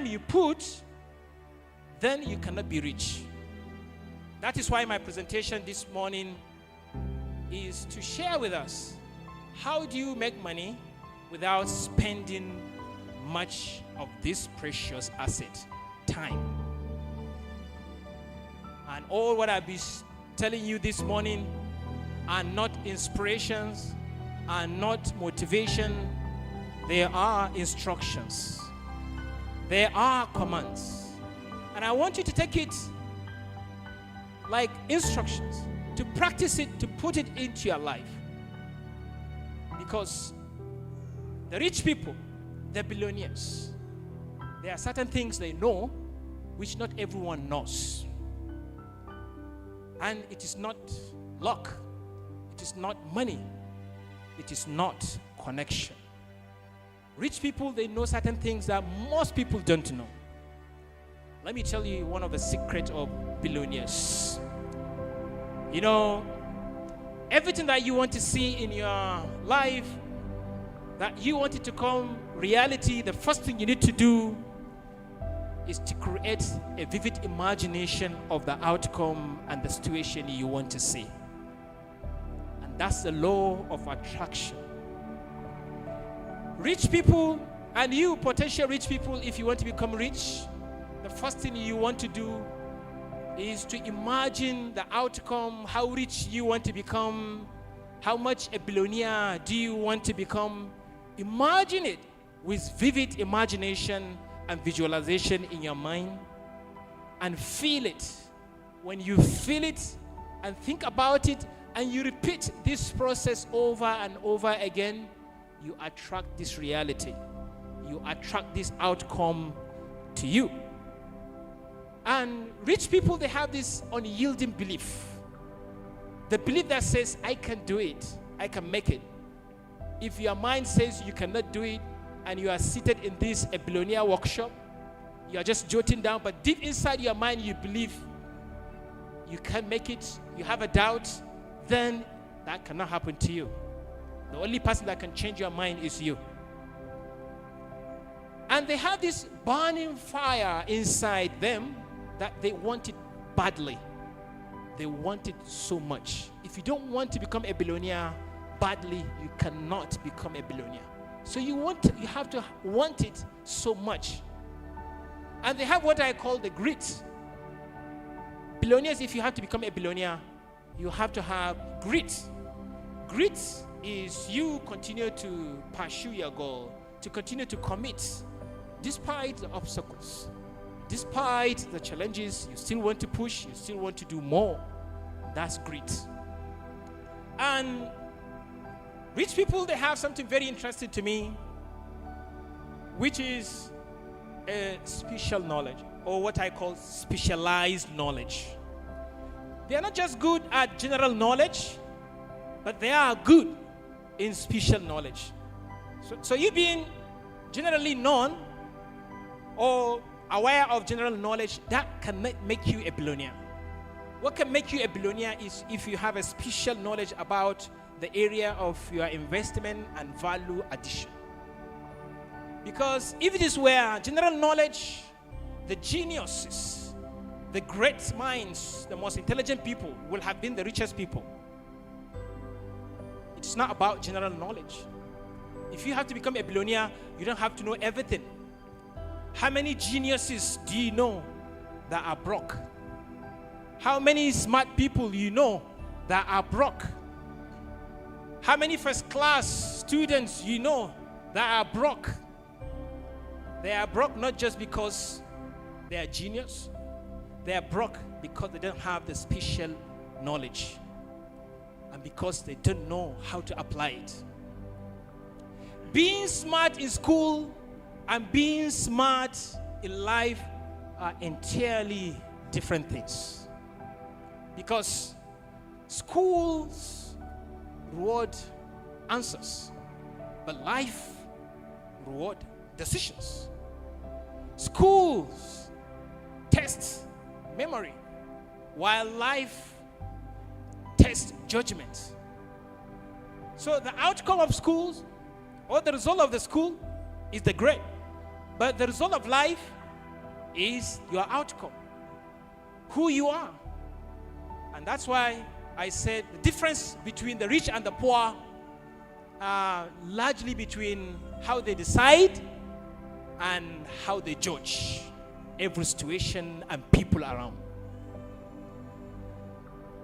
time you put, then you cannot be rich. That is why my presentation this morning is to share with us, how do you make money without spending much of this precious asset, time? And all what I'll be telling you this morning are not inspirations, are not motivation. They are instructions. They are commands. And I want you to take it like instructions, to practice it, to put it into your life. Because the rich people, the billionaires, there are certain things they know which not everyone knows. And it is not luck, it is not money, it is not connection. Rich people, they know certain things that most people don't know. Let me tell you one of the secrets of billionaires. You know, everything that you want to see in your life, that you want it to come reality, the first thing you need to do is to create a vivid imagination of the outcome and the situation you want to see. And that's the law of attraction. Rich people, and you potential rich people, if you want to become rich, the first thing you want to do is to imagine the outcome, how rich you want to become, how much a billionaire do you want to become. Imagine it with vivid imagination and visualization in your mind, and feel it. When you feel it and think about it and you repeat this process over and over again, you attract this reality. You attract this outcome to you. And rich people, they have this unyielding belief. The belief that says, I can do it, I can make it. If your mind says you cannot do it, and you are seated in this a billionaire workshop, you are just jotting down, but deep inside your mind you believe you can make it, you have a doubt, then that cannot happen to you. The only person that can change your mind is you. And they have this burning fire inside them that they want it badly. They want it so much. If you don't want to become a billionaire badly, you cannot become a billionaire. So you have to want it so much. And they have what I call the grit. Billionaires, if you have to become a billionaire, you have to have grit. Grit is you continue to pursue your goal, to continue to commit, despite the obstacles, despite the challenges. You still want to push, you still want to do more. That's grit. And rich people, they have something very interesting to me, which is a special knowledge, or what I call specialized knowledge. They are not just good at general knowledge, but they are good in special knowledge. So you being generally known or aware of general knowledge, that can make you a billionaire. What can make you a billionaire is if you have a special knowledge about the area of your investment and value addition. Because if it is where general knowledge, the geniuses, the great minds, the most intelligent people will have been the richest people. It's not about general knowledge. If you have to become a billionaire, you don't have to know everything. How many geniuses do you know that are broke? How many smart people you know that are broke? How many first-class students you know that are broke? They are broke not just because they are genius. They are broke because they don't have the special knowledge and because they don't know how to apply it. Being smart in school and being smart in life are entirely different things. Because schools reward answers, but life reward decisions. Schools test memory, while life tests judgment. So the outcome of schools, or the result of the school, is the grade, but the result of life is your outcome, who you are. And that's why I said the difference between the rich and the poor are largely between how they decide and how they judge every situation and people around.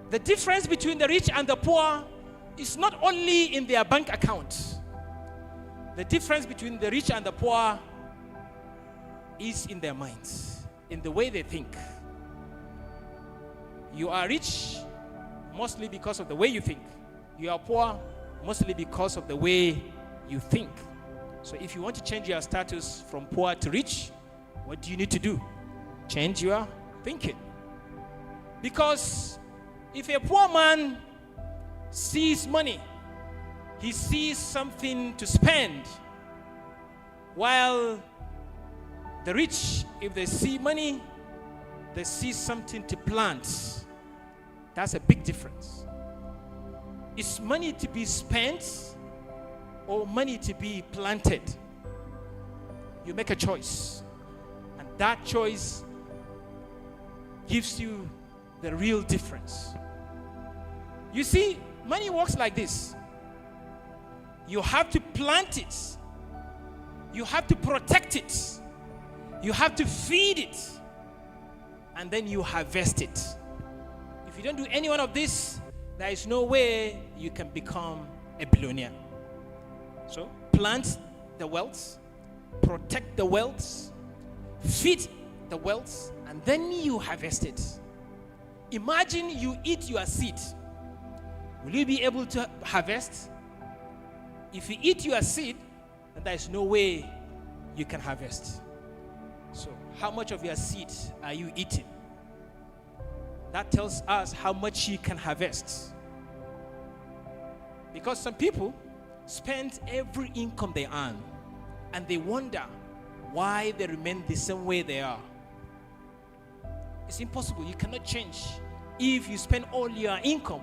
The difference between the rich and the poor is not only in their bank account. The difference between the rich and the poor is in their minds, in the way they think. You are rich mostly because of the way you think. You are poor mostly because of the way you think. So if you want to change your status from poor to rich, what do you need to do? Change your thinking. Because if a poor man sees money, he sees something to spend, while the rich, if they see money, they see something to plant. That's a big difference. Is money to be spent or money to be planted? You make a choice, and that choice gives you the real difference. You see, money works like this. You have to plant it. You have to protect it. You have to feed it. And then you harvest it. If you don't do any one of this, there is no way you can become a billionaire. So, plant the wealth, protect the wealth, feed the wealth, and then you harvest it. Imagine you eat your seed. Will you be able to harvest? If you eat your seed, then there is no way you can harvest. So, how much of your seed are you eating? That tells us how much you can harvest. Because some people spend every income they earn, and they wonder why they remain the same way they are. It's impossible. You cannot change. If you spend all your income,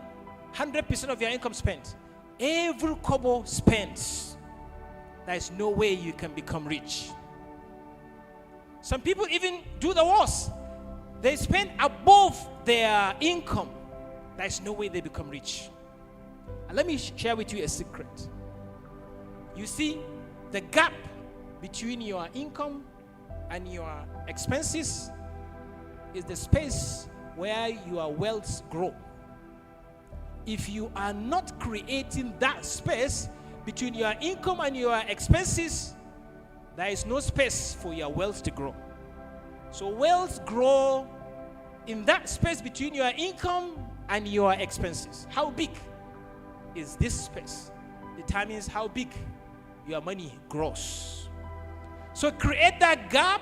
100% of your income spent, every kobo spent, there is no way you can become rich. Some people even do the worst. They spend above their income. There is no way they become rich. And let me share with you a secret. You see, the gap between your income and your expenses is the space where your wealth grow. If you are not creating that space between your income and your expenses, there is no space for your wealth to grow. So wealth grow in that space between your income and your expenses. How big is this space? Determines how big your money grows. So create that gap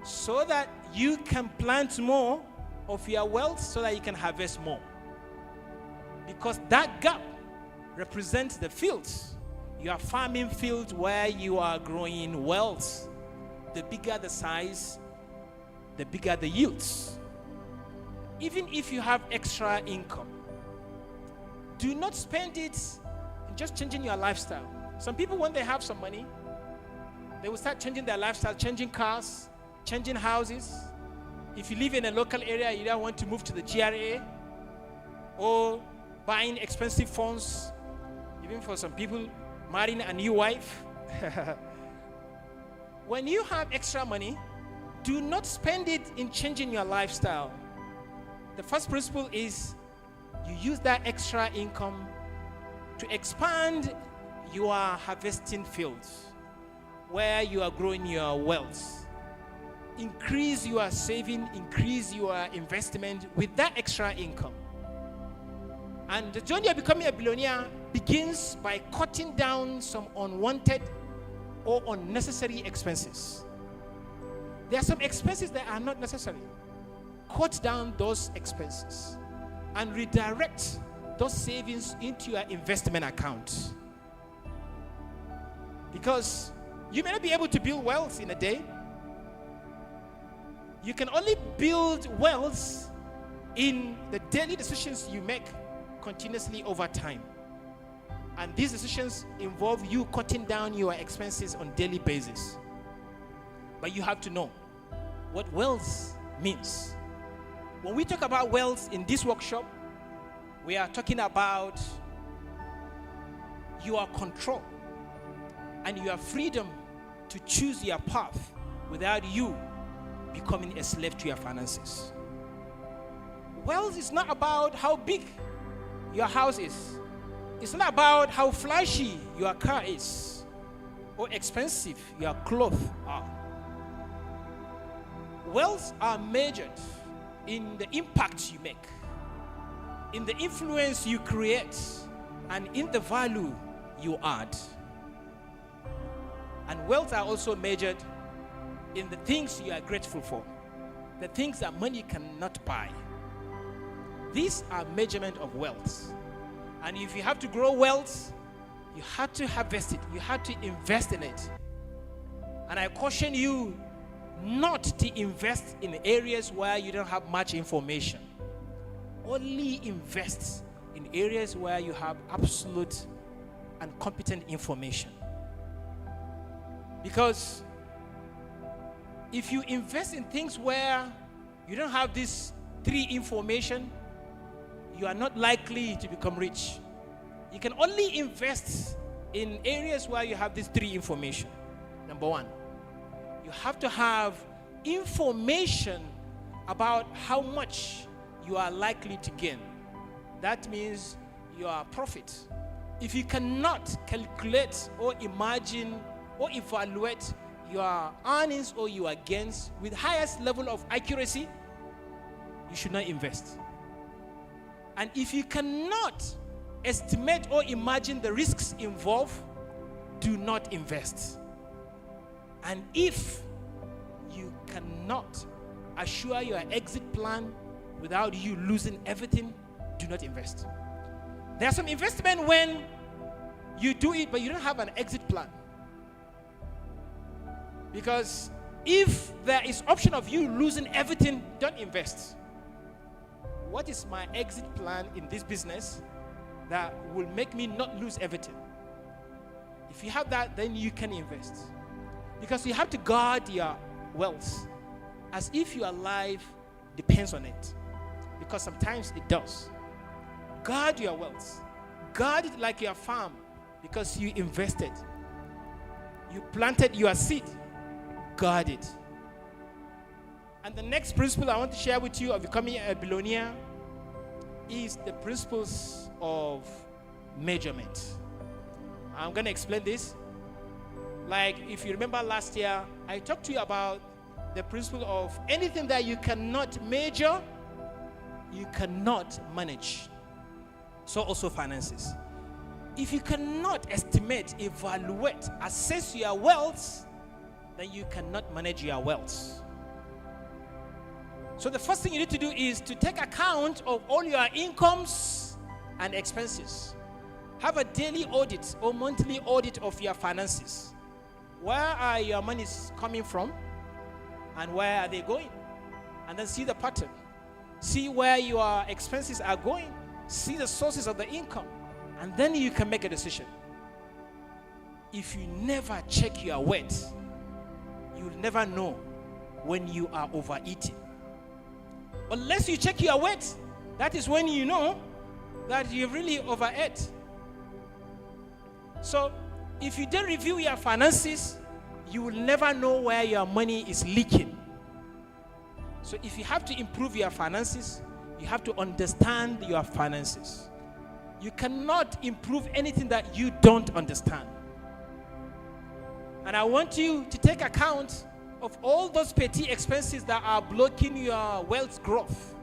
so that you can plant more of your wealth so that you can harvest more. Because that gap represents the fields, your farming field where you are growing wealth. The bigger the size, the bigger the yields. Even if you have extra income, do not spend it in just changing your lifestyle. Some people, when they have some money, they will start changing their lifestyle, changing cars, changing houses. If you live in a local area, you don't want to move to the GRA, or buying expensive phones, even for some people, marrying a new wife. When you have extra money, do not spend it in changing your lifestyle. The first principle is you use that extra income to expand your harvesting fields where you are growing your wealth. Increase your saving, increase your investment with that extra income. And the journey of becoming a billionaire begins by cutting down some unwanted or unnecessary expenses. There are some expenses that are not necessary. Cut down those expenses and redirect those savings into your investment account. Because you may not be able to build wealth in a day. You can only build wealth in the daily decisions you make continuously over time. And these decisions involve you cutting down your expenses on a daily basis. But you have to know what wealth means. When we talk about wealth in this workshop, we are talking about your control and your freedom to choose your path without you becoming a slave to your finances. Wealth is not about how big your house is. It's not about how flashy your car is or expensive your clothes are. Wealth are measured in the impact you make, in the influence you create, and in the value you add. And wealth are also measured in the things you are grateful for, the things that money cannot buy. These are measurement of wealth. And if you have to grow wealth, you have to harvest it. You have to invest in it. And I caution you not to invest in areas where you don't have much information. Only invest in areas where you have absolute and competent information. Because if you invest in things where you don't have these three information, you are not likely to become rich. You can only invest in areas where you have these three information. Number one, you have to have information about how much you are likely to gain. That means your profit. If you cannot calculate or imagine or evaluate your earnings or your gains with highest level of accuracy, you should not invest. And if you cannot estimate or imagine the risks involved, do not invest. And if you cannot assure your exit plan without you losing everything, do not invest. There are some investment when you do it, but you don't have an exit plan. Because if there is option of you losing everything, don't invest. What is my exit plan in this business that will make me not lose everything? If you have that, then you can invest. Because you have to guard your wealth as if your life depends on it. Because sometimes it does. Guard your wealth. Guard it like your farm, because you invested. You planted your seed. Guard it. And the next principle I want to share with you of becoming a billionaire is the principles of measurement. I'm going to explain this. Like, if you remember last year, I talked to you about the principle of anything that you cannot measure, you cannot manage. So also finances. If you cannot estimate, evaluate, assess your wealth, then you cannot manage your wealth. So the first thing you need to do is to take account of all your incomes and expenses. Have a daily audit or monthly audit of your finances. Where are your monies coming from and where are they going? And then see the pattern. See where your expenses are going. See the sources of the income. And then you can make a decision. If you never check your weight, you'll never know when you are overeating. Unless you check your weight, that is when you know that you really overate. So, if you don't review your finances, you will never know where your money is leaking. So, if you have to improve your finances, you have to understand your finances. You cannot improve anything that you don't understand. And I want you to take account of all those petty expenses that are blocking your wealth growth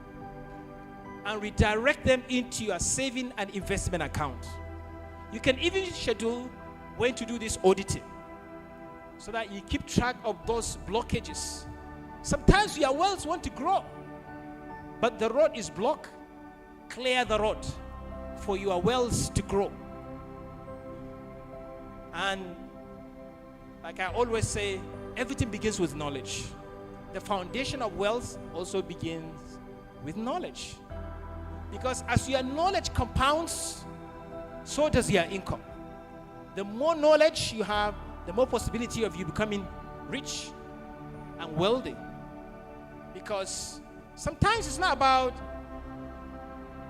and redirect them into your saving and investment account. You can even schedule when to do this auditing so that you keep track of those blockages. Sometimes your wealth want to grow, but the road is blocked. Clear the road for your wealth to grow. And like I always say, everything begins with knowledge. The foundation of wealth also begins with knowledge. Because as your knowledge compounds, so does your income. The more knowledge you have, the more possibility of you becoming rich and wealthy. Because sometimes it's not about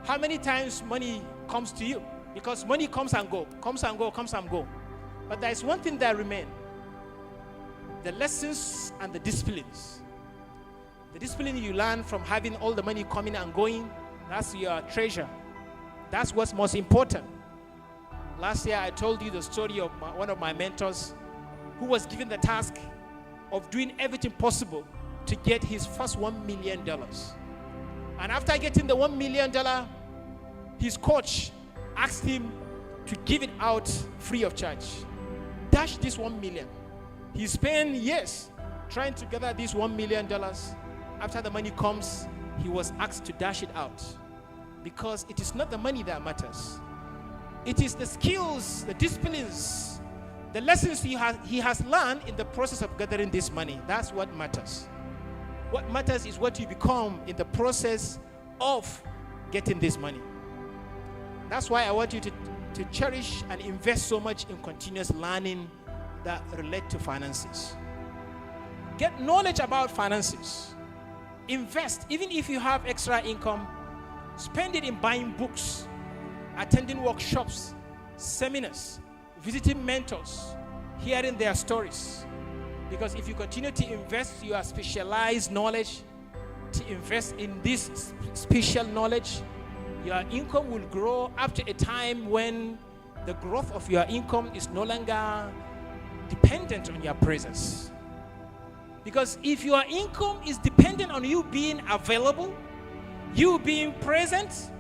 how many times money comes to you, because money comes and go, comes and go, comes and go. But there is one thing that remains: the lessons and the disciplines. The discipline you learn from having all the money coming and going, that's your treasure. That's what's most important. Last year I told you the story of one of my mentors who was given the task of doing everything possible to get his first $1 million. And after getting the $1 million, his coach asked him to give it out free of charge. Dash this $1 million. He spent years trying to gather this $1 million. After the money comes, he was asked to dash it out, because it is not the money that matters. It is the skills, the disciplines, the lessons he has learned in the process of gathering this money. That's what matters. What matters is what you become in the process of getting this money. That's why I want you to cherish and invest so much in continuous learning that relate to finances. Get knowledge about finances. Invest. Even if you have extra income, spend it in buying books, attending workshops, seminars, visiting mentors, hearing their stories. Because if you continue to invest your specialized knowledge, to invest in this special knowledge, your income will grow up to a time when the growth of your income is no longer dependent on your presence. Because if your income is dependent on you being available, you being present,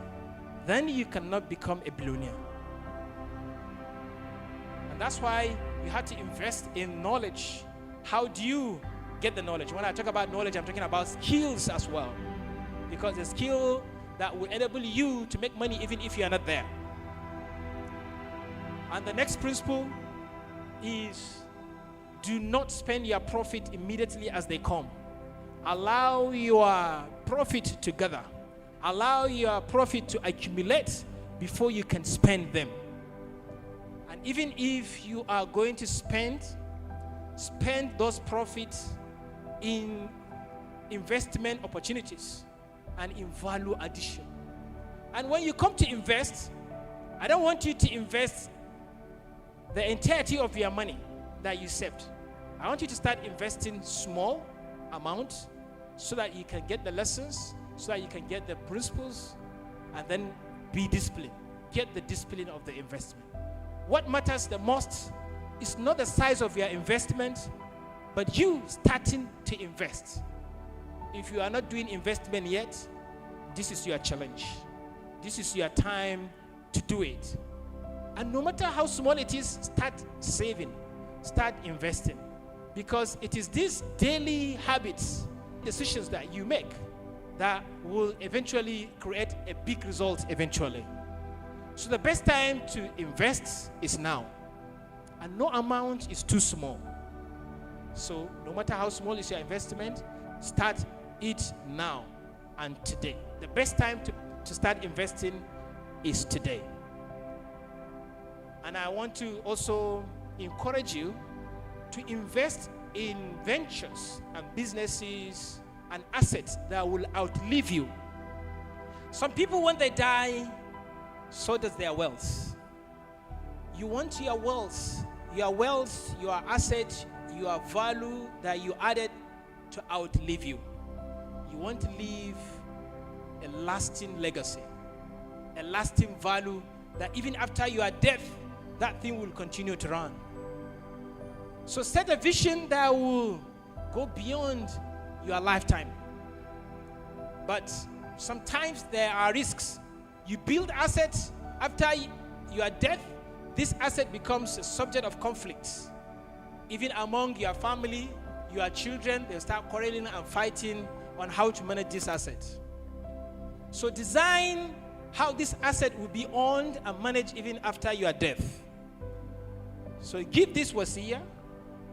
then you cannot become a billionaire. And that's why you have to invest in knowledge. How do you get the knowledge? When I talk about knowledge, I'm talking about skills as well. Because the skill that will enable you to make money even if you are not there. And the next principle is, do not spend your profit immediately as they come. Allow your profit to gather. Allow your profit to accumulate before you can spend them. And even if you are going to spend those profits in investment opportunities and in value addition. And when you come to invest, I don't want you to invest the entirety of your money that you saved. I want you to start investing small amount so that you can get the lessons, so that you can get the principles, and then be disciplined. Get the discipline of the investment. What matters the most is not the size of your investment, but you starting to invest. If you are not doing investment yet, this is your challenge. This is your time to do it. And no matter how small it is, start saving, start investing. Because it is these daily habits, decisions that you make that will eventually create a big result eventually. So the best time to invest is now. And no amount is too small. So no matter how small is your investment, start it now and today. The best time to start investing is today. And I want to also encourage you to invest in ventures and businesses and assets that will outlive you. Some people, when they die, so does their wealth. You want your wealth, your asset, your value that you added to outlive you. You want to leave a lasting legacy, a lasting value that even after your death, that thing will continue to run. So set a vision that will go beyond your lifetime. But sometimes there are risks. You build assets, after your death, this asset becomes a subject of conflict. Even among your family, your children, they start quarreling and fighting on how to manage this asset. So design how this asset will be owned and managed even after your death. So give this wasiya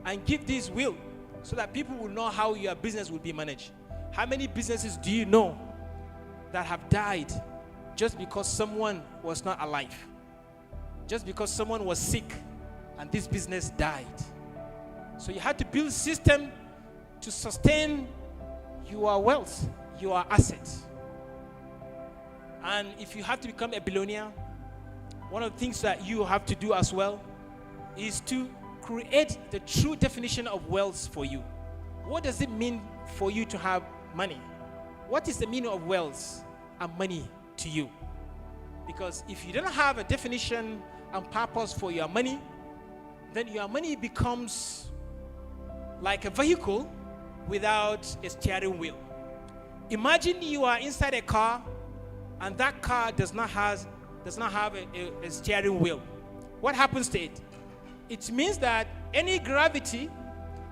and give this will so that people will know how your business will be managed. How many businesses do you know that have died just because someone was not alive? Just because someone was sick and this business died. So you had to build a system to sustain You are wealth. You are asset. And if you have to become a billionaire, one of the things that you have to do as well is to create the true definition of wealth for you. What does it mean for you to have money? What is the meaning of wealth and money to you? Because if you don't have a definition and purpose for your money, then your money becomes like a vehicle without a steering wheel. Imagine you are inside a car and that car does not have a steering wheel. What happens to it? It means that any gravity,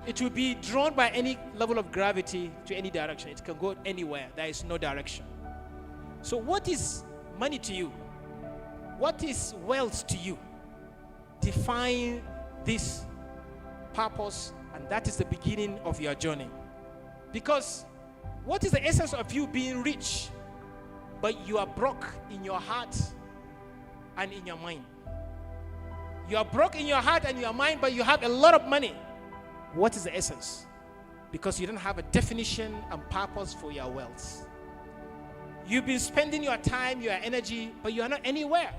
it will be drawn by any level of gravity to any direction. It can go anywhere. There is no direction. So what is money to you? What is wealth to you? Define this purpose, and that is the beginning of your journey. Because what is the essence of you being rich, but you are broke in your heart and in your mind? You are broke in your heart and your mind, but you have a lot of money. What is the essence? Because you don't have a definition and purpose for your wealth. You've been spending your time, your energy, but you are not anywhere.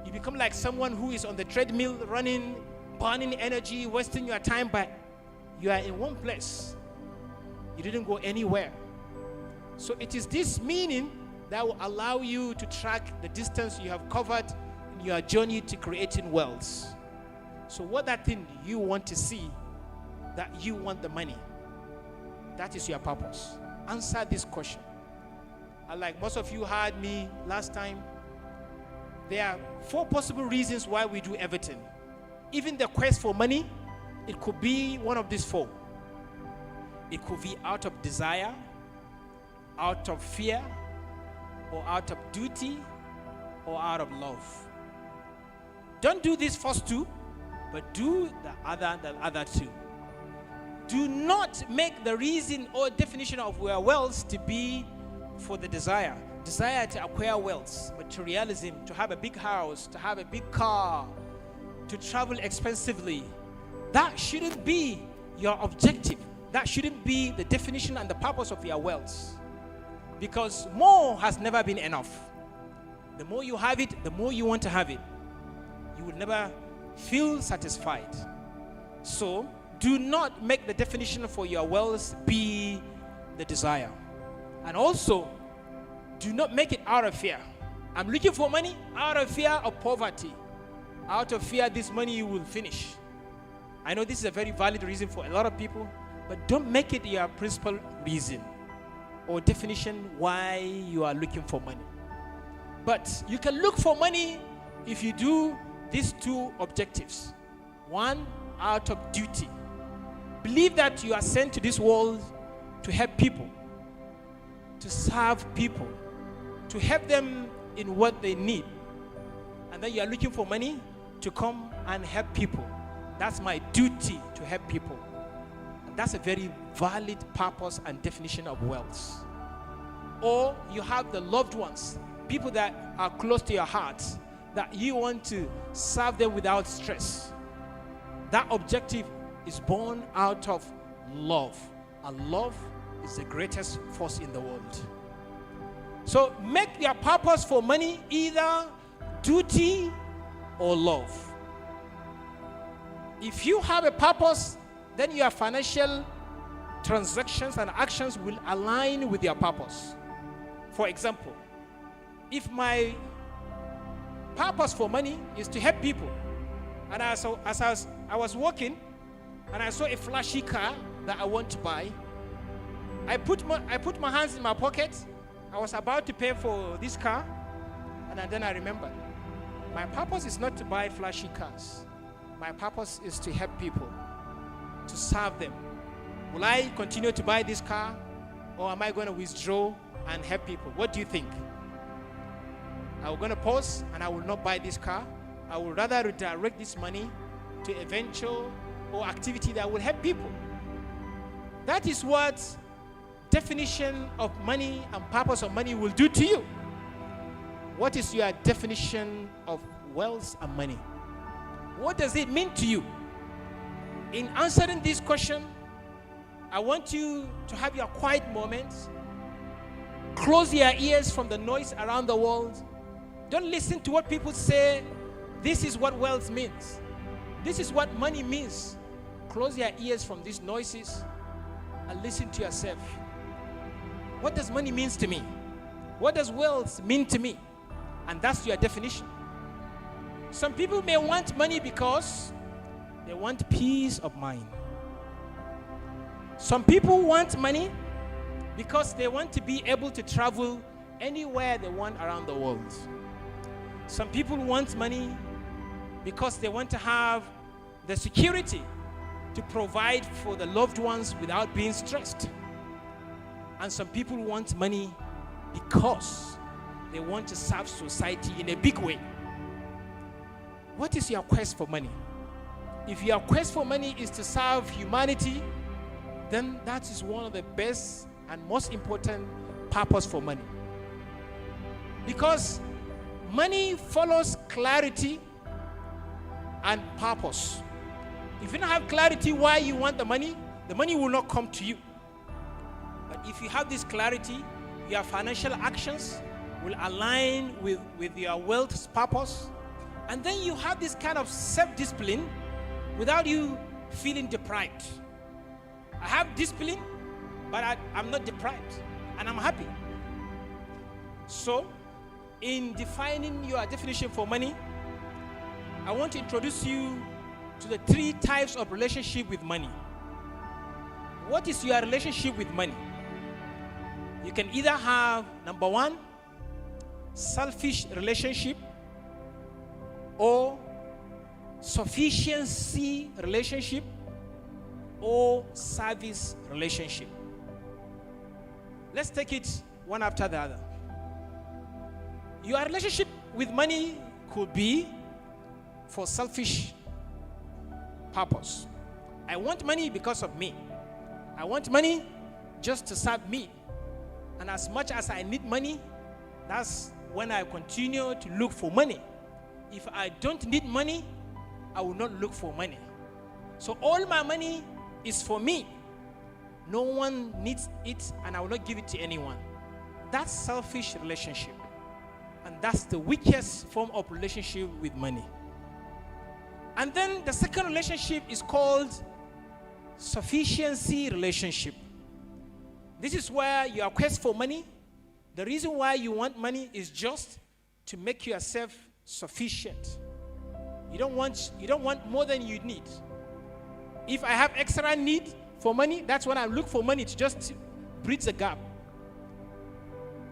You become like someone who is on the treadmill, running, burning energy, wasting your time, but you are in one place. You didn't go anywhere. So it is this meaning that will allow you to track the distance you have covered in your journey to creating wealth. So what that thing you want to see, that you want the money, that is your purpose. Answer this question. And like most of you heard me last time, there are 4 possible reasons why we do everything. Even the quest for money, it could be one of these 4. It could be out of desire, out of fear, or out of duty, or out of love. Don't do these first 2, but do the other 2. Do not make the reason or definition of your wealth to be for the desire to acquire wealth, materialism, to have a big house, to have a big car, to travel expensively. That shouldn't be your objective. That shouldn't be the definition and the purpose of your wealth. Because more has never been enough. The more you have it, the more you want to have it. You will never feel satisfied. So, do not make the definition for your wealth be the desire. And also, do not make it out of fear. I'm looking for money out of fear of poverty. Out of fear this money will finish. I know this is a very valid reason for a lot of people, but don't make it your principal reason or definition why you are looking for money. But you can look for money if you do these 2 objectives. 1, out of duty. Believe that you are sent to this world to help people, to serve people, to help them in what they need. And then you are looking for money to come and help people. That's my duty, to help people. And that's a very valid purpose and definition of wealth. Or you have the loved ones, people that are close to your heart, that you want to serve them without stress. That objective is born out of love. And love is the greatest force in the world. So make your purpose for money either duty or love. If you have a purpose, then your financial transactions and actions will align with your purpose. For example, if my purpose for money is to help people, and as I was walking and I saw a flashy car that I want to buy, I put my hands in my pocket. I was about to pay for this car, and then I remembered, my purpose is not to buy flashy cars. My purpose is to help people, to serve them. Will I continue to buy this car, or am I going to withdraw and help people? What do you think? I'm going to pause and I will not buy this car. I will rather redirect this money to a venture or activity that will help people. That is what definition of money and purpose of money will do to you. What is your definition of wealth and money? What does it mean to you? In answering this question, I want you to have your quiet moments. Close your ears from the noise around the world. Don't listen to what people say. This is what wealth means. This is what money means. Close your ears from these noises and listen to yourself. What does money mean to me? What does wealth mean to me? And that's your definition. Some people may want money because they want peace of mind. Some people want money because they want to be able to travel anywhere they want around the world. Some people want money because they want to have the security to provide for the loved ones without being stressed. And some people want money because they want to serve society in a big way. What is your quest for money? If your quest for money is to serve humanity, then that is one of the best and most important purpose for money. Because money follows clarity and purpose. If you don't have clarity why you want the money will not come to you. But if you have this clarity, your financial actions will align with your wealth's purpose. And then you have this kind of self-discipline without you feeling deprived. I have discipline, but I'm not deprived, and I'm happy. So, in defining your definition for money, I want to introduce you to the 3 types of relationship with money. What is your relationship with money? You can either have, number 1, selfish relationship, or sufficiency relationship, or service relationship. Let's take it one after the other. Your relationship with money could be for selfish purpose. I want money because of me. I want money just to serve me. And as much as I need money, that's when I continue to look for money. If I don't need money, I will not look for money. So all my money is for me. No one needs it, and I will not give it to anyone. That's selfish relationship. And that's the weakest form of relationship with money. And then the second relationship is called sufficiency relationship. This is where your quest for money, the reason why you want money is just to make yourself sufficient. You don't want more than you need. If I have extra need for money, that's when I look for money to just bridge the gap.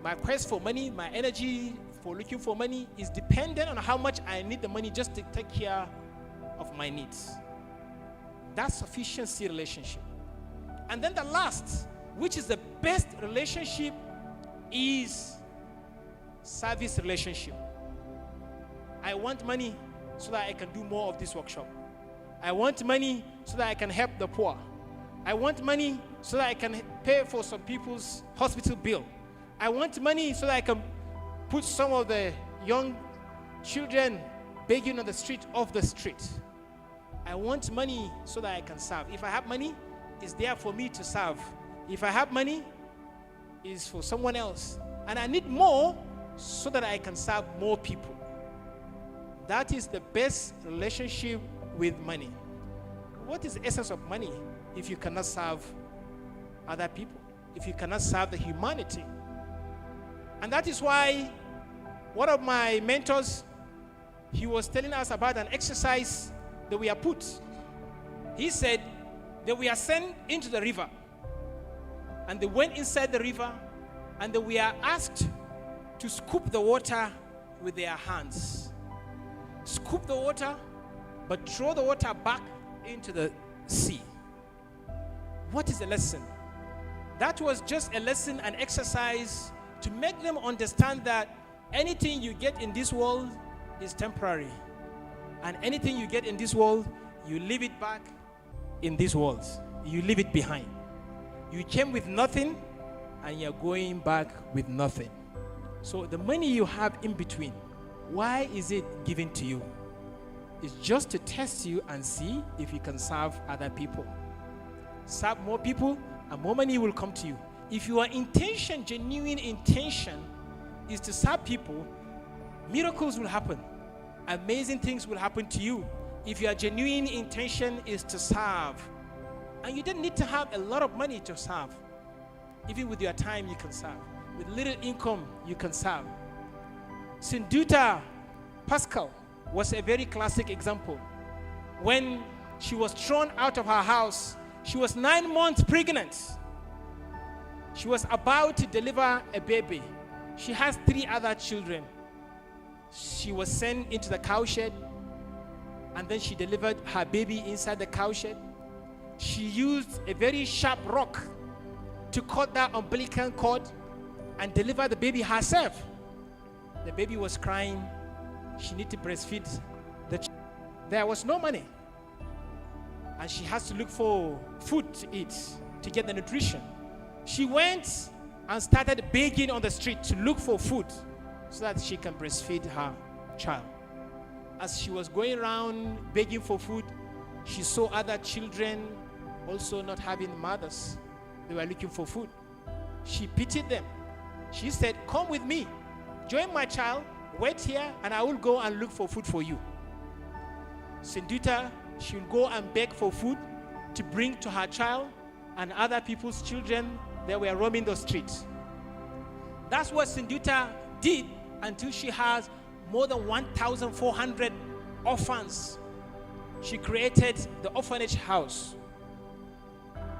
My quest for money, my energy for looking for money is dependent on how much I need the money just to take care of my needs. That's sufficiency relationship. And then the last, which is the best relationship, is service relationship. I want money so that I can do more of this workshop. I want money so that I can help the poor. I want money so that I can pay for some people's hospital bill. I want money so that I can put some of the young children begging on the street off the street. I want money so that I can serve. If I have money, it's there for me to serve. If I have money, it's for someone else. And I need more so that I can serve more people. That is the best relationship with money. What is the essence of money if you cannot serve other people? If you cannot serve the humanity? And that is why one of my mentors, he was telling us about an exercise that we are put. He said that we are sent into the river, and they went inside the river, and they were asked to scoop the water with their hands. Scoop the water, but throw the water back into the sea. What is the lesson? That was just a lesson, an exercise to make them understand that anything you get in this world is temporary. And anything you get in this world, you leave it back in this world. You leave it behind. You came with nothing, and you're going back with nothing. So the money you have in between, why is it given to you? It's just to test you and see if you can serve other people. serve more people, and more money will come to you. If your intention, genuine intention, is to serve people, miracles will happen. Amazing things will happen to you. If your genuine intention is to serve, and you don't need to have a lot of money to serve. Even with your time, you can serve. With little income, you can serve. Sunduta Pascal was a very classic example. When she was thrown out of her house, she was 9 months pregnant. She was about to deliver a baby. She has 3 other children. She was sent into the cowshed, and then she delivered her baby inside the cowshed. She used a very sharp rock to cut that umbilical cord and deliver the baby herself. The baby was crying. She needed to breastfeed the child. There was no money, and she has to look for food to eat to get the nutrition. She went and started begging on the street to look for food so that she can breastfeed her child. As she was going around begging for food, she saw other children also not having mothers. They were looking for food. She pitied them. She said, "Come with me, join my child, wait here, and I will go and look for food for you." Sunduta, she will go and beg for food to bring to her child and other people's children that were roaming the streets. That's what Sunduta did until she has more than 1,400 orphans. She created the orphanage house,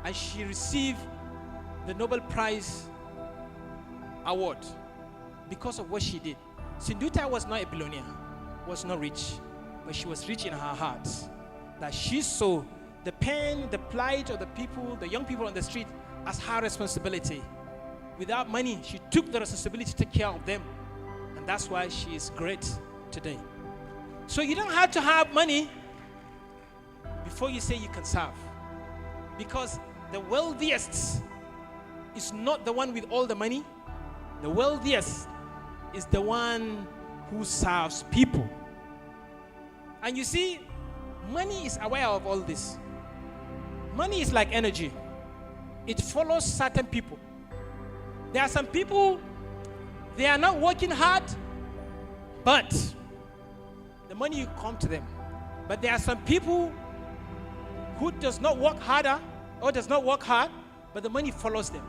and she received the Nobel Prize award because of what she did. Sunduta was not a billionaire, was not rich, but she was rich in her heart. That she saw the pain, the plight of the people, the young people on the street, as her responsibility. Without money, she took the responsibility to take care of them. And that's why she is great today. So you don't have to have money before you say you can serve. Because the wealthiest is not the one with all the money. The wealthiest is the one who serves people. And you see, money is aware of all this. Money is like energy. It follows certain people. There are some people, they are not working hard, but the money will come to them. But there are some people who does not work harder or does not work hard, but the money follows them.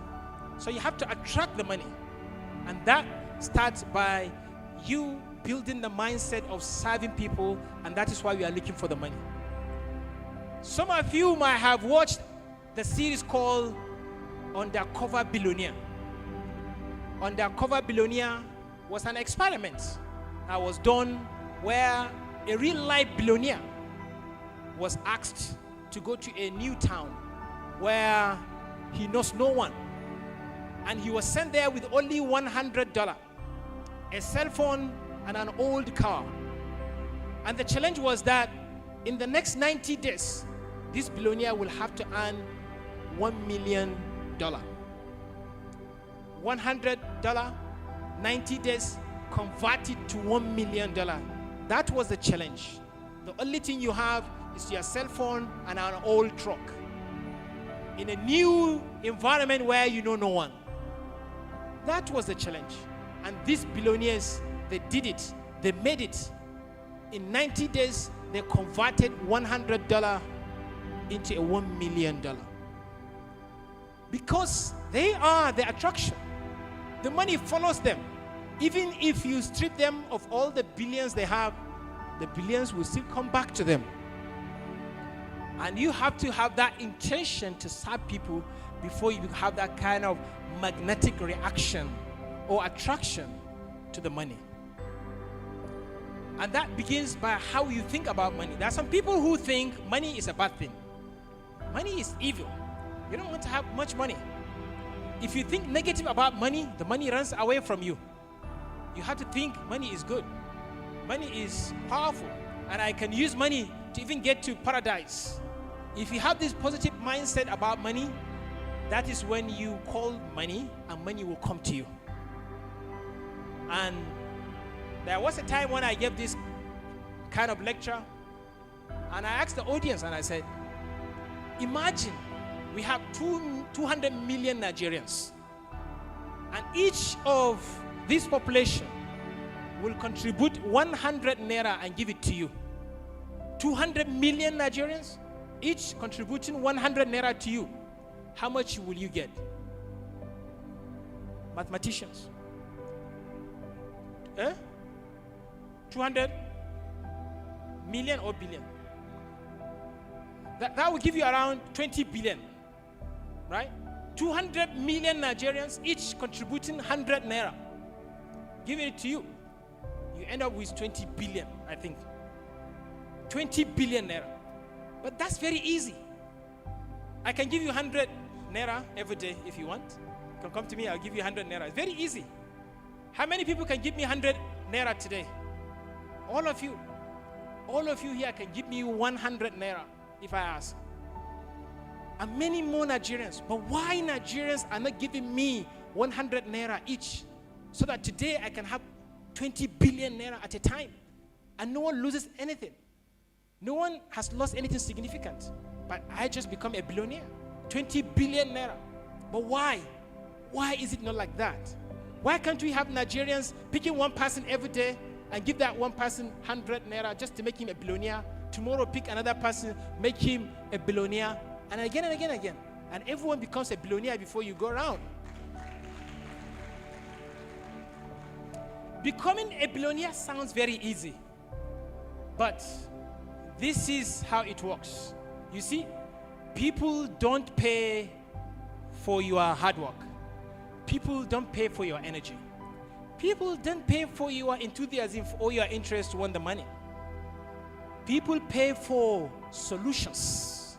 So you have to attract the money. And that starts by you building the mindset of serving people, and that is why we are looking for the money. Some of you might have watched the series called Undercover Billionaire. Undercover Billionaire was an experiment that was done where a real life billionaire was asked to go to a new town where he knows no one. And he was sent there with only $100, a cell phone, and an old car. And the challenge was that in the next 90 days, this billionaire will have to earn $1 million. $100, 90 days, converted to $1 million. That was the challenge. The only thing you have is your cell phone and an old truck in a new environment where you know no one. That was the challenge. And these billionaires, they did it. They made it. In 90 days, they converted $100 into a $1 million. Because they are the attraction. The money follows them. Even if you strip them of all the billions they have, the billions will still come back to them. And you have to have that intention to serve people before you have that kind of magnetic reaction or attraction to the money. And that begins by how you think about money. There are some people who think money is a bad thing. Money is evil. You don't want to have much money. If you think negative about money, the money runs away from you. You have to think money is good. Money is powerful. And I can use money to even get to paradise. If you have this positive mindset about money, that is when you call money and money will come to you. And there was a time when I gave this kind of lecture and I asked the audience and I said, imagine we have 200 million Nigerians. And each of this population will contribute 100 naira and give it to you. 200 million Nigerians, each contributing 100 naira to you. How much will you get? Mathematicians. 200 million or billion? That will give you around 20 billion, right? 200 million Nigerians, each contributing 100 naira. Giving it to you. You end up with 20 billion, I think. 20 billion naira. But that's very easy. I can give you 100 naira every day if you want. You can come to me, I'll give you 100 naira. It's very easy. How many people can give me 100 naira today? All of you. All of you here can give me 100 naira if I ask. And many more Nigerians. But why Nigerians are not giving me 100 naira each? So that today I can have 20 billion naira at a time. And no one loses anything. No one has lost anything significant. But I just become a billionaire. 20 billion naira. But why? Why is it not like that? Why can't we have Nigerians picking one person every day and give that one person 100 naira just to make him a billionaire? Tomorrow pick another person, make him a billionaire. And again and again and again. And everyone becomes a billionaire before you go around. Becoming a billionaire sounds very easy. But this is how it works. You see, people don't pay for your hard work. People don't pay for your energy. People don't pay for your enthusiasm or your interest to want the money. People pay for solutions.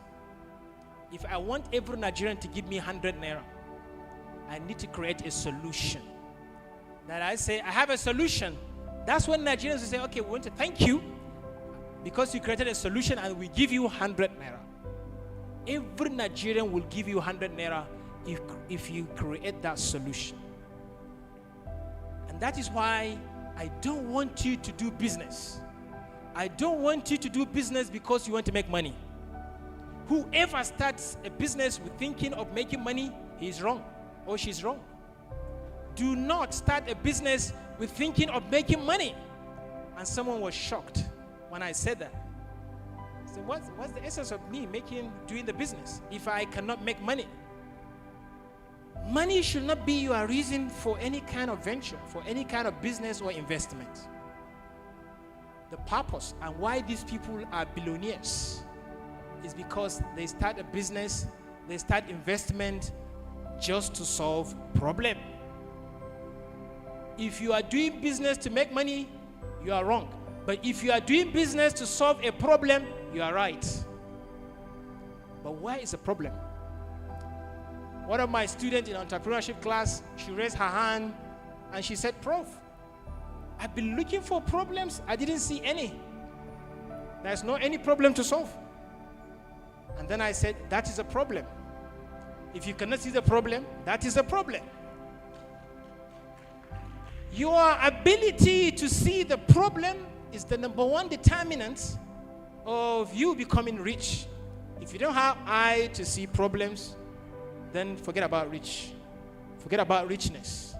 If I want every Nigerian to give me 100 naira, I need to create a solution. That I say, I have a solution. That's when Nigerians will say, okay, we want to thank you because you created a solution and we give you 100 naira. Every Nigerian will give you 100 naira if you create that solution. And that is why I don't want you to do business. I don't want you to do business because you want to make money. Whoever starts a business with thinking of making money, he is wrong or she's wrong. Do not start a business with thinking of making money. And someone was shocked when I said that. So what's the essence of me doing the business if I cannot make money? Money should not be your reason for any kind of venture, for any kind of business or investment. The purpose and why these people are billionaires is because they start a business, they start investment just to solve problem. If you are doing business to make money, you are wrong. But if you are doing business to solve a problem, you are right. But where is the problem? One of my students in entrepreneurship class, she raised her hand and she said, Prof, I've been looking for problems. I didn't see any. There's no any problem to solve. And then I said, that is a problem. If you cannot see the problem, that is a problem. Your ability to see the problem is the number one determinant of you becoming rich. If you don't have eye to see problems, then forget about rich. Forget about richness.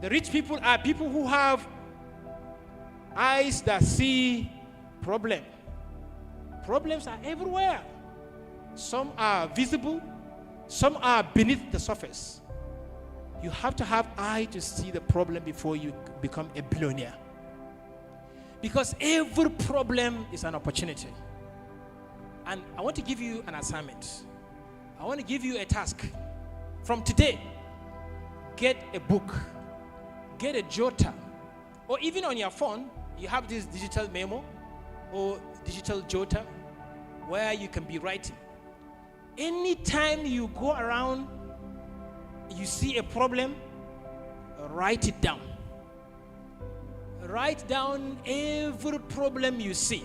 The rich people are people who have eyes that see problem. Problems are everywhere. Some are visible, some are beneath the surface. You have to have eye to see the problem before you become a billionaire. Because every problem is an opportunity. And I want to give you an assignment. I want to give you a task. From today, get a book, get a jotter, or even on your phone, you have this digital memo or digital jotter where you can be writing. Anytime you go around, you see a problem, write it down. Write down every problem you see.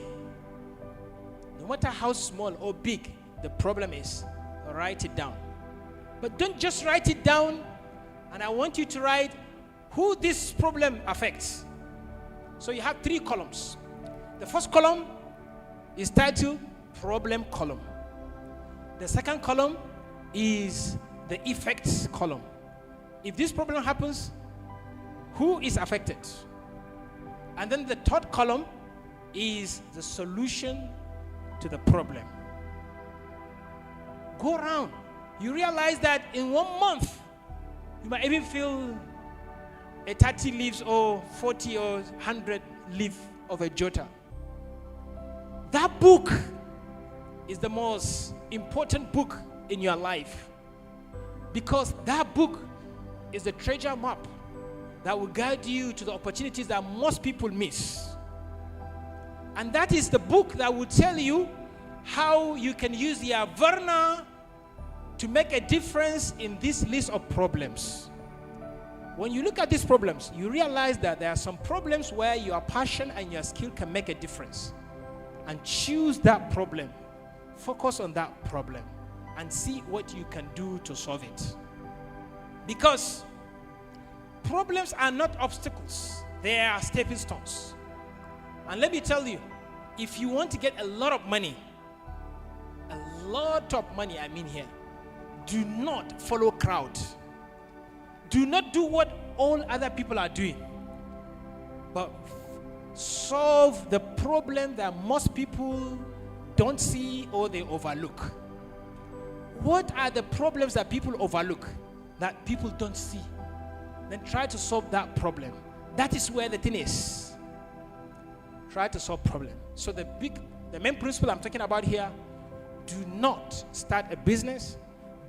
No matter how small or big the problem is, write it down. But don't just write it down, and I want you to write who this problem affects. So you have 3 columns. The first column is titled problem column. The second column is the effects column. If this problem happens, who is affected? And then the third column is the solution to the problem. Go around. You realize that in 1 month, you might even feel a 30 leaves or 40 or 100 leaf of a jota. That book is the most important book in your life, because that book is the treasure map that will guide you to the opportunities that most people miss. And that is the book that will tell you how you can use the Averna to make a difference in this list of problems. When you look at these problems, you realize that there are some problems where your passion and your skill can make a difference. And choose that problem. Focus on that problem and see what you can do to solve it. Because problems are not obstacles, they are stepping stones. And let me tell you, if you want to get a lot of money I mean here, do not follow crowd. Do not do what all other people are doing, but solve the problem that most people don't see or they overlook. What are the problems that people overlook, that people don't see? Then try to solve that problem. That is where the thing is. Try to solve problem. So the main principle I'm talking about here, do not start a business,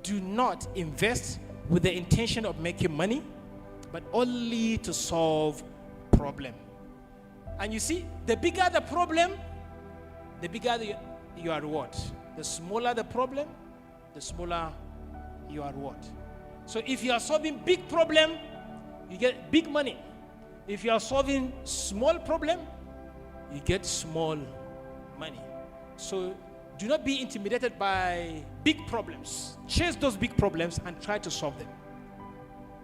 do not invest with the intention of making money, but only to solve problem. And you see, the bigger the problem, the bigger your reward. The smaller the problem, the smaller your reward. So if you are solving big problem, you get big money. If you are solving small problem, you get small money. So do not be intimidated by big problems. Chase those big problems and try to solve them.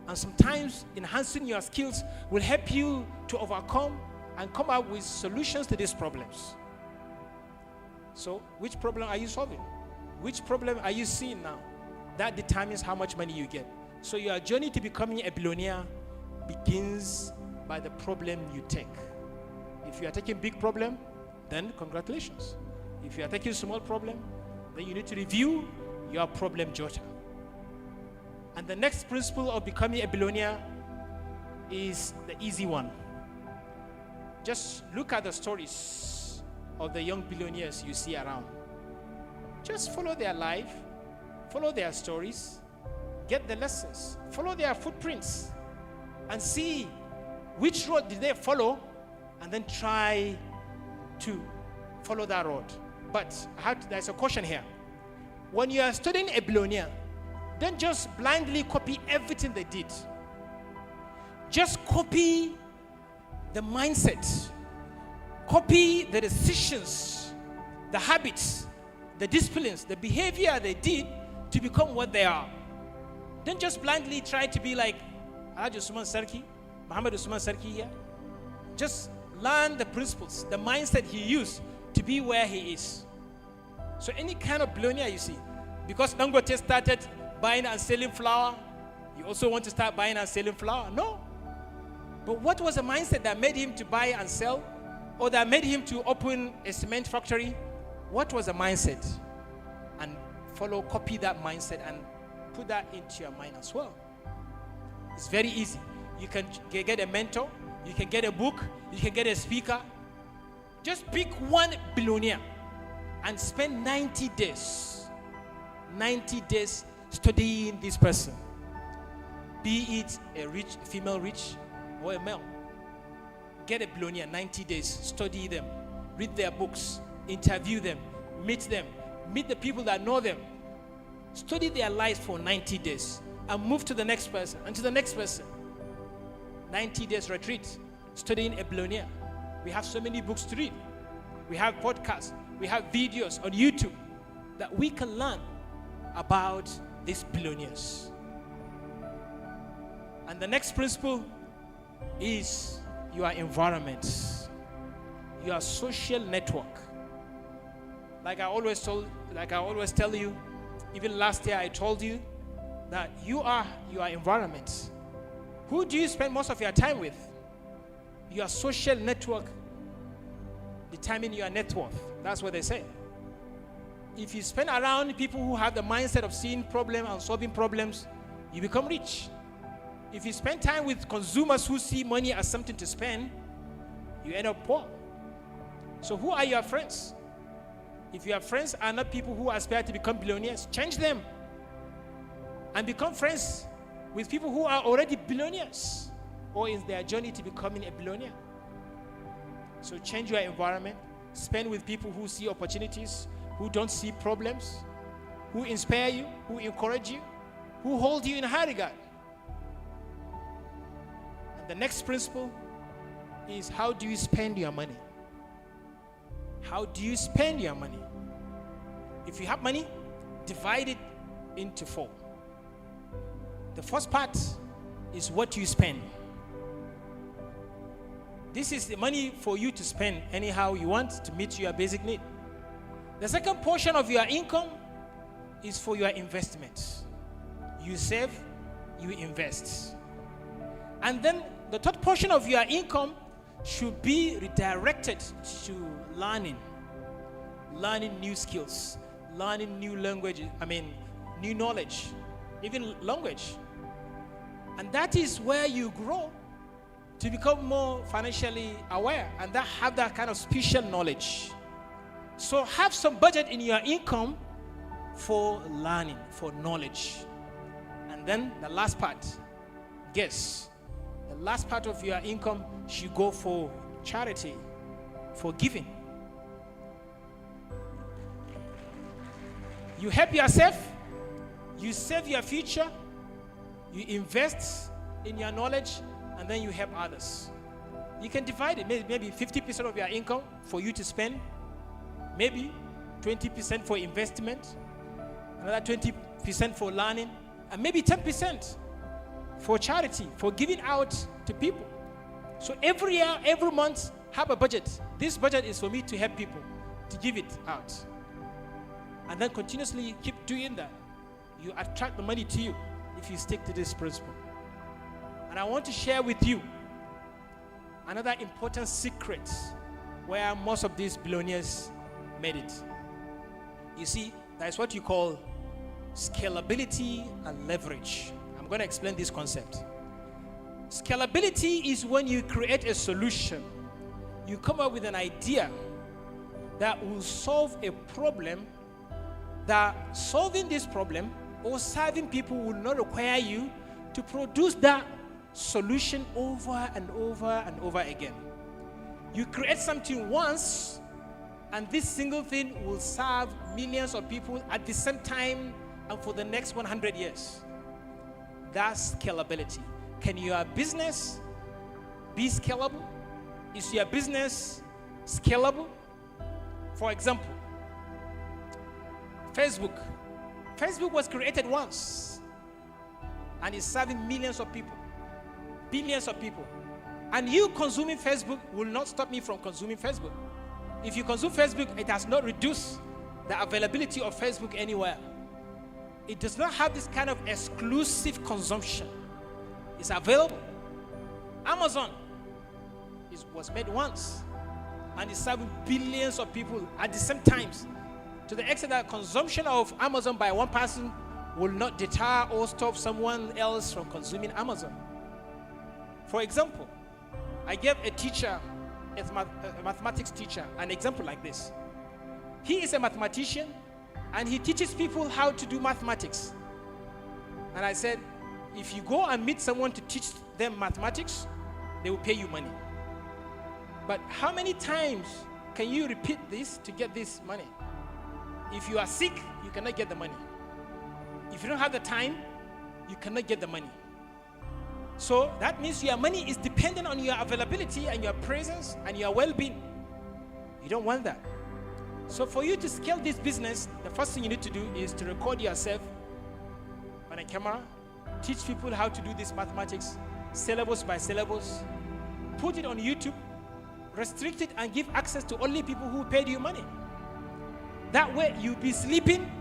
And sometimes enhancing your skills will help you to overcome and come up with solutions to these problems. So, which problem are you solving? Which problem are you seeing now? That determines how much money you get. So your journey to becoming a billionaire begins by the problem you take. If you are taking big problem, then congratulations. If you are taking small problem, then you need to review your problem jota. And the next principle of becoming a billionaire is the easy one. Just look at the stories of the young billionaires you see around. Just follow their life, follow their stories, get the lessons, follow their footprints, and see which road did they follow, and then try to follow that road. But there's a caution here. When you are studying a billionaire, don't just blindly copy everything they did. Just copy the mindset, copy the decisions, the habits, the disciplines, the behavior they did to become what they are. Don't just blindly try to be like Alhaji Usman Sarki, Muhammad Usman Sarki here. Just learn the principles, the mindset he used to be where he is. So any kind of billionaire you see, because Dangote started buying and selling flour, you also want to start buying and selling flour? No. But what was the mindset that made him to buy and sell, or that made him to open a cement factory? What was the mindset? And copy that mindset and put that into your mind as well. It's very easy. You can get a mentor, you can get a book, you can get a speaker. Just pick one billionaire and spend 90 days studying this person. Be it a rich, female rich, or a male. Get a billionaire, 90 days, study them, read their books, interview them, meet the people that know them. Study their lives for 90 days and move to the next person and to the next person. 90 days retreat, studying a billionaire. We have so many books to read. We have podcasts, we have videos on YouTube that we can learn about these billionaires. And the next principle is your environment, your social network. Like I always tell you, Even last year I told you that you are your environment. Who do you spend most of your time with? Your social network determine your net worth. That's what they say. If you spend around people who have the mindset of seeing problems and solving problems, you become rich. If you spend time with consumers who see money as something to spend, you end up poor. So who are your friends? If your friends are not people who aspire to become billionaires, change them and become friends with people who are already billionaires or in their journey to becoming a billionaire. So change your environment. Spend with people who see opportunities, who don't see problems, who inspire you, who encourage you, who hold you in high regard. And the next principle is, how do you spend your money? How do you spend your money? If you have money, divide it into 4. The first part is what you spend. This is the money for you to spend anyhow you want to meet your basic need. The second portion of your income is for your investments. You save, you invest. And then the third portion of your income should be redirected to learning new skills, learning new languages, new knowledge, even language. And that is where you grow to become more financially aware and have that kind of special knowledge. So have some budget in your income for learning, for knowledge. And then the last part, guess, the last part of your income should go for charity, for giving. You help yourself, you save your future, you invest in your knowledge, and then you help others. You can divide it, maybe 50% of your income for you to spend, maybe 20% for investment, another 20% for learning, and maybe 10% for charity, for giving out to people. So every year, every month, have a budget. This budget is for me to help people, to give it out. And then continuously keep doing that. You attract the money to you if you stick to this principle. And I want to share with you another important secret where most of these billionaires made it. You see, that's what you call scalability and leverage. I'm going to explain this concept. Scalability is when you create a solution. You come up with an idea that will solve a problem, that solving this problem or serving people will not require you to produce that solution over and over and over again. You create something once, and this single thing will serve millions of people at the same time and for the next 100 years. That's scalability. Can your business be scalable? Is your business scalable? For example, Facebook. Facebook was created once and is serving millions of people, billions of people. And you consuming Facebook will not stop me from consuming Facebook. If you consume Facebook, it has not reduced the availability of Facebook anywhere. It does not have this kind of exclusive consumption. It's available. Amazon was made once and is serving billions of people at the same time, to the extent that consumption of Amazon by one person will not deter or stop someone else from consuming Amazon. For example, I gave a teacher, a mathematics teacher, an example like this. He is a mathematician and he teaches people how to do mathematics. And I said, if you go and meet someone to teach them mathematics, they will pay you money. But how many times can you repeat this to get this money? If you are sick, you cannot get the money. If you don't have the time, you cannot get the money. So that means your money is dependent on your availability and your presence and your well-being. You don't want that. So for you to scale this business, the first thing you need to do is to record yourself on a camera, teach people how to do this mathematics, syllabus by syllabus, put it on YouTube, restrict it and give access to only people who paid you money. That way you'll be sleeping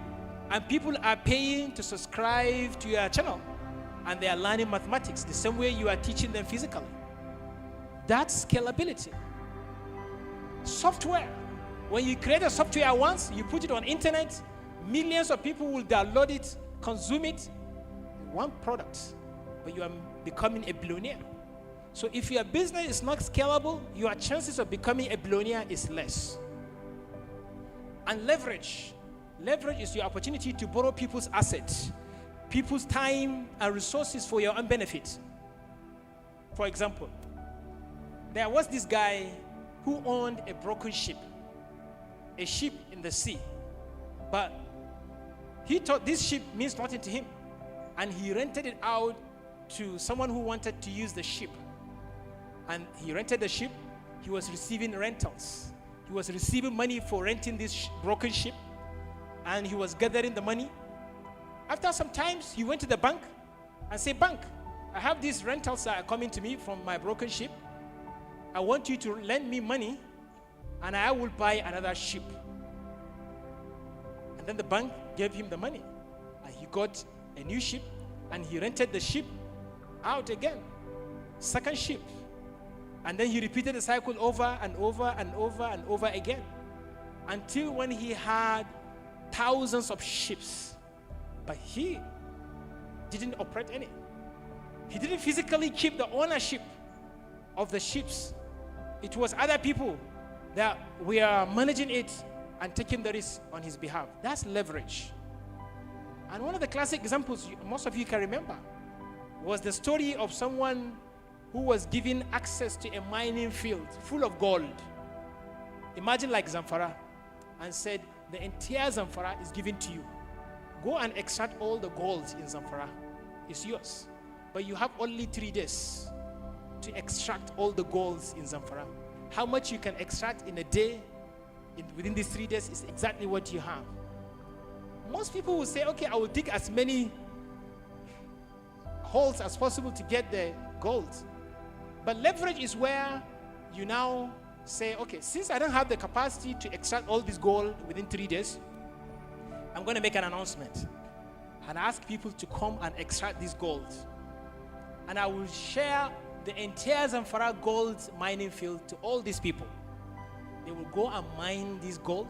And people are paying to subscribe to your channel. And they are learning mathematics the same way you are teaching them physically. That's scalability. Software. When you create a software once, you put it on internet, millions of people will download it, consume it. One product, but you are becoming a billionaire. So if your business is not scalable, your chances of becoming a billionaire is less. And leverage. Leverage is your opportunity to borrow people's assets, people's time and resources for your own benefit. For example, there was this guy who owned a broken ship, a ship in the sea. But he thought this ship means nothing to him. And he rented it out to someone who wanted to use the ship. And he rented the ship. He was receiving rentals. He was receiving money for renting this broken ship. And he was gathering the money. After some time, he went to the bank and said, "Bank, I have these rentals that are coming to me from my broken ship. I want you to lend me money and I will buy another ship." And then the bank gave him the money. And he got a new ship and he rented the ship out again. Second ship. And then he repeated the cycle over and over and over and over again. Until when he had thousands of ships. But he didn't operate any. He didn't physically keep the ownership of the ships. It was other people that were managing it and taking the risk on his behalf. That's leverage. And one of the classic examples most of you can remember was the story of someone who was given access to a mining field full of gold. Imagine like Zamfara, and said, the entire Zamfara is given to you. Go and extract all the gold in Zamfara. It's yours. But you have only 3 days to extract all the golds in Zamfara. How much you can extract in a day, within these 3 days, is exactly what you have. Most people will say, okay, I will dig as many holes as possible to get the gold. But leverage is where you now say, okay, since I don't have the capacity to extract all this gold within 3 days, I'm going to make an announcement and ask people to come and extract this gold. And I will share the entire Zamfara gold mining field to all these people. They will go and mine this gold.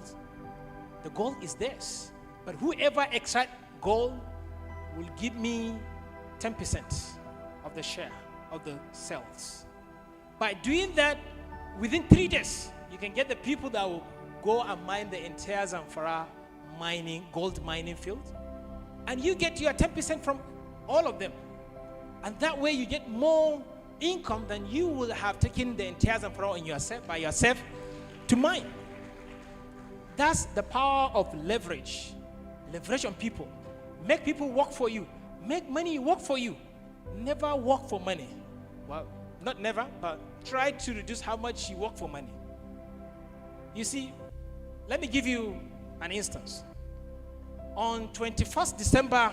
The gold is theirs. But whoever extract gold will give me 10% of the share of the sales. By doing that, within 3 days, you can get the people that will go and mine the entire Zamfara gold mining field. And you get your 10% from all of them. And that way you get more income than you will have taken the entire Zamfara by yourself to mine. That's the power of leverage. Leverage on people. Make people work for you. Make money work for you. Never work for money. Well, not never, but try to reduce how much you work for money. You see, let me give you an instance. On 21st December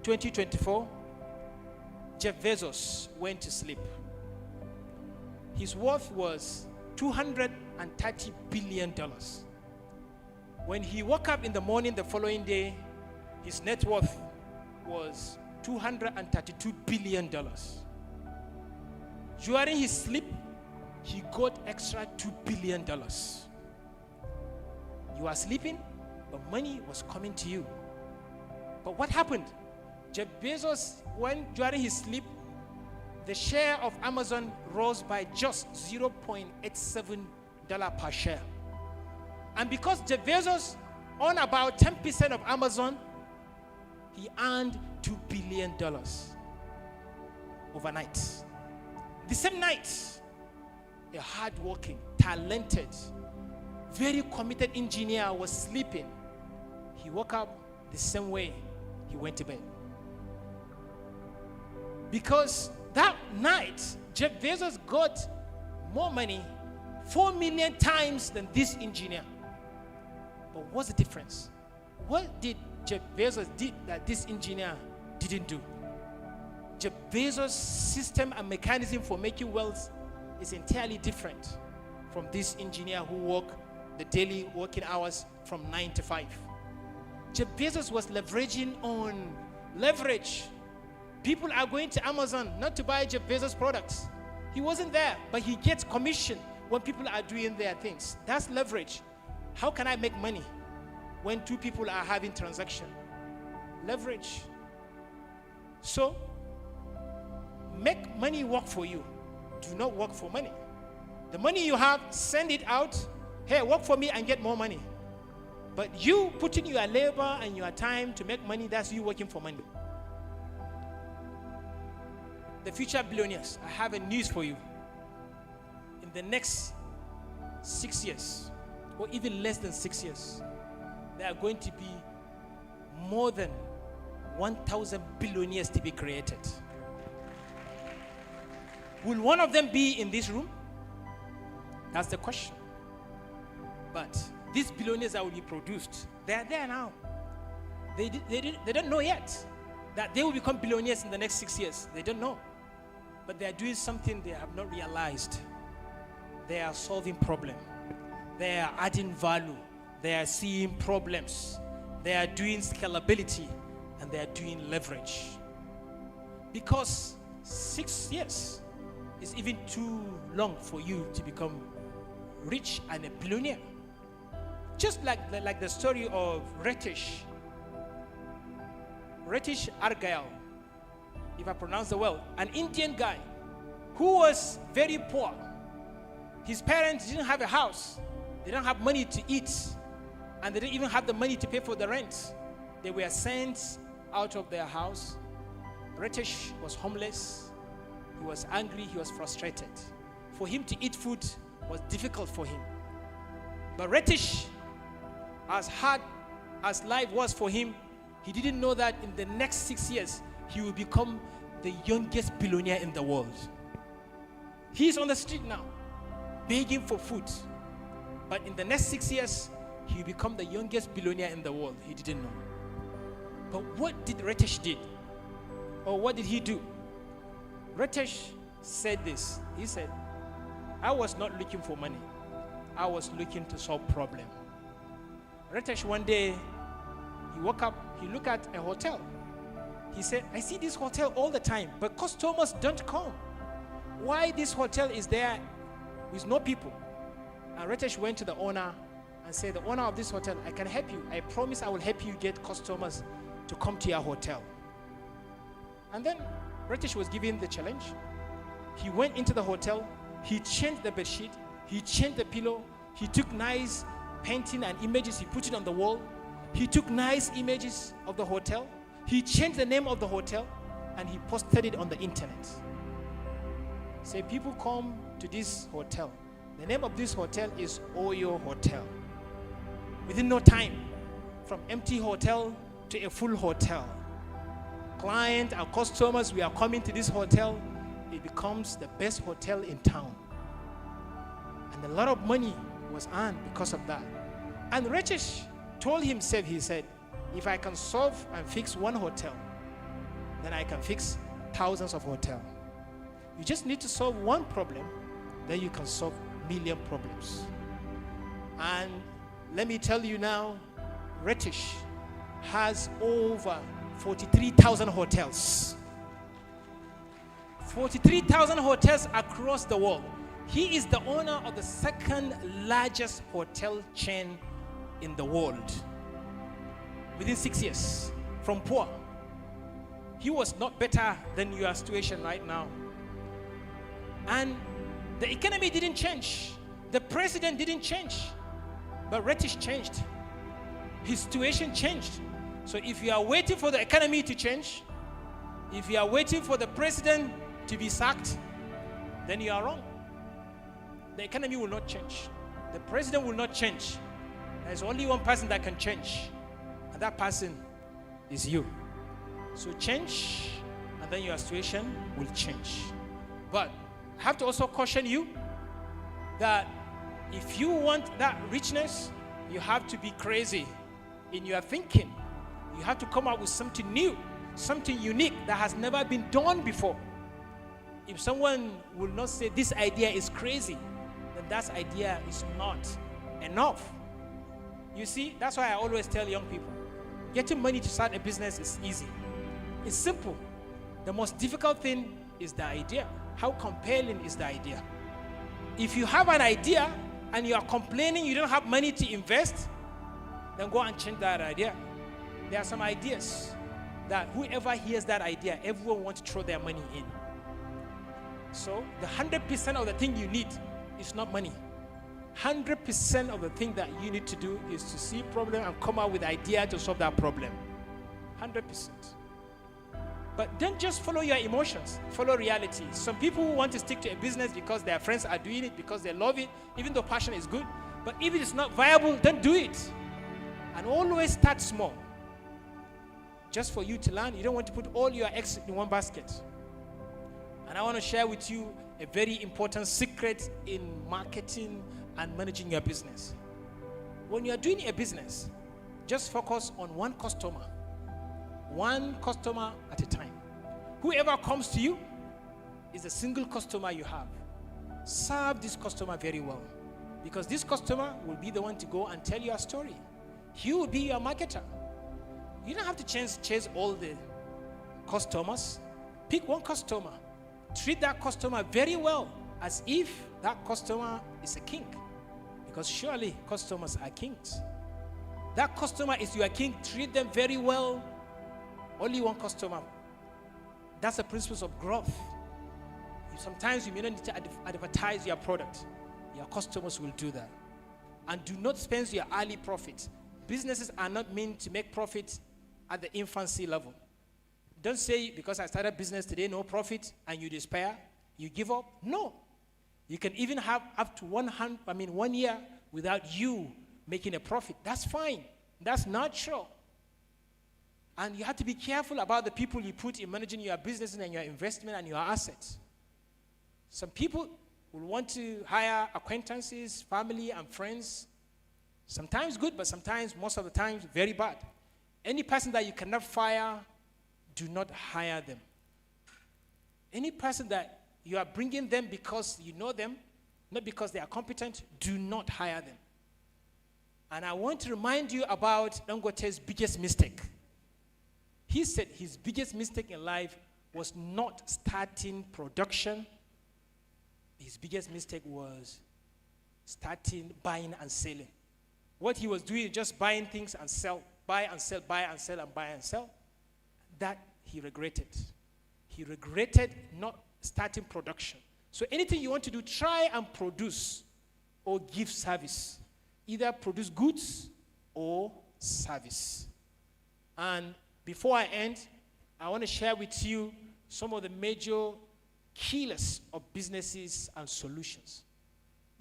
2024, Jeff Bezos went to sleep. His worth was $230 billion. When he woke up in the morning the following day, his net worth was $232 billion. During his sleep, he got extra $2 billion. You are sleeping, but money was coming to you. But what happened? Jeff Bezos, during his sleep, the share of Amazon rose by just $0.87 per share. And because Jeff Bezos owned about 10% of Amazon, he earned $2 billion overnight. The same night, a hardworking, talented, very committed engineer was sleeping. He woke up the same way he went to bed. Because that night, Jeff Bezos got more money, 4 million times than this engineer. But what's the difference? What did Jeff Bezos do that this engineer didn't do? Jeff Bezos' system and mechanism for making wealth is entirely different from this engineer who worked the daily working hours from 9 to 5. Jeff Bezos was leveraging on leverage. People are going to Amazon not to buy Jeff Bezos products. He wasn't there, but he gets commission when people are doing their things. That's leverage. How can I make money when two people are having transaction? Leverage. So, make money work for you. Do not work for money. The money you have, send it out. Hey, work for me and get more money. But you putting your labor and your time to make money, that's you working for money. The future billionaires, I have a news for you. In the next 6 years, or even less than 6 years, there are going to be more than 1,000 billionaires to be created. Will one of them be in this room? That's the question. But these billionaires that will be produced, they are there now. They don't know yet that they will become billionaires in the next 6 years. They don't know. But they are doing something they have not realized. They are solving problems. They are adding value. They are seeing problems. They are doing scalability. And they are doing leverage. Because 6 years is even too long for you to become rich and a billionaire. Just like the story of Retish Argyle, if I pronounce it well, an Indian guy who was very poor. His parents didn't have a house. They didn't have money to eat. And they didn't even have the money to pay for the rent. They were sent out of their house. Retish was homeless. He was angry. He was frustrated. For him to eat food was difficult for him. But Retish, as hard as life was for him, he didn't know that in the next 6 years, he will become the youngest billionaire in the world. He's on the street now, begging for food. But in the next 6 years, he will become the youngest billionaire in the world. He didn't know. But what did Retish did? Or what did he do? Retish said this. He said, I was not looking for money. I was looking to solve problem. Retish one day, he woke up, he looked at a hotel. He said, I see this hotel all the time, but customers don't come. Why this hotel is there with no people? And Retish went to the owner and said, the owner of this hotel, I can help you. I promise I will help you get customers to come to your hotel. And then Retish was given the challenge. He went into the hotel. He changed the bedsheet. He changed the pillow. He took nice painting and images. He put it on the wall. He took nice images of the hotel. He changed the name of the hotel and he posted it on the internet. Say, people come to this hotel. The name of this hotel is Oyo Hotel. Within no time, from empty hotel to a full hotel. Clients and customers, we are coming to this hotel. It becomes the best hotel in town. And a lot of money was earned because of that. And Retish told himself, he said, if I can solve and fix one hotel, then I can fix thousands of hotels. You just need to solve one problem, then you can solve million problems. And let me tell you now, Retish has over 43,000 hotels. 43,000 hotels across the world. He is the owner of the second largest hotel chain in the world. Within 6 years, from poor. He was not better than your situation right now. And the economy didn't change. The president didn't change. But Retish changed. His situation changed. So if you are waiting for the economy to change, if you are waiting for the president to be sacked, then you are wrong. The economy will not change. The president will not change. There's only one person that can change. And that person is you. So change, and then your situation will change. But I have to also caution you that if you want that richness, you have to be crazy in your thinking. You have to come up with something new, something unique that has never been done before. If someone will not say this idea is crazy, then that idea is not enough. You see, that's why I always tell young people, Getting money to start a business is easy. It's simple. The most difficult thing is the idea. How compelling is the idea? If you have an idea and you are complaining you don't have money to invest, then go and change that idea. There are some ideas that whoever hears that idea, everyone wants to throw their money in. So the 100% of the thing you need is not money. 100% of the thing that you need to do is to see problem and come up with idea to solve that problem. 100%. But don't just follow your emotions, follow reality. Some people who want to stick to a business because their friends are doing it, because they love it, even though passion is good. But if it is not viable, don't do it. And always start small. Just for you to learn, you don't want to put all your eggs in one basket. And I want to share with you a very important secret in marketing and managing your business. When you are doing a business, just focus on one customer at a time. Whoever comes to you is a single customer you have. Serve this customer very well, because this customer will be the one to go and tell your story. He will be your marketer. You don't have to chase all the customers. Pick one customer. Treat that customer very well, as if that customer is a king, because surely customers are kings. That customer is your king. Treat them very well. Only one customer. That's the principles of growth. Sometimes you may not need to advertise your product. Your customers will do that. And do not spend your early profit. Businesses are not meant to make profit at the infancy level. Don't say, because I started business today, no profit, and you despair, you give up. No. You can even have up to 1 year without you making a profit. That's fine. That's natural. And you have to be careful about the people you put in managing your business and your investment and your assets. Some people will want to hire acquaintances, family, and friends. Sometimes good, but sometimes, most of the time, very bad. Any person that you cannot fire, do not hire them. Any person that you are bringing them because you know them, not because they are competent, do not hire them. And I want to remind you about Dangote's biggest mistake. He said his biggest mistake in life was not starting production. His biggest mistake was starting buying and selling. What he was doing is just buying things and sell, buy and sell, buy and sell, and buy and sell. That he regretted. He regretted not starting production. So anything you want to do, try and produce or give service. Either produce goods or service. And before I end, I want to share with you some of the major killers of businesses and solutions.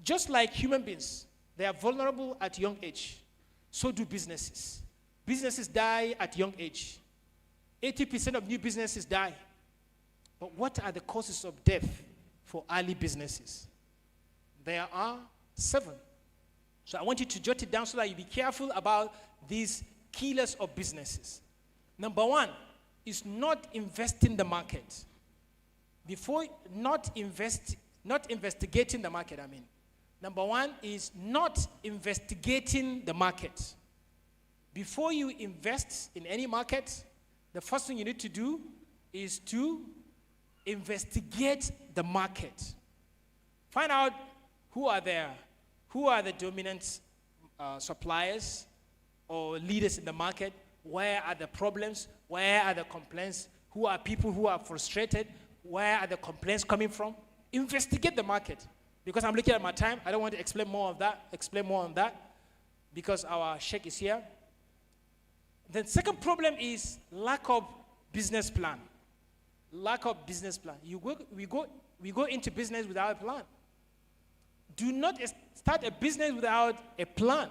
Just like human beings, they are vulnerable at young age. So do businesses. Businesses die at young age. 80% of new businesses die. But what are the causes of death for early businesses? There are 7. So I want you to jot it down so that you be careful about these killers of businesses. Number 1 is not investing the market. Before not investigating the market, Number 1 is not investigating the market. Before you invest in any market, the first thing you need to do is to investigate the market. Find out who are there, who are the dominant suppliers or leaders in the market, where are the problems, where are the complaints, who are people who are frustrated, where are the complaints coming from. Investigate the market. Because I'm looking at my time, I don't want to explain more on that, because our sheikh is here. The second problem is lack of business plan. Lack of business plan. We go into business without a plan. Do not start a business without a plan,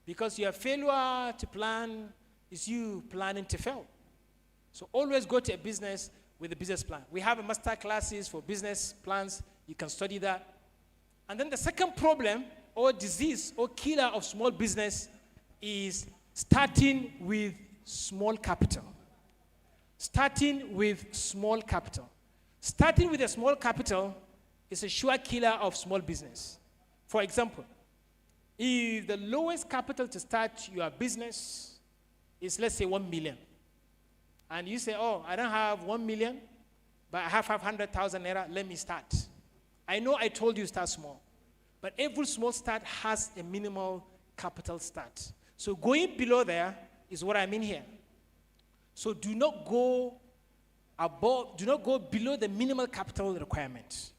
because your failure to plan is you planning to fail. So always go to a business with a business plan. We have a master classes for business plans. You can study that. And then the second problem or disease or killer of small business is starting with small capital. Starting with small capital. Starting with a small capital is a sure killer of small business. For example, if the lowest capital to start your business is, let's say, 1 million. And you say, oh, I don't have 1 million, but I have 500,000 naira, let me start. I know I told you start small, but every small start has a minimal capital start. So going below there is what I mean here. So do not go below the minimal capital requirement.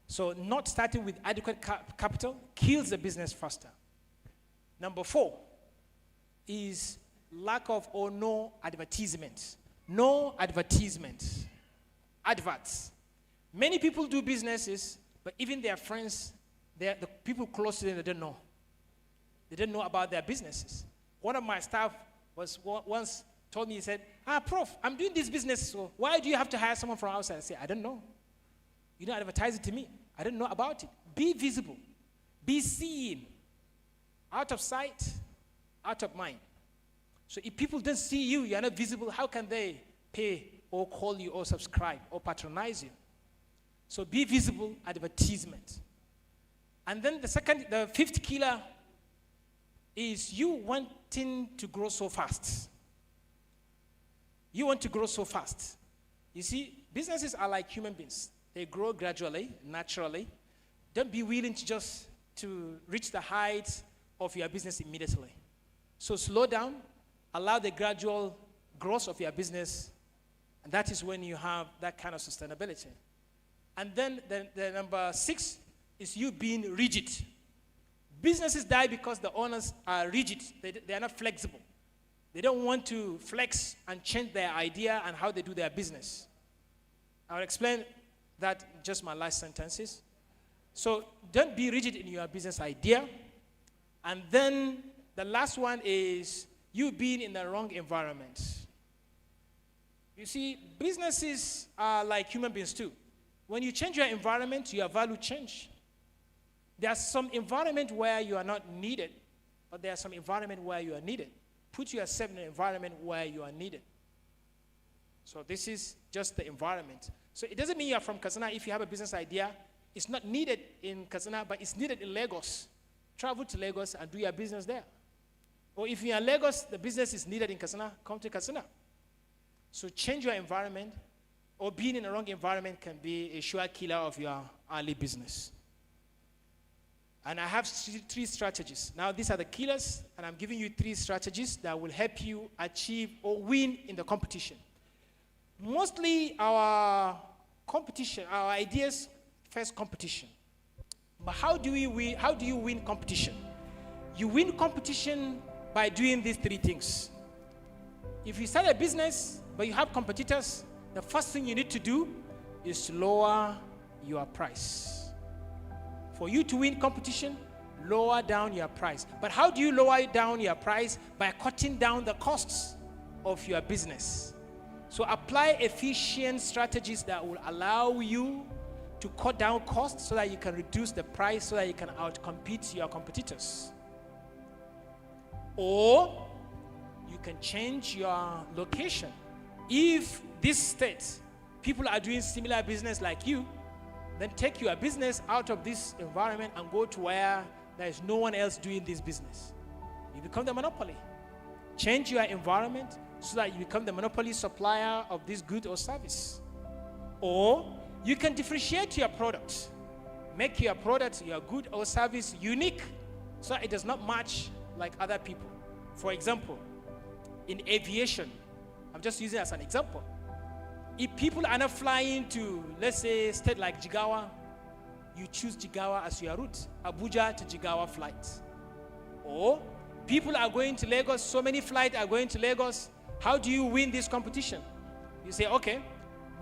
So not starting with adequate capital kills the business faster. Number 4 is lack of or no advertisement. No advertisement. Adverts. Many people do businesses, but even their friends, the people close to them, they don't know. They don't know about their businesses. One of my staff once told me, he said, Prof, I'm doing this business, so why do you have to hire someone from outside? I said, I don't know. You don't advertise it to me. I don't know about it. Be visible. Be seen. Out of sight, out of mind. So if people don't see you, you're not visible, how can they pay or call you or subscribe or patronize you? So be visible, advertisement. And then the fifth killer is you wanting to grow so fast. You want to grow so fast. You see, businesses are like human beings. They grow gradually, naturally. Don't be willing to reach the heights of your business immediately. So slow down, allow the gradual growth of your business, and that is when you have that kind of sustainability. And then the number 6 is you being rigid. Businesses die because the owners are rigid. They are not flexible. They don't want to flex and change their idea and how they do their business. I'll explain that in just my last sentences. So don't be rigid in your business idea. And then the last one is you being in the wrong environment. You see, businesses are like human beings too. When you change your environment, your value change. There's some environment where you are not needed, but there's some environment where you are needed. Put yourself in an environment where you are needed. So this is just the environment. So it doesn't mean you're from Katsina. If you have a business idea, it's not needed in Katsina, but it's needed in Lagos. Travel to Lagos and do your business there. Or if you're in Lagos, the business is needed in Katsina, come to Katsina. So change your environment, or being in the wrong environment can be a sure killer of your early business. And I have 3 strategies. Now, these are the killers, and I'm giving you 3 strategies that will help you achieve or win in the competition. Mostly our ideas face competition. But how do you win competition? You win competition by doing these 3 things. If you start a business, but you have competitors, the first thing you need to do is to lower your price. For you to win competition, lower down your price. But how do you lower down your price? By cutting down the costs of your business. So apply efficient strategies that will allow you to cut down costs so that you can reduce the price so that you can outcompete your competitors. Or you can change your location. If this state, people are doing similar business like you, then take your business out of this environment and go to where there is no one else doing this business. You become the monopoly. Change your environment so that you become the monopoly supplier of this good or service. Or you can differentiate your product. Make your product, your good or service unique so it does not match like other people. For example, in aviation, I'm just using it as an example. If people are not flying to, let's say, a state like Jigawa, you choose Jigawa as your route, Abuja to Jigawa flight. Or people are going to Lagos, so many flights are going to Lagos. How do you win this competition? You say, okay,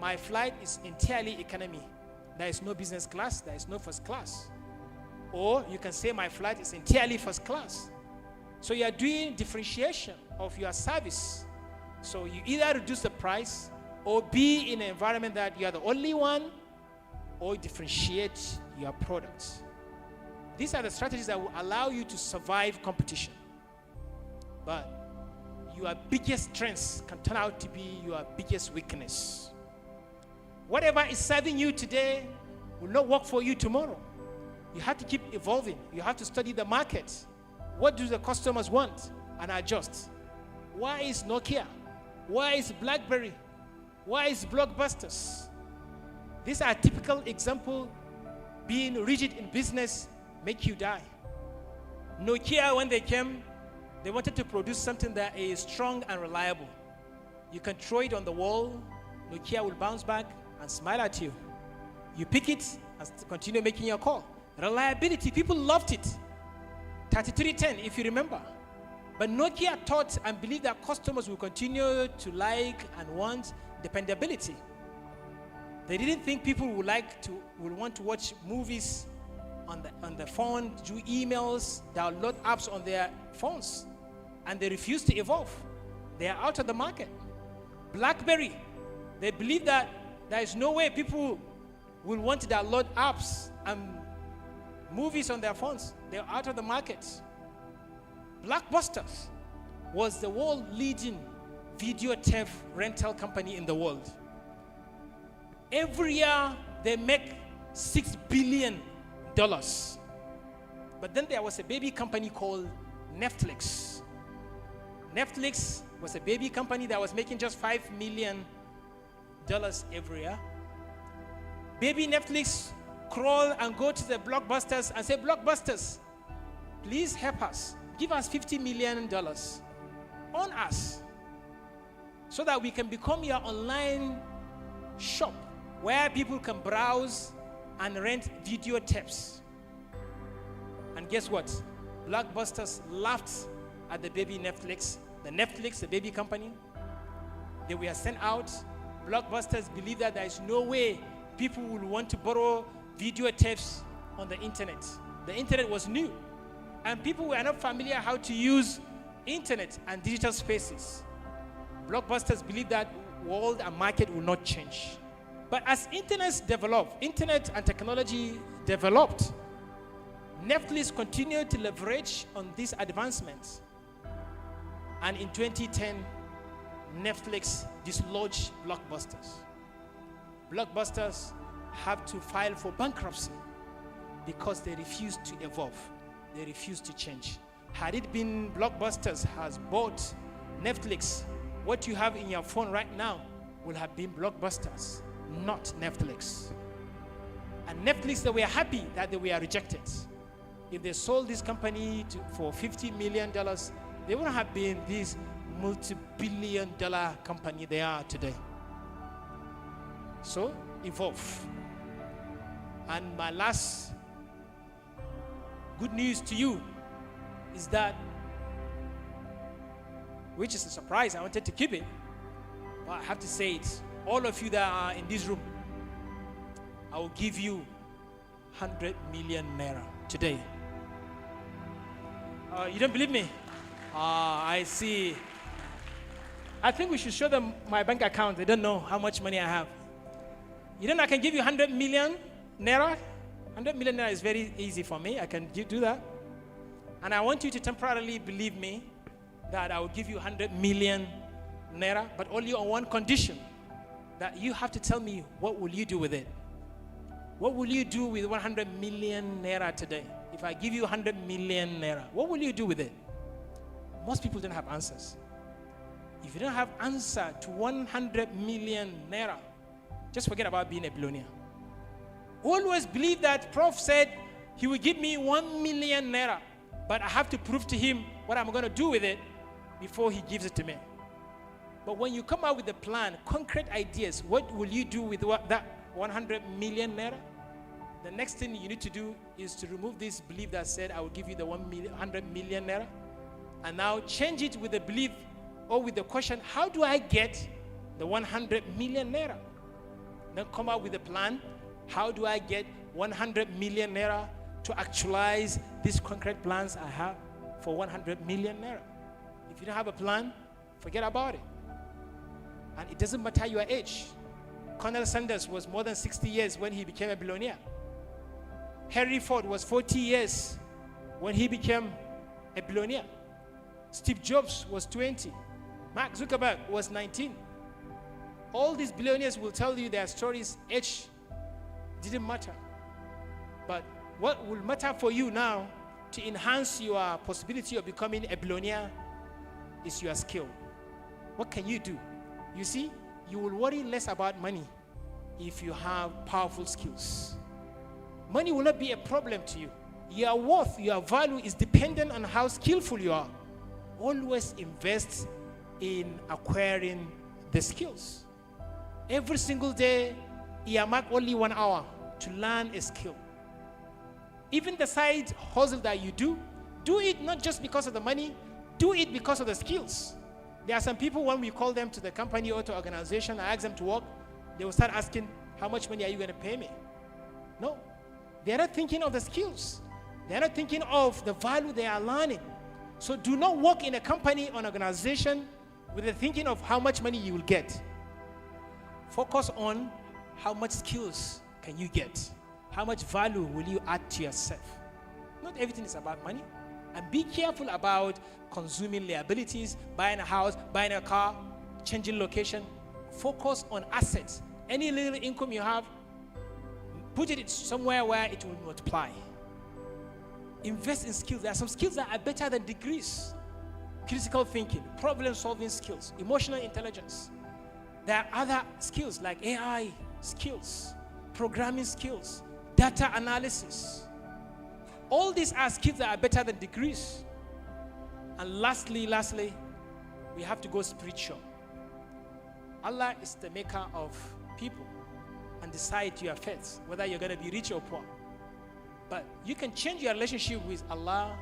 my flight is entirely economy. There is no business class, there is no first class. Or you can say my flight is entirely first class. So you are doing differentiation of your service. So you either reduce the price or be in an environment that you are the only one, or differentiate your products. These are the strategies that will allow you to survive competition. But your biggest strengths can turn out to be your biggest weakness. Whatever is serving you today will not work for you tomorrow. You have to keep evolving. You have to study the market. What do the customers want? And adjust. Why is Nokia? Why is BlackBerry? Why is Blockbusters? These are typical example. Being rigid in business make you die. Nokia, when they came, they wanted to produce something that is strong and reliable. You can throw it on the wall, Nokia will bounce back and smile at you. You pick it and continue making your call. Reliability, people loved it. 3310, if you remember. But Nokia thought and believed that customers will continue to like and want dependability. They didn't think people would want to watch movies on the phone, do emails, download apps on their phones, and they refused to evolve. They are out of the market. BlackBerry, they believe that there is no way people will want to download apps and movies on their phones. They are out of the market. Blockbusters was the world leading videotape rental company in the world. Every year they make $6 billion. But then there was a baby company called Netflix. Netflix was a baby company that was making just $5 million every year. Baby Netflix crawl and go to the Blockbusters and say, Blockbusters, please help us. Give us $50 million on us so that we can become your online shop where people can browse and rent videotapes. And guess what? Blockbusters laughed at the baby Netflix. The baby company, they were sent out. Blockbusters believed that there is no way people will want to borrow videotapes on the internet. The internet was new, and people were not familiar how to use internet and digital spaces. Blockbusters believed that world and market will not change. But as internet and technology developed, Netflix continued to leverage on these advancements. And in 2010, Netflix dislodged Blockbusters. Blockbusters have to file for bankruptcy because they refused to evolve. They refused to change. Had it been Blockbusters has bought Netflix, what you have in your phone right now will have been Blockbusters, not Netflix. And Netflix, they were happy that they were rejected. If they sold this company for $50 million, they wouldn't have been this multi-billion-dollar company they are today. So, evolve. And my last good news to you is that, which is a surprise, I wanted to keep it, but I have to say it. All of you that are in this room, I will give you 100 million naira today. You don't believe me? I see. I think we should show them my bank account. They don't know how much money I have. You know, I can give you 100 million naira. 100 million naira is very easy for me. I can do that. And I want you to temporarily believe me that I will give you 100 million naira, but only on one condition, that you have to tell me what will you do with it. What will you do with 100 million naira today? If I give you 100 million naira, what will you do with it? Most people don't have answers. If you don't have answer to 100 million naira, just forget about being a billionaire. Always believe that Prof said he will give me 1 million naira, but I have to prove to him what I'm going to do with it before he gives it to me. But when you come out with a plan, concrete ideas, what will you do with that 100 million naira? The next thing you need to do is to remove this belief that said, I will give you the 100 million naira, and now change it with the belief or with the question, how do I get the 100 million naira? Then come out with a plan. How do I get 100 million naira to actualize these concrete plans I have for 100 million naira? If you don't have a plan, forget about it. And it doesn't matter your age. Colonel Sanders was more than 60 years when he became a billionaire. Henry Ford was 40 years when he became a billionaire. Steve Jobs was 20. Mark Zuckerberg was 19. All these billionaires will tell you their stories. Age didn't matter. But what will matter for you now to enhance your possibility of becoming a billionaire is your skill. What can you do? You see, you will worry less about money if you have powerful skills. Money will not be a problem to you. Your worth, your value is dependent on how skillful you are. Always invest in acquiring the skills. Every single day, earmark only 1 hour to learn a skill. Even the side hustle that you do it not just because of the money, do it because of the skills. There are some people, when we call them to the company or to organization and ask them to work, they will start asking, how much money are you going to pay me? No. They're not thinking of the skills. They're not thinking of the value they are learning. So do not work in a company or an organization with the thinking of how much money you will get. Focus on how much skills can you get. How much value will you add to yourself? Not everything is about money. And be careful about consuming liabilities, buying a house, buying a car, changing location. Focus on assets. Any little income you have, put it somewhere where it will multiply. Invest in skills. There are some skills that are better than degrees. Critical thinking, problem-solving skills, emotional intelligence. There are other skills like AI skills, programming skills, data analysis. All these are skills that are better than degrees. And lastly, we have to go spiritual. Allah is the maker of people and decide your fate, whether you're going to be rich or poor. But you can change your relationship with Allah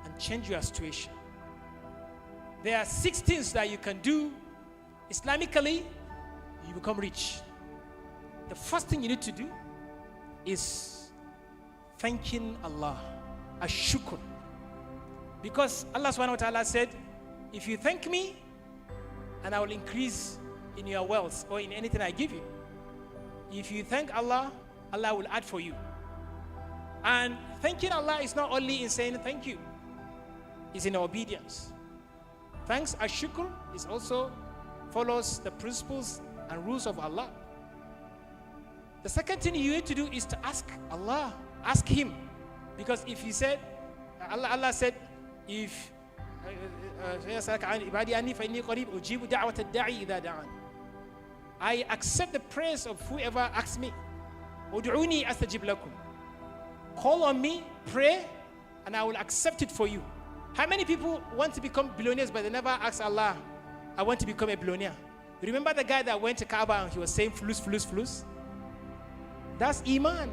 and change your situation. There are 6 things that you can do Islamically, you become rich. The first thing you need to do is thanking Allah, ash-shukr. Because Allah subhanahu wa ta'ala said, if you thank me, and I will increase in your wealth or in anything I give you. If you thank Allah, Allah will add for you. And thanking Allah is not only in saying thank you, it's in obedience. Thanks, ash-shukr, is also follows the principles and rules of Allah. The second thing you need to do is to ask Allah, ask Him. Because if He said, Allah said, if I accept the praise of whoever asks me. Ud'uni astajib lakum. Call on me, pray, and I will accept it for you. How many people want to become billionaires but they never ask Allah, I want to become a billionaire? You remember the guy that went to Kaaba and he was saying flus, flus, flus? That's Iman.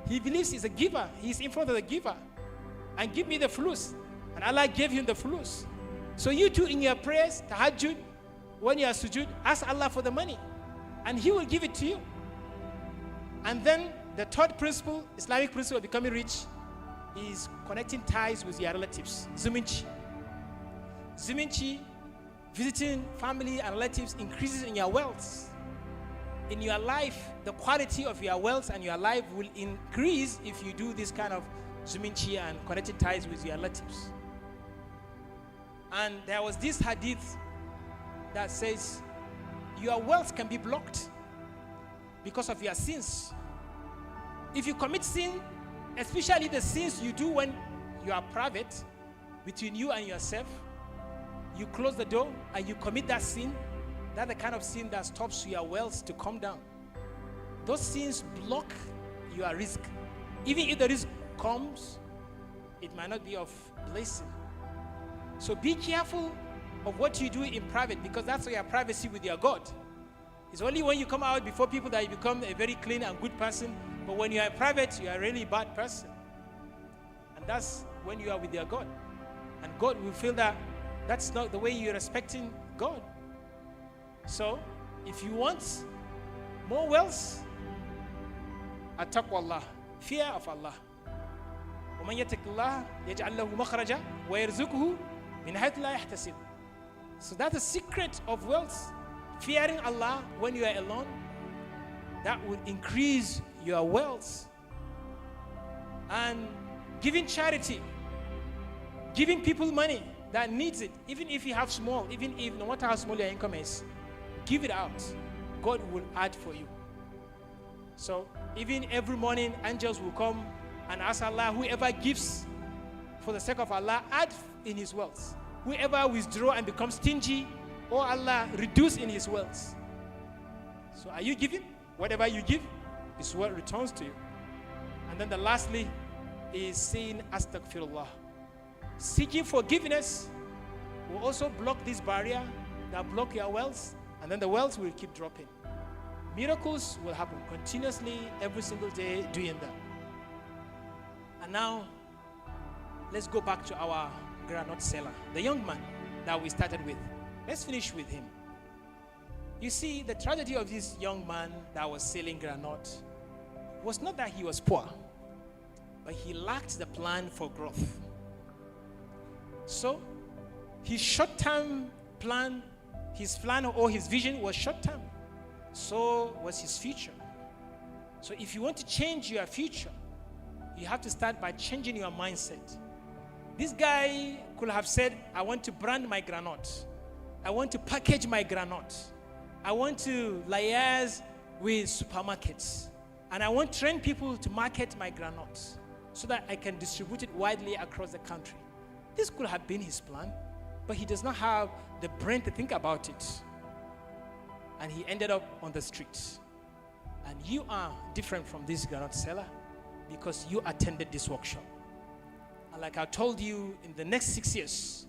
He believes he's a giver. He's in front of the giver. And give me the flus. And Allah gave him the flus. So you too in your prayers, tahajjud, when you are sujood, ask Allah for the money. And He will give it to you. And then the third principle, Islamic principle of becoming rich, is connecting ties with your relatives. Zumunci. Zumunci, visiting family and relatives, increases in your wealth. In your life, the quality of your wealth and your life will increase if you do this kind of zumunci and connecting ties with your relatives. And there was this hadith that says your wealth can be blocked because of your sins. If you commit sin, especially the sins you do when you are private, between you and yourself, you close the door and you commit that sin, that's the kind of sin that stops your wealth to come down. Those sins block your risk. Even if the risk comes, it might not be of blessing. So be careful of what you do in private, because that's your privacy with your God. It's only when you come out before people that you become a very clean and good person. But when you are private, you are a really bad person. And that's when you are with your God. And God will feel that that's not the way you're respecting God. So, if you want more wealth, attaqwa Allah, fear of Allah. وَمَنْ يَتَقِ اللَّهَ يَجْعَلْ لَهُ مَخْرَجًا وَيَرْزُقْهُ مِنْ حَيْثُ لَا يَحْتَسِبُ. So that's the secret of wealth. Fearing Allah when you are alone, that will increase your wealth. And giving charity, giving people money that needs it, even if you have small, even if no matter how small your income is, give it out. God will add for you. So even every morning, angels will come and ask Allah, whoever gives for the sake of Allah, add in his wealth. Whoever withdraw and become stingy, oh Allah, reduce in his wealth. So are you giving? Whatever you give is what returns to you. And then the lastly is saying astaghfirullah. Seeking forgiveness will also block this barrier that block your wealth, and then the wealth will keep dropping. Miracles will happen continuously every single day doing that. And now let's go back to our granite seller, the young man that we started with. Let's finish with him. You see, the tragedy of this young man that was selling granite was not that he was poor, but he lacked the plan for growth. So his short-term plan, his plan or his vision was short-term. So was his future. So if you want to change your future, you have to start by changing your mindset. This guy could have said, I want to brand my granite. I want to package my granite. I want to liaise with supermarkets. And I want to train people to market my granite so that I can distribute it widely across the country. This could have been his plan, but he does not have the brain to think about it. And he ended up on the streets. And you are different from this granite seller because you attended this workshop. And like I told you, in the next 6 years,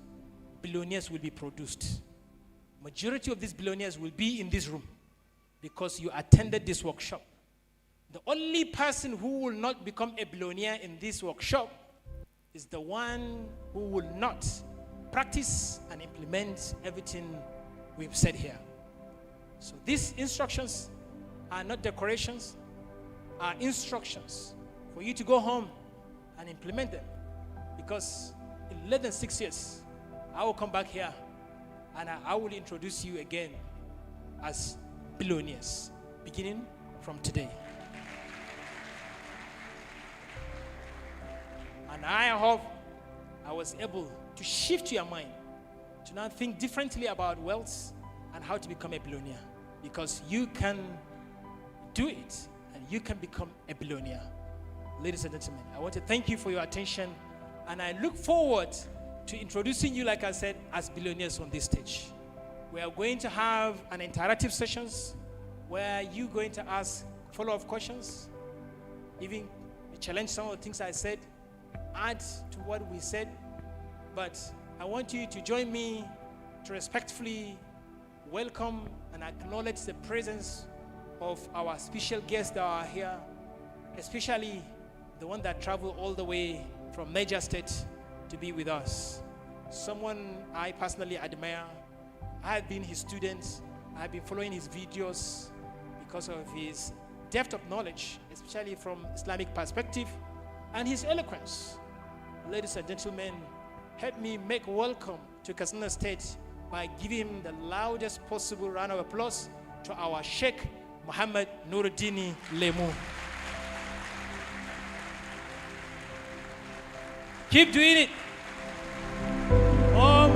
billionaires will be produced. Majority of these billionaires will be in this room because you attended this workshop. The only person who will not become a billionaire in this workshop is the one who will not practice and implement everything we've said here. So these instructions are not decorations, are instructions for you to go home and implement them. Because in less than 6 years, I will come back here and I will introduce you again as billionaires, beginning from today. And I hope I was able to shift your mind to now think differently about wealth and how to become a billionaire. Because you can do it and you can become a billionaire. Ladies and gentlemen, I want to thank you for your attention, and I look forward to introducing you, like I said, as billionaires on this stage. We are going to have an interactive sessions where you're going to ask follow-up questions, even challenge some of the things I said, add to what we said. But I want you to join me to respectfully welcome and acknowledge the presence of our special guests that are here, especially the one that traveled all the way from Niger State to be with us. Someone I personally admire. I have been his student. I have been following his videos because of his depth of knowledge, especially from Islamic perspective, and his eloquence. Ladies and gentlemen, help me make welcome to Katsina State by giving him the loudest possible round of applause to our Sheikh Muhammad Nuruddin Lemu. Keep doing it. More.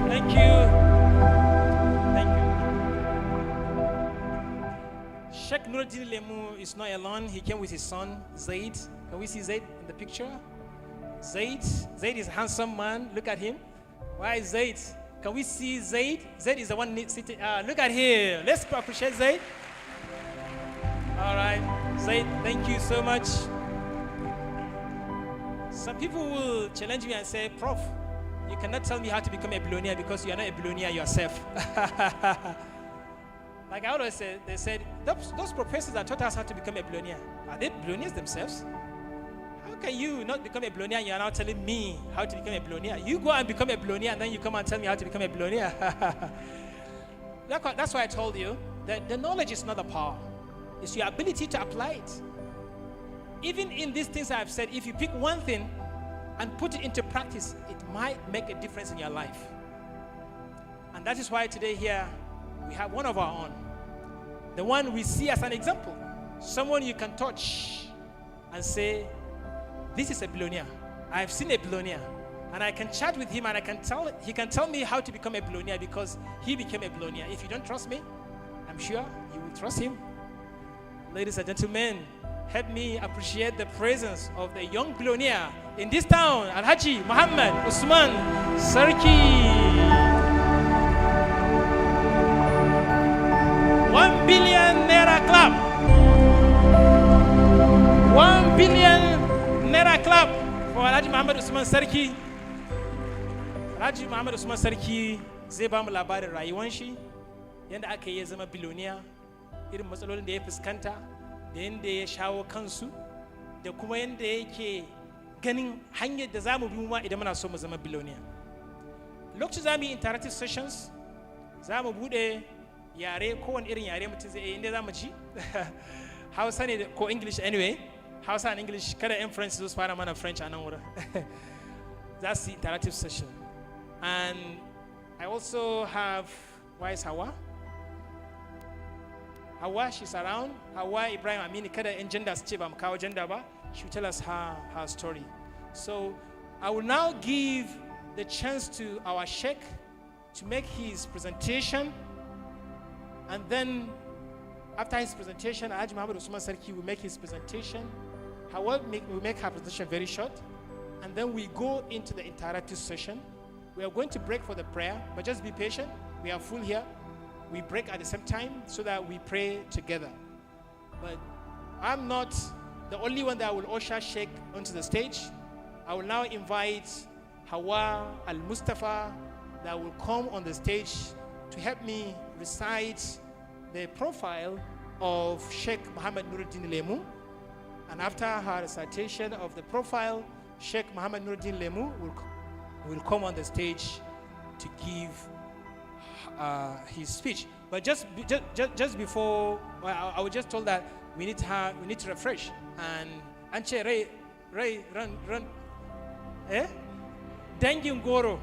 Thank you. Sheikh Nuruddin Lemu is not alone. He came with his son, Zaid. Can we see Zaid in the picture? Zaid is a handsome man. Look at him. Why is Zaid? Can we see Zaid? Zaid is the one sitting. Look at here. Let's appreciate Zaid. All right, Zaid, thank you so much. Some people will challenge me and say, Prof, you cannot tell me how to become a billionaire because you are not a billionaire yourself. Like I always said, they said, those professors that taught us how to become a billionaire, are they billionaires themselves? How can you not become a billionaire and you are now telling me how to become a billionaire? You go and become a billionaire and then you come and tell me how to become a billionaire. That's why I told you that the knowledge is not the power. It's your ability to apply it. Even in these things I've said, if you pick one thing and put it into practice, it might make a difference in your life. And that is why today here, we have one of our own. The one we see as an example. Someone you can touch and say, this is a billionaire. I've seen a billionaire. And I can chat with him and he can tell me how to become a billionaire because he became a billionaire. If you don't trust me, I'm sure you will trust him. Ladies and gentlemen, help me appreciate the presence of the young billionaire in this town, Alhaji Muhammad Usman Sarki. 1 billion naira club. 1 billion naira club for Alhaji Muhammad Usman Sarki. Alhaji Muhammad Usman Sarki zai ba mu labarin rayuwar shi, yadda aka yi zama biloniya, irin matsalolin da ya fuskanta, da yadda ya shawo kansu, da kuma yadda yake ganin hanyar da za mu bi ma idan muna so mu zama biloniya. Lokacin za mu yi interactive sessions, za mu bude yare, kowane irin yare mutum zai yi inda za mu ci. Hausa ne ko English anyway. Hausa and English, kada yan French su fara mana French a nan wurin. That's the interactive session. And I also have, why is Hawa? Hawa, she's around. Hawa Ibrahim Amini, kada yan gender su ce ba mu kawo gender ba. She will tell us her story. So I will now give the chance to our Sheikh to make his presentation. And then after his presentation, Alhaji Muhammad Usman Sarki will make his presentation. Hawa will make her presentation very short. And then we go into the interactive session. We are going to break for the prayer, but just be patient. We are full here. We break at the same time so that we pray together. But I'm not the only one that will usher Sheikh onto the stage. I will now invite Hawa Al-Mustafa that will come on the stage to help me recite the profile of Sheikh Muhammad Nuruddin Lemu. And after her recitation of the profile, Sheikh Muhammad Nuruddin Lemu will come on the stage to give his speech. But just before, I was just told that we need to refresh. And Anche Ray run Dangin Goro.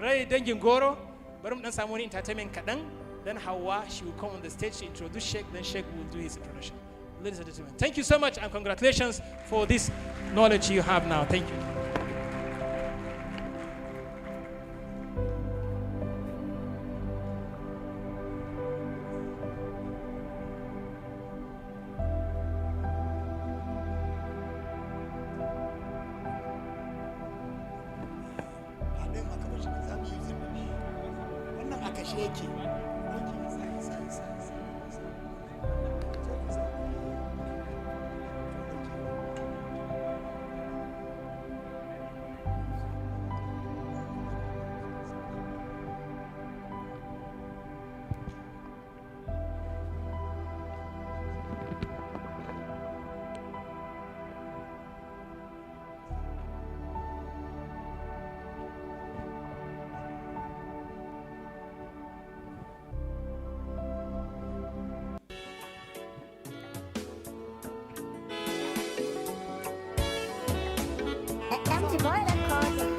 Ray Dangin Goro. Barum dan samu wani entertainment kadan. Then Hawa, she will come on the stage to introduce Sheikh. Then Sheikh will do his introduction. Ladies and gentlemen, thank you so much and congratulations for this knowledge you have now. Thank you.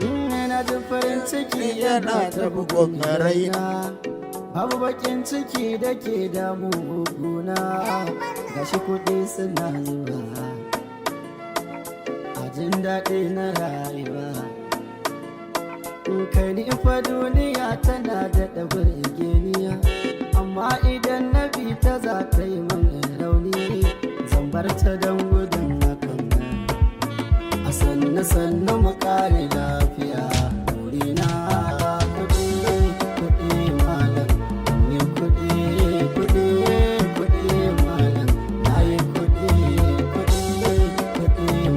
Ina jin farin ciki yana ta bugun raina, babu bakin ciki da ke damu guna, gashi kuɗi suna zuwa, a jin daɗi na rayuwa. Kai ni fa duniya tana da ɗabar geniya, amma idan na bi ta za ta yi min rauni, zan bar ta don gudun hakan. A sannu mu kare lafiya, burina kuɗi malam, ni kuɗi malam, na yi kuɗi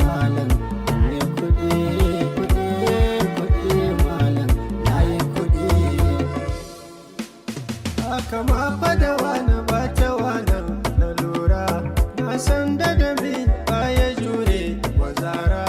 malam, ni kuɗi malam, na yi kuɗi. Haka ma fada wani ba ta wani na lura, na san da dami baya jure wa zara.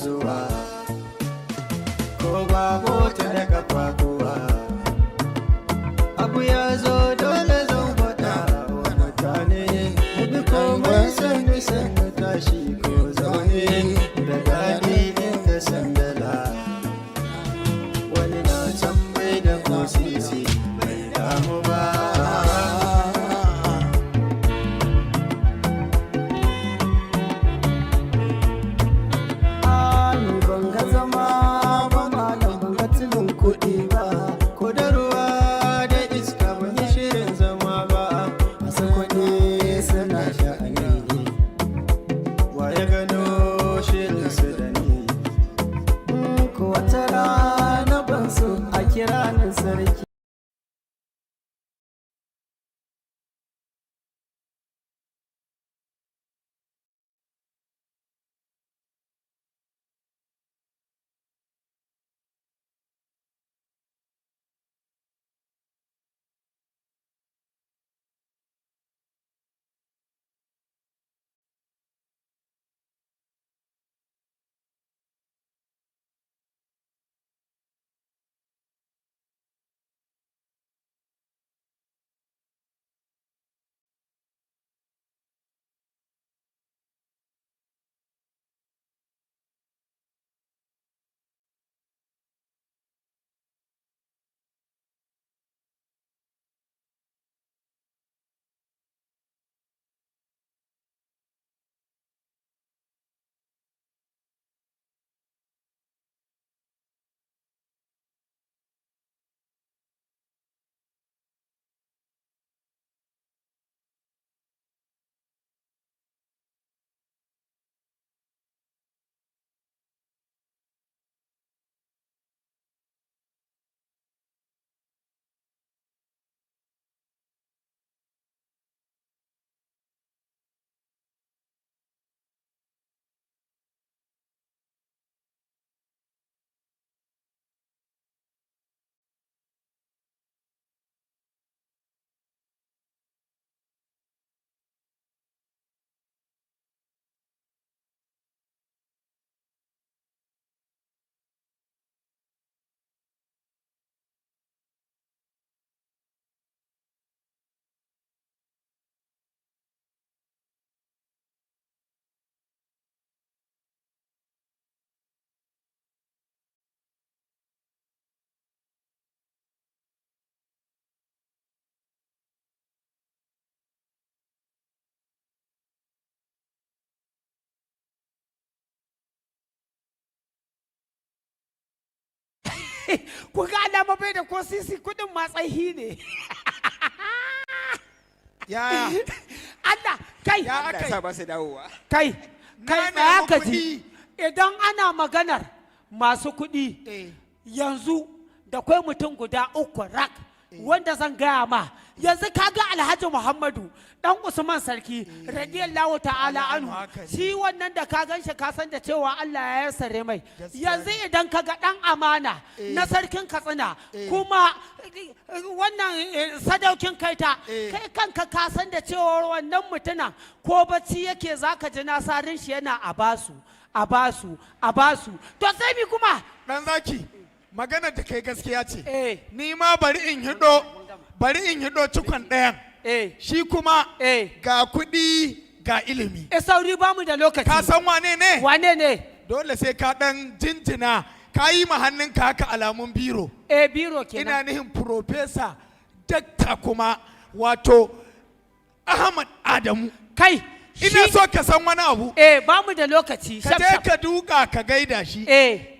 zuwa, ko ba mota da kafafuwa. Abu ya zo dole zan faɗa wa mutane, bi komai sannu sannu tashi ko zaune, da daɗi inda sandala. Wani na can bai da ko sisi bai damu ba. Ku ga alama bai da ko sisi kudin matsayi ne. Ya Allah kai ya aka sa ba su dawowa. Kai tsaya ka ji. Idan ana maganar masu kuɗi yanzu da kwai mutum guda uku rak wanda zan gaya ma. Yanzu kaga Alhaji Muhammadu dan Usman Sarki radiyallahu ta'ala anhu, shi wannan da ka ganshi ka san da cewa Allah ya sare mai. Yanzu idan kaga dan amana na sarkin Katsina kuma wannan sadaukin kaita, kai kanka ka san da cewa wannan mutumin ko bacci yake zaka ji nasarin shi yana a basu. To sai mi kuma Dan zaki magana da kai gaskiya ce. Ni ma bari in hido cikon ɗayan. Shi kuma ga kuɗi ga ilimi. Sauri ba mu da lokaci. Ka san wane ne? Wane ne? Dole sai ka ɗan jinjina, ka yi ma hannunka haka alamun biro. Biro kenan. Ina nihin profesa, dakta kuma, wato Ahmed Adamu. Kai! Ina so ka san wani abu. Ba mu da lokaci. Ka je ka duka ka gaida shi.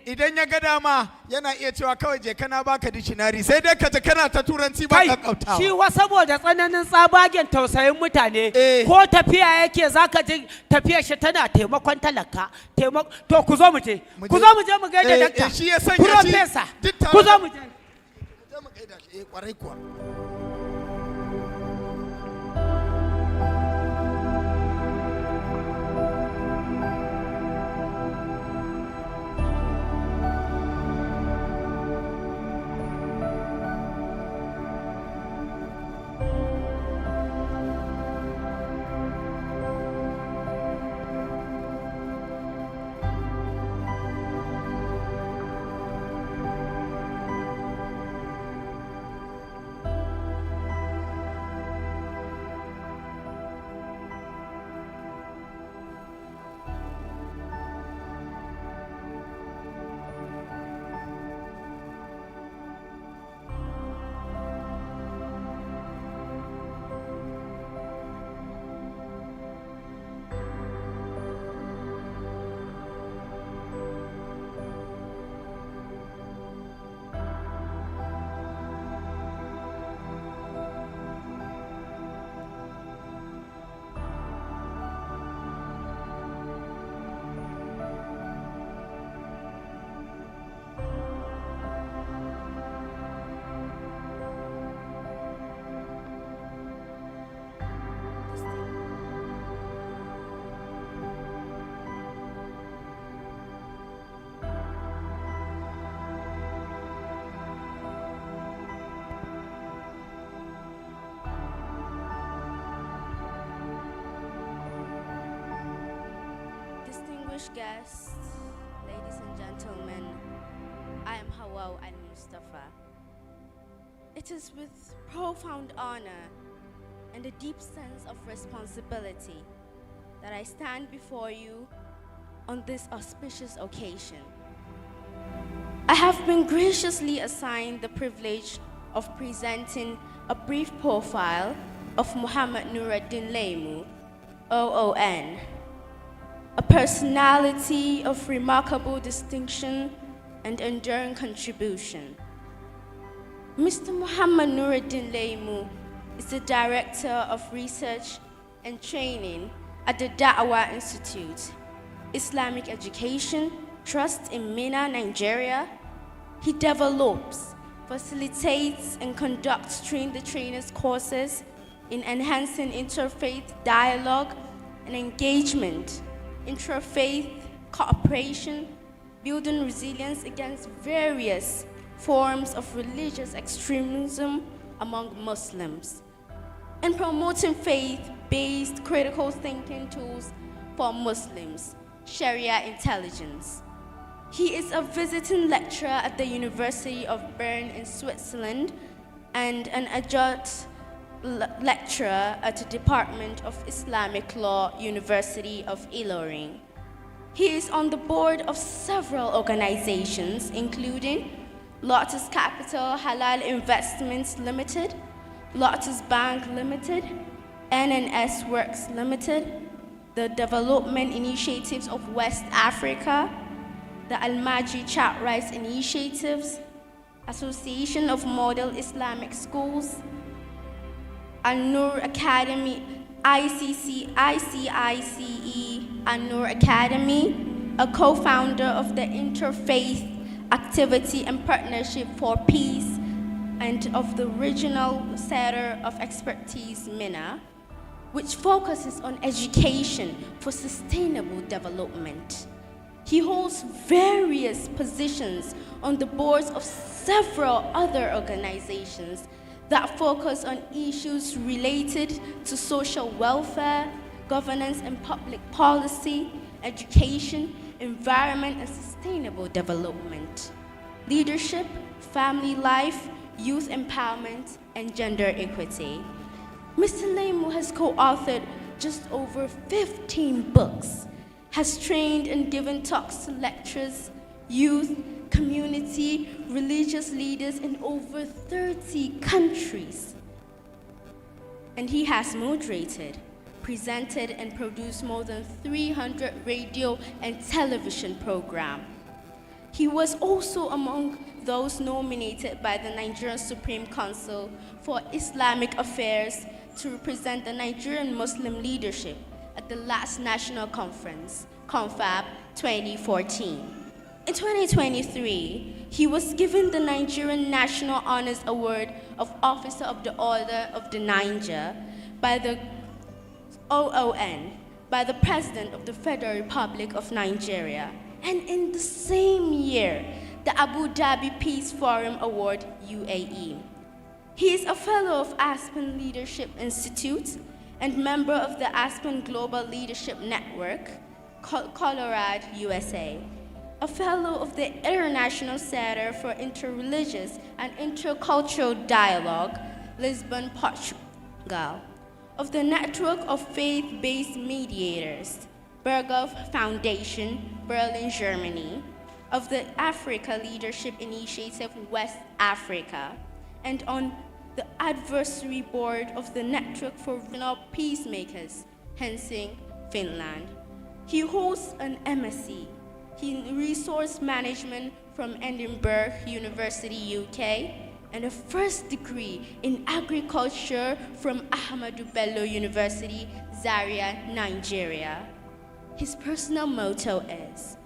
Idan ya ga dama yana iya cewa kawai je kana baka dictionary, sai dai ka je kana ta turanci ba ka kautawa. Shi wa saboda tsananin tsabagen tausayin mutane ko tafiya yake zaka ji tafiyar shi tana taimakon talaka. To ku zo mu je. Ku zo mu je mu gaida dakta. Shi ya sanya shi. Professor. Ku zo mu je. Mu gaida shi. Kwarai kuwa. Distinguished guests, ladies and gentlemen, I am Hawwa Al-Mustafa. It is with profound honor and a deep sense of responsibility that I stand before you on this auspicious occasion. I have been graciously assigned the privilege of presenting a brief profile of Muhammad Nuruddin Laimu, OON, a personality of remarkable distinction and enduring contribution. Mr. Muhammad Nuruddin Laimu is the Director of Research and Training at the Da'wah Institute, Islamic Education Trust in Mina, Nigeria. He develops, facilitates, and conducts train-the-trainers courses in enhancing interfaith dialogue and engagement, interfaith cooperation, building resilience against various forms of religious extremism among Muslims, and promoting faith-based critical thinking tools for Muslims, Sharia intelligence. He is a visiting lecturer at the University of Bern in Switzerland and an adjunct lecturer at the Department of Islamic Law, University of Ilorin. He is on the board of several organizations, including Lotus Capital Halal Investments Limited, Lotus Bank Limited, NNS Works Limited, the Development Initiatives of West Africa, the Al-Majri Child Rights Initiatives, Association of Model Islamic Schools, Al-Nur Academy, ICICE, Al-Nur Academy, a co-founder of the Interfaith Activity and Partnership for Peace and of the Regional Center of Expertise, MENA, which focuses on education for sustainable development. He holds various positions on the boards of several other organizations that focus on issues related to social welfare, governance and public policy, education, environment and sustainable development, leadership, family life, youth empowerment, and gender equity. Mr. Laimu has co-authored just over 15 books, has trained and given talks to lecturers, youth, community, religious leaders in over 30 countries. And he has moderated, presented, and produced more than 300 radio and television programs. He was also among those nominated by the Nigerian Supreme Council for Islamic Affairs to represent the Nigerian Muslim leadership at the last National Conference, CONFAB 2014. In 2023, he was given the Nigerian National Honors Award of Officer of the Order of the Niger by the OON, by the President of the Federal Republic of Nigeria. And in the same year, the Abu Dhabi Peace Forum Award, UAE. He is a fellow of Aspen Leadership Institute and member of the Aspen Global Leadership Network, Colorado, USA. A fellow of the International Center for Interreligious and Intercultural Dialogue, Lisbon, Portugal. Of the Network of Faith-Based Mediators, Berghoff Foundation, Berlin, Germany. Of the Africa Leadership Initiative, West Africa. And on the advisory board of the Network for Regional Peacemakers, Helsinki, Finland. He holds an MSc in Resource Management from Edinburgh University, UK, and a first degree in Agriculture from Ahmadu Bello University, Zaria, Nigeria. His personal motto is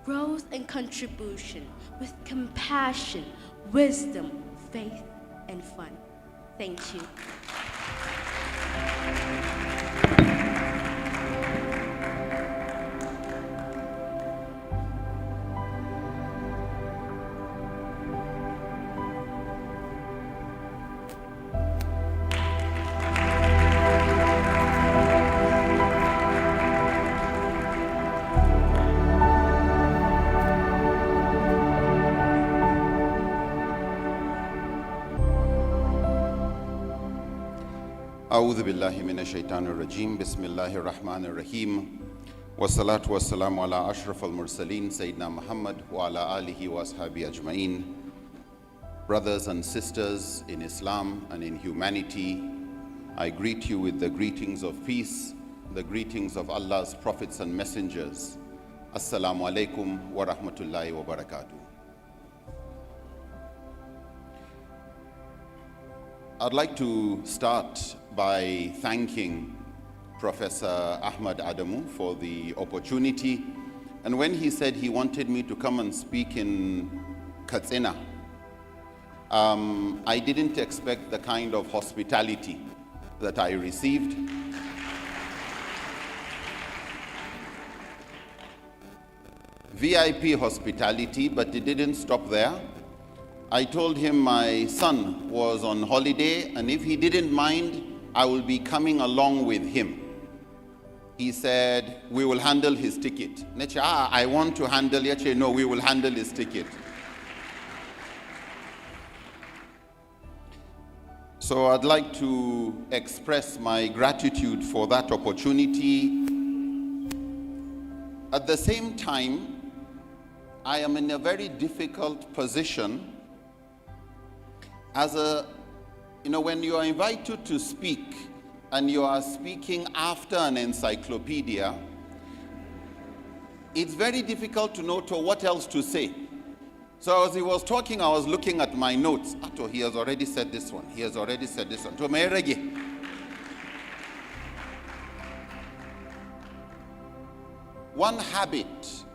growth and contribution with compassion, wisdom, faith, and fun. Thank you. أعوذ بالله من الشيطان الرجيم بسم الله الرحمن الرحيم والصلاة والسلام على أشرف المرسلين سيدنا محمد وعلى آله وأصحابه أجمعين. Brothers and sisters in Islam and in humanity, I greet you with the greetings of peace, the greetings of Allah's prophets and messengers. Assalamu alaikum wa rahmatullahi wa barakatuh. I'd like to start by thanking Professor Ahmed Adamu for the opportunity. And when he said he wanted me to come and speak in Katsina, I didn't expect the kind of hospitality that I received. VIP hospitality, but it didn't stop there. I told him my son was on holiday, and if he didn't mind, I will be coming along with him. He said, we will handle his ticket. I want to handle it. No, we will handle his ticket. So I'd like to express my gratitude for that opportunity. At the same time, I am in a very difficult position as when you are invited to speak and you are speaking after an encyclopedia, it's very difficult to know what else to say. So as he was talking, I was looking at my notes. He has already said this one. He has already said this one. One habit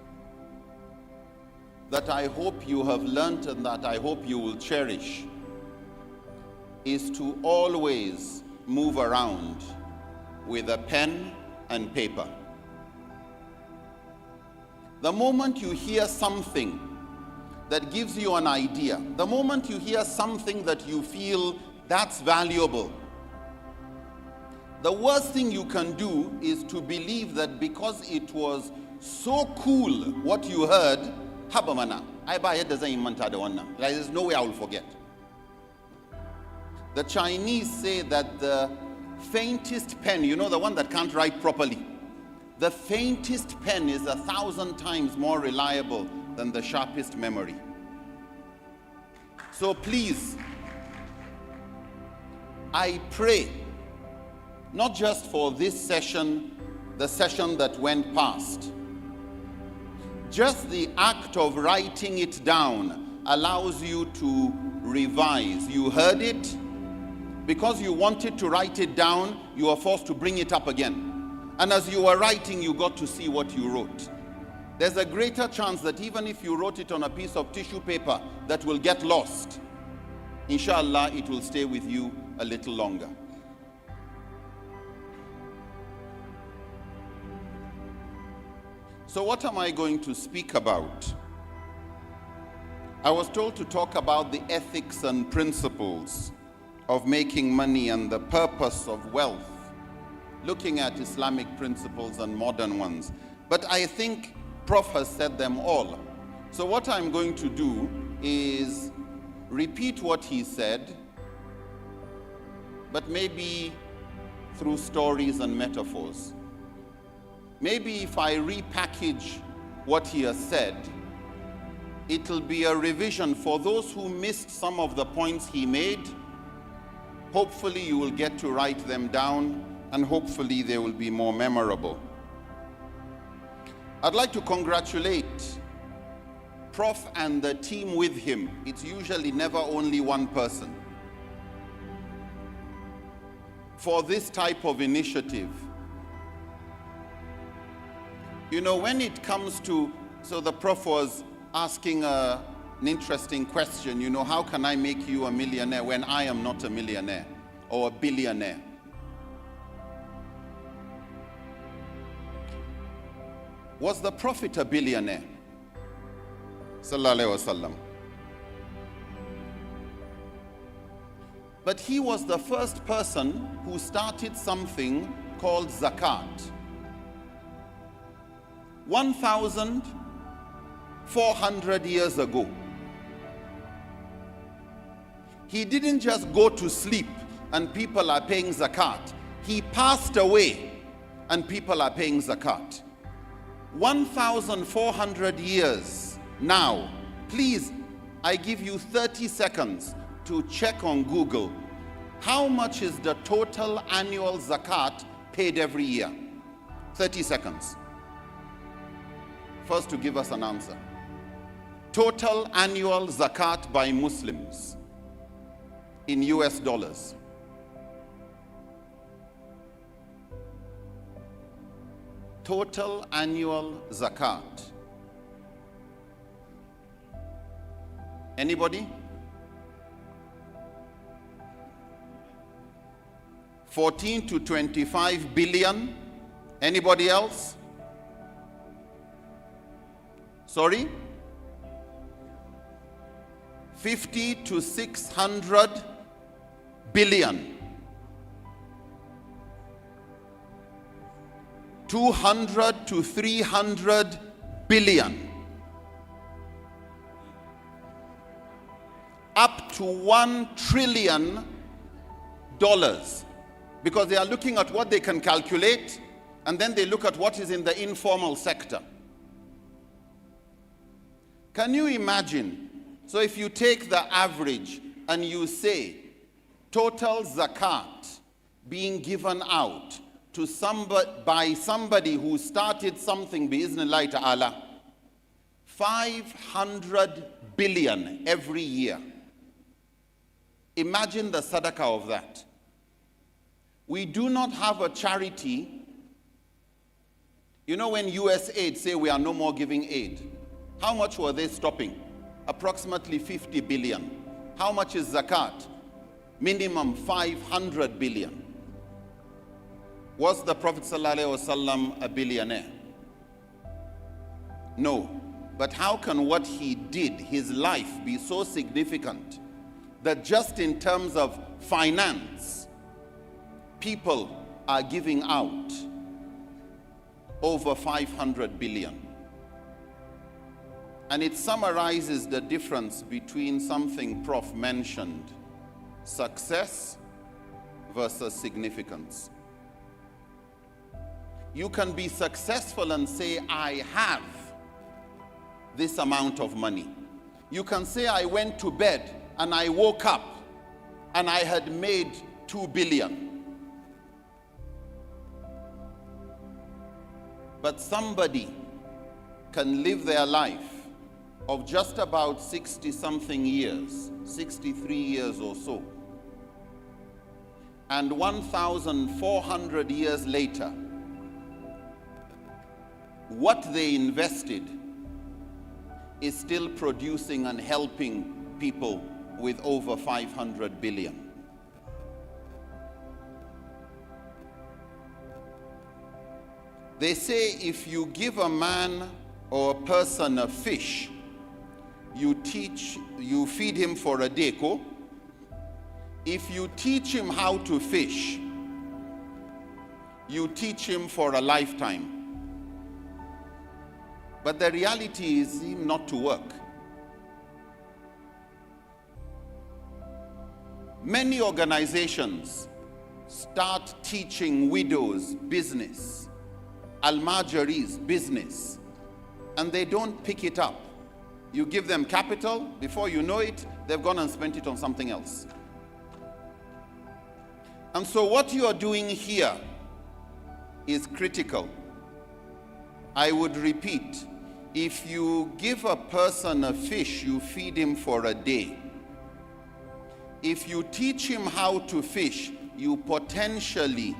that I hope you have learned and that I hope you will cherish is to always move around with a pen and paper. The moment you hear something that gives you an idea, the moment you hear something that you feel that's valuable, the worst thing you can do is to believe that because it was so cool what you heard, there's no way I will forget. The Chinese say that the faintest pen, the one that can't write properly, the faintest pen is 1,000 times more reliable than the sharpest memory. So please, I pray, not just for this session, the session that went past, just the act of writing it down allows you to revise. You heard it. Because you wanted to write it down, you are forced to bring it up again. And as you were writing, you got to see what you wrote. There's a greater chance that even if you wrote it on a piece of tissue paper that will get lost, inshallah, it will stay with you a little longer. So what am I going to speak about? I was told to talk about the ethics and principles of making money and the purpose of wealth, looking at Islamic principles and modern ones. But I think Prof has said them all. So what I'm going to do is repeat what he said, but maybe through stories and metaphors. Maybe if I repackage what he has said, it'll be a revision for those who missed some of the points he made. Hopefully you will get to write them down, and hopefully they will be more memorable. I'd like to congratulate Prof and the team with him. It's usually never only one person. For this type of initiative. When it comes to, so the Prof was asking an interesting question, how can I make you a millionaire when I am not a millionaire or a billionaire? Was the Prophet a billionaire? Sallallahu Alaihi Wasallam. But he was the first person who started something called zakat. 1,400 years ago. He didn't just go to sleep and people are paying zakat. He passed away and people are paying zakat. 1,400 years now. Please, I give you 30 seconds to check on Google. How much is the total annual zakat paid every year? 30 seconds. First to give us an answer. Total annual zakat by Muslims in US dollars. Total annual zakat. Anybody? 14 to 25 billion. Anybody else? Sorry? 50 to 600 billion. 200 to 300 billion. Up to $1 trillion, because they are looking at what they can calculate and then they look at what is in the informal sector. Can you imagine? So if you take the average and you say total zakat being given out to somebody, by somebody who started something, bi'iznillahi ta'ala, 500 billion every year. Imagine the sadaqah of that. We do not have a charity. You know when USAID say we are no more giving aid, how much were they stopping? Approximately 50 billion. How much is zakat? Minimum 500 billion. Was the Prophet ﷺ a billionaire? No. But how can what he did, his life, be so significant that just in terms of finance, people are giving out over 500 billion? And it summarizes the difference between something Prof mentioned, success versus significance. You can be successful and say, I have this amount of money. You can say, I went to bed and I woke up and I had made 2 billion. But somebody can live their life of just about 60 something years, 63 years or so, and 1,400 years later, what they invested is still producing and helping people with over 500 billion. They say if you give a man or a person a fish, you feed him for a day. If you teach him how to fish, you teach him for a lifetime. But the reality is him not to work. Many organizations start teaching widows business, almajiris business, and they don't pick it up. You give them capital, before you know it, they've gone and spent it on something else. And so what you are doing here is critical. I would repeat, if you give a person a fish, you feed him for a day. If you teach him how to fish, you potentially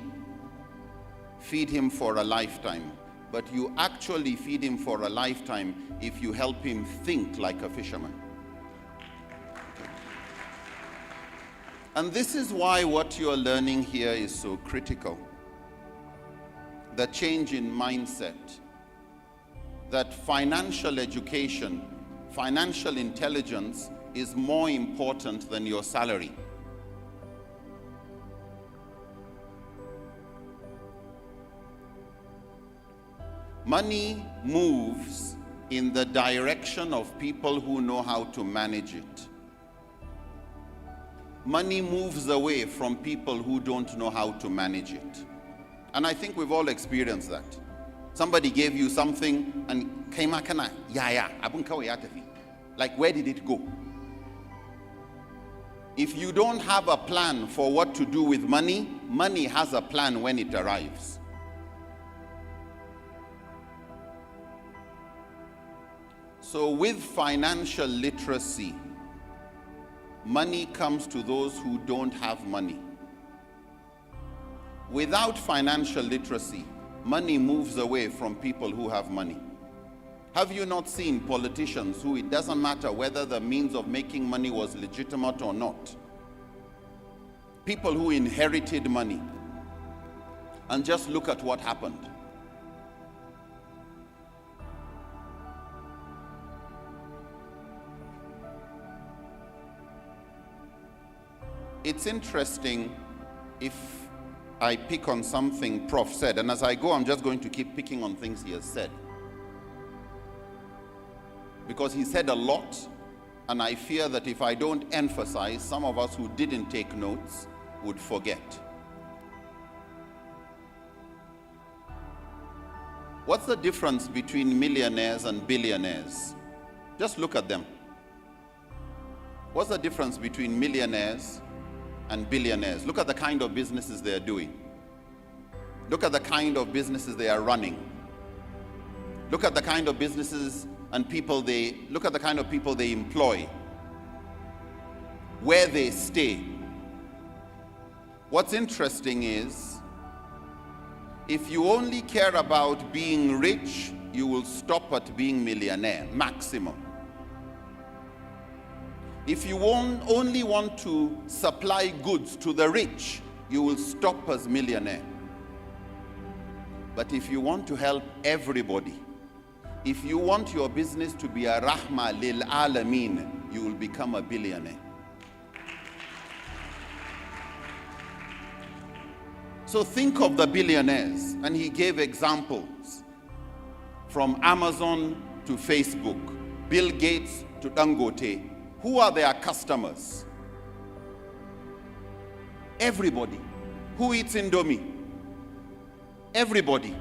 feed him for a lifetime. But you actually feed him for a lifetime if you help him think like a fisherman. And this is why what you are learning here is so critical. The change in mindset. That financial education, financial intelligence is more important than your salary. Money moves in the direction of people who know how to manage it. money moves away from people who don't know how to manage it. And I think we've all experienced that. Somebody gave you something and came back and like, where did it go? If you don't have a plan for what to do with money, money has a plan when it arrives. So with financial literacy, money comes to those who don't have money. Without financial literacy, money moves away from people who have money. Have you not seen politicians who it doesn't matter whether the means of making money was legitimate or not? People who inherited money. And just look at what happened. It's interesting if I pick on something Prof said, and as I go, I'm just going to keep picking on things he has said. Because he said a lot, and I fear that if I don't emphasize, some of us who didn't take notes would forget. What's the difference between millionaires and billionaires? Just look at them. What's the difference between millionaires and billionaires? Look at the kind of businesses they are doing. Look at the kind of businesses they are running. Look at the kind of businesses and people look at the kind of people they employ, where they stay. What's interesting is, if you only care about being rich, you will stop at being millionaire, maximum. If you only want to supply goods to the rich, you will stop as millionaire. But if you want to help everybody, if you want your business to be a rahma lil alameen, you will become a billionaire. So think of the billionaires, and he gave examples from Amazon to Facebook, Bill Gates to Dangote. Who are their customers? Everybody. Who eats Indomie? Everybody.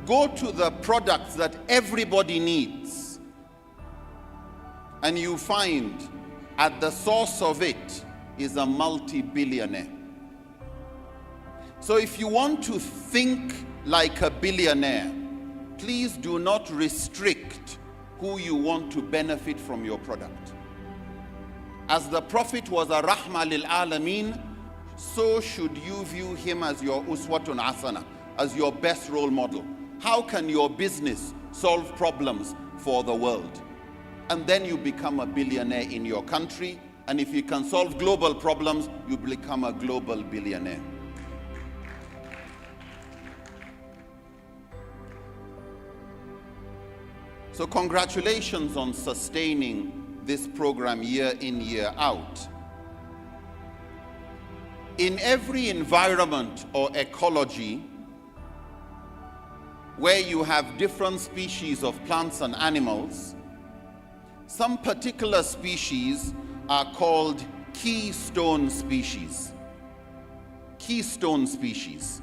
Go to the products that everybody needs, and you find at the source of it is a multi-billionaire. So if you want to think like a billionaire, please do not restrict who you want to benefit from your product. As the Prophet was a rahma lil alameen, so should you view him as your uswatun hasana, as your best role model. How can your business solve problems for the world? And then you become a billionaire in your country, and if you can solve global problems, you become a global billionaire. So congratulations on sustaining this program year in, year out. In every environment or ecology where you have different species of plants and animals, some particular species are called keystone species. Keystone species.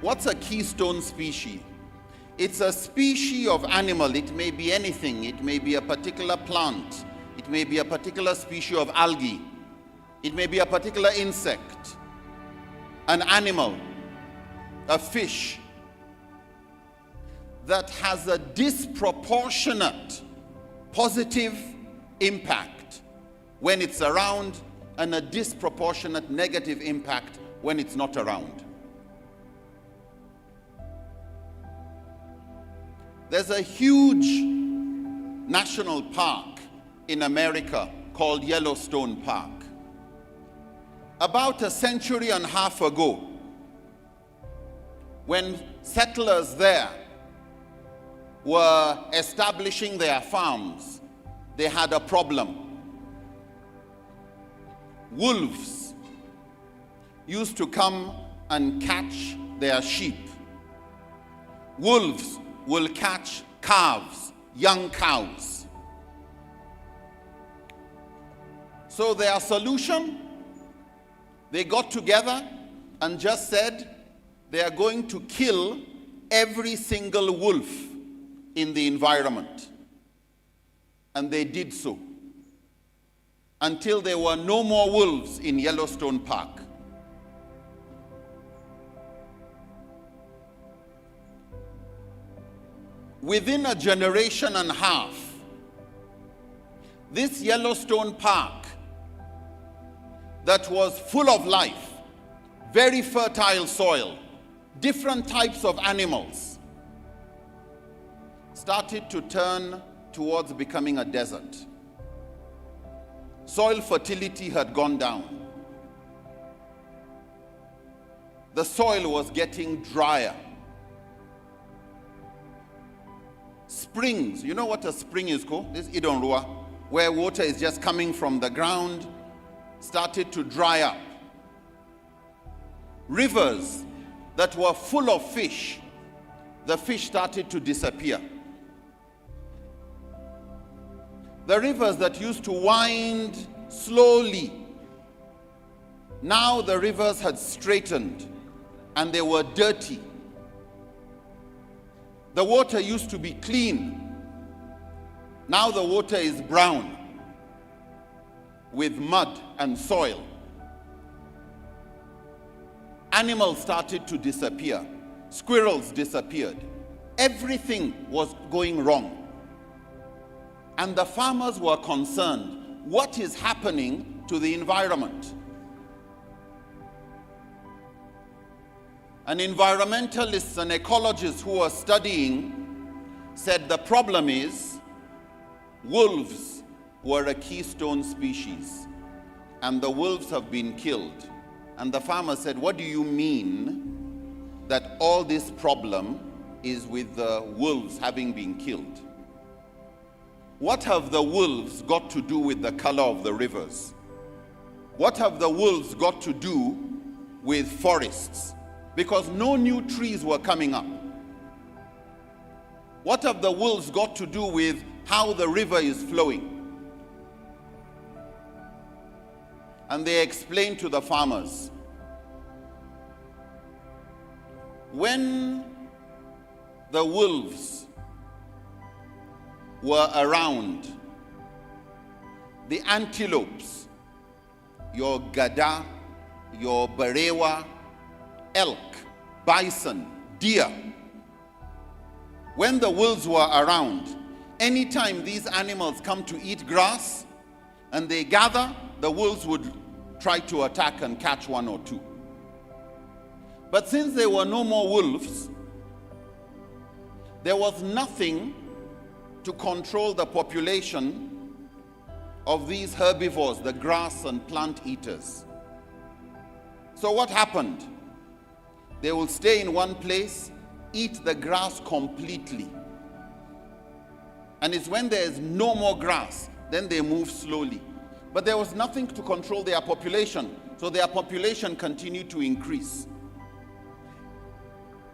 What's a keystone species? It's a species of animal. It may be anything. It may be a particular plant. It may be a particular species of algae. It may be a particular insect, an animal, a fish that has a disproportionate positive impact when it's around and a disproportionate negative impact when it's not around. There's a huge national park in America called Yellowstone Park. About a century and a half ago, when settlers there were establishing their farms, they had a problem. Wolves used to come and catch their sheep. Wolves will catch calves, young cows. So their solution, they got together and just said they are going to kill every single wolf in the environment. And they did so until there were no more wolves in Yellowstone Park. Within a generation and a half, this Yellowstone Park that was full of life, very fertile soil, different types of animals, started to turn towards becoming a desert. Soil fertility had gone down. The soil was getting drier. Springs, you know what a spring is called? This Idonrua, where water is just coming from the ground, started to dry up. Rivers that were full of fish, the fish started to disappear. The rivers that used to wind slowly, now the rivers had straightened and they were dirty. The water used to be clean. Now the water is brown with mud and soil. Animals started to disappear. Squirrels disappeared. Everything was going wrong. And the farmers were concerned. What is happening to the environment? And environmentalists and ecologists who were studying said the problem is wolves were a keystone species and the wolves have been killed. And the farmer said, what do you mean that all this problem is with the wolves having been killed? What have the wolves got to do with the color of the rivers? What have the wolves got to do with forests? Because no new trees were coming up. What have the wolves got to do with how the river is flowing? And they explained to the farmers, when the wolves were around, the antelopes, your gada, your barewa, elk, bison, deer, when the wolves were around, anytime these animals come to eat grass and they gather, the wolves would try to attack and catch one or two. But since there were no more wolves, there was nothing to control the population of these herbivores, the grass and plant eaters. So what happened? They will stay in one place, eat the grass completely. And it's when there is no more grass, then they move slowly. But there was nothing to control their population, so their population continued to increase.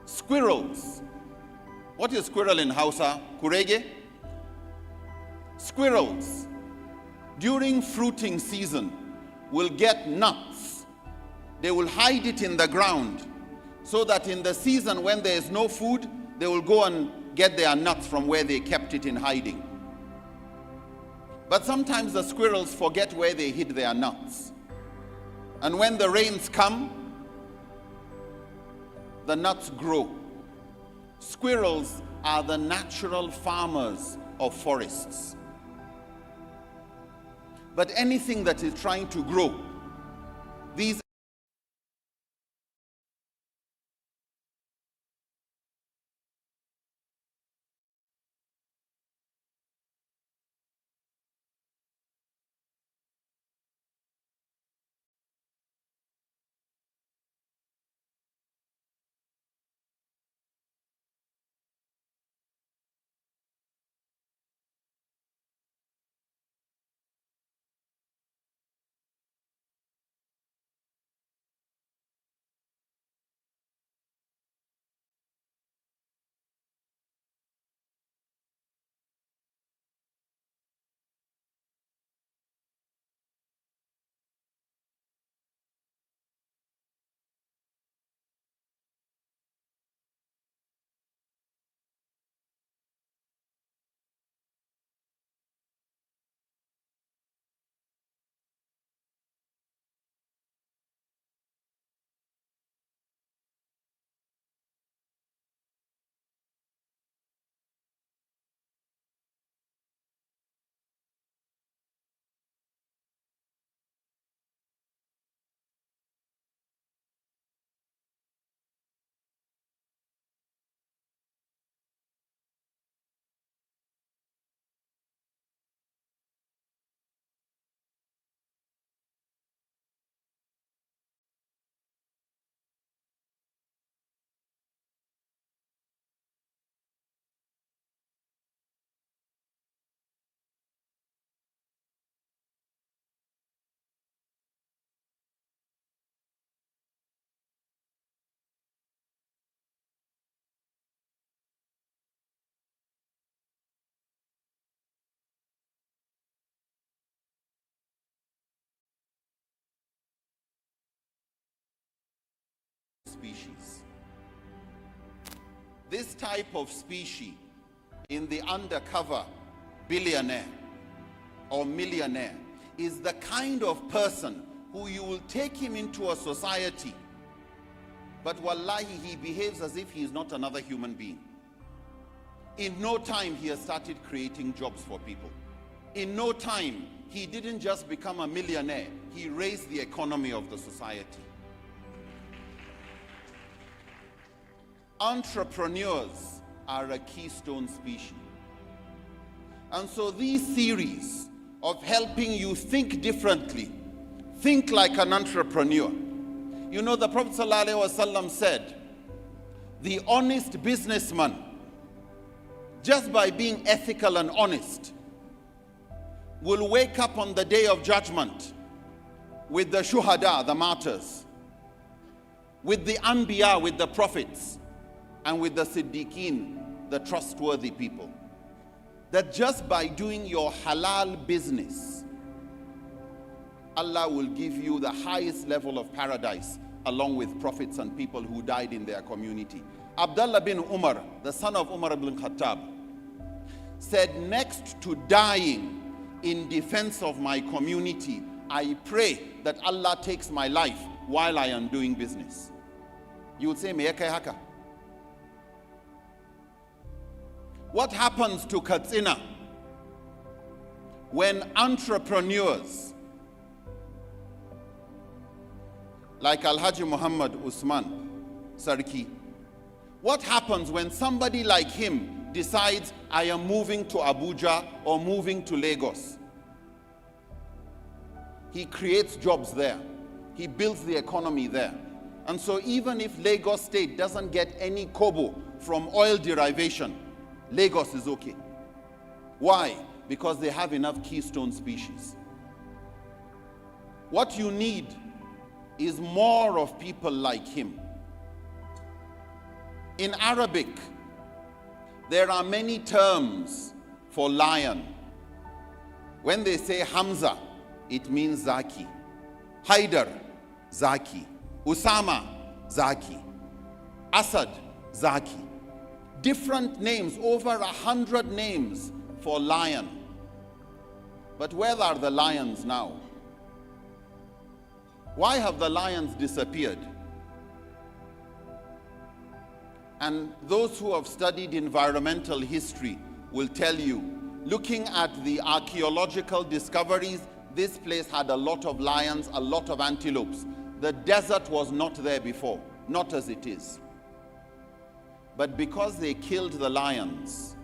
Squirrels. What is squirrel in Hausa? Kurege? Squirrels, during fruiting season, will get nuts. They will hide it in the ground so that in the season when there is no food, they will go and get their nuts from where they kept it in hiding. But sometimes the squirrels forget where they hid their nuts. And when the rains come, the nuts grow. Squirrels are the natural farmers of forests. But anything that is trying to grow, these species. This type of species in the undercover billionaire or millionaire is the kind of person who you will take him into a society, but wallahi, he behaves as if he is not another human being. In no time, he has started creating jobs for people. In no time, he didn't just become a millionaire, he raised the economy of the society. Entrepreneurs are a keystone species. And so these series of helping you think differently, think like an entrepreneur. You know, the Prophet ﷺ said, the honest businessman, just by being ethical and honest, will wake up on the day of judgment with the shuhada, the martyrs, with the anbiya, with the prophets, and with the siddiqeen, the trustworthy people. That just by doing your halal business, Allah will give you the highest level of paradise along with prophets and people who died in their community. Abdullah bin Umar, the son of Umar ibn Khattab, said, next to dying in defense of my community, I pray that Allah takes my life while I am doing business. You would say, "Meya kai haka?" What happens to Katsina when entrepreneurs like Alhaji Muhammad Usman Sarki, what happens when somebody like him decides, I am moving to Abuja or moving to Lagos? He creates jobs there. He builds the economy there. And so even if Lagos State doesn't get any kobo from oil derivation, Lagos is okay. Why? Because they have enough keystone species. What you need is more of people like him. In Arabic, there are many terms for lion. When they say Hamza, it means Zaki. Haidar, Zaki. Usama, Zaki. Asad, Zaki. Different names, over 100 names for lion. But where are the lions now? Why have the lions disappeared? And those who have studied environmental history will tell you, looking at the archaeological discoveries, this place had a lot of lions, a lot of antelopes. The desert was not there before, not as it is. But because they killed the lions,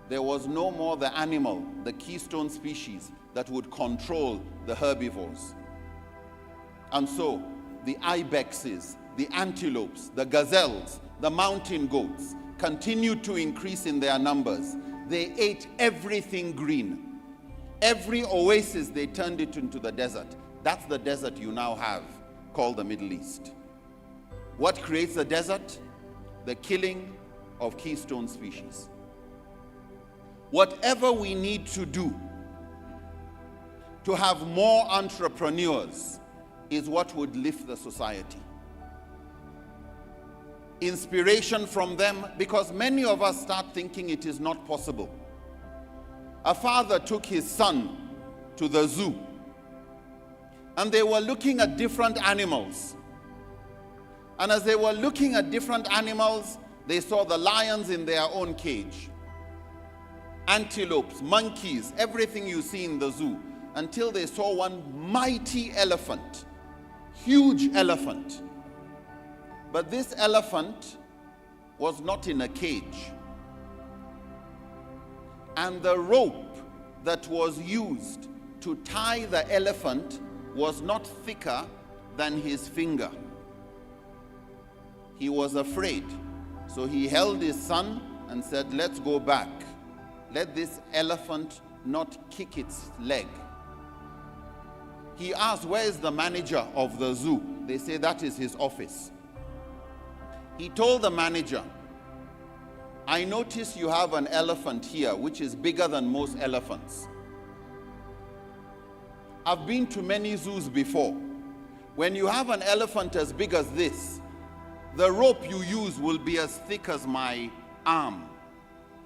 there was no more the animal, the keystone species, that would control the herbivores. And so the ibexes, the antelopes, the gazelles, the mountain goats continued to increase in their numbers. They ate everything green. Every oasis, they turned it into the desert. That's the desert you now have, called the Middle East. What creates the desert? The killing of keystone species. Whatever we need to do to have more entrepreneurs is what would lift the society. Inspiration from them, because many of us start thinking it is not possible. A father took his son to the zoo, and they were looking at different animals. And as they were looking at different animals, they saw the lions in their own cage, antelopes, monkeys, everything you see in the zoo, until they saw one mighty elephant, huge elephant. But this elephant was not in a cage. And the rope that was used to tie the elephant was not thicker than his finger. He was afraid. So he held his son and said, let's go back. Let this elephant not kick its leg. He asked, where is the manager of the zoo? They say that is his office. He told the manager, I notice you have an elephant here which is bigger than most elephants. I've been to many zoos before. When you have an elephant as big as this, the rope you use will be as thick as my arm,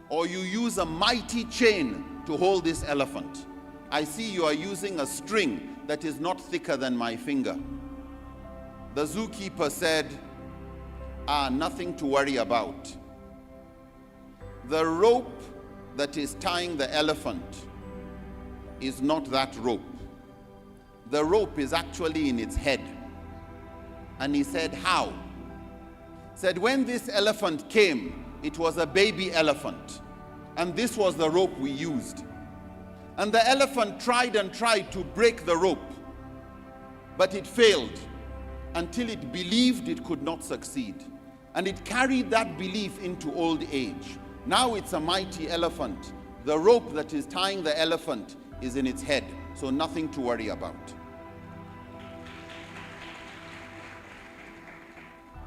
or you use a mighty chain to hold this elephant. I see you are using a string that is not thicker than my finger. The zookeeper said, nothing to worry about. The rope that is tying the elephant is not that rope. The rope is actually in its head. And he said, how? He said, when this elephant came, it was a baby elephant. And this was the rope we used. And the elephant tried and tried to break the rope, but it failed until it believed it could not succeed. And it carried that belief into old age. Now it's a mighty elephant. The rope that is tying the elephant is in its head, so nothing to worry about.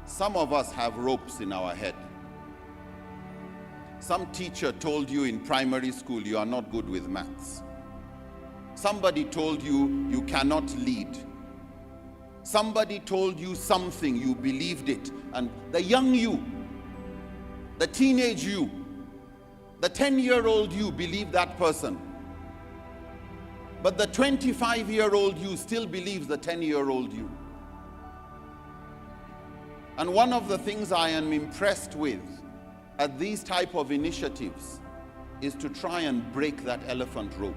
Some of us have ropes in our head. Some teacher told you in primary school you are not good with maths. Somebody told you you cannot lead. Somebody told you something, you believed it. And the young you, the teenage you, the 10-year-old you believed that person. But the 25-year-old you still believes the 10-year-old you. And one of the things I am impressed with at these type of initiatives is to try and break that elephant rope.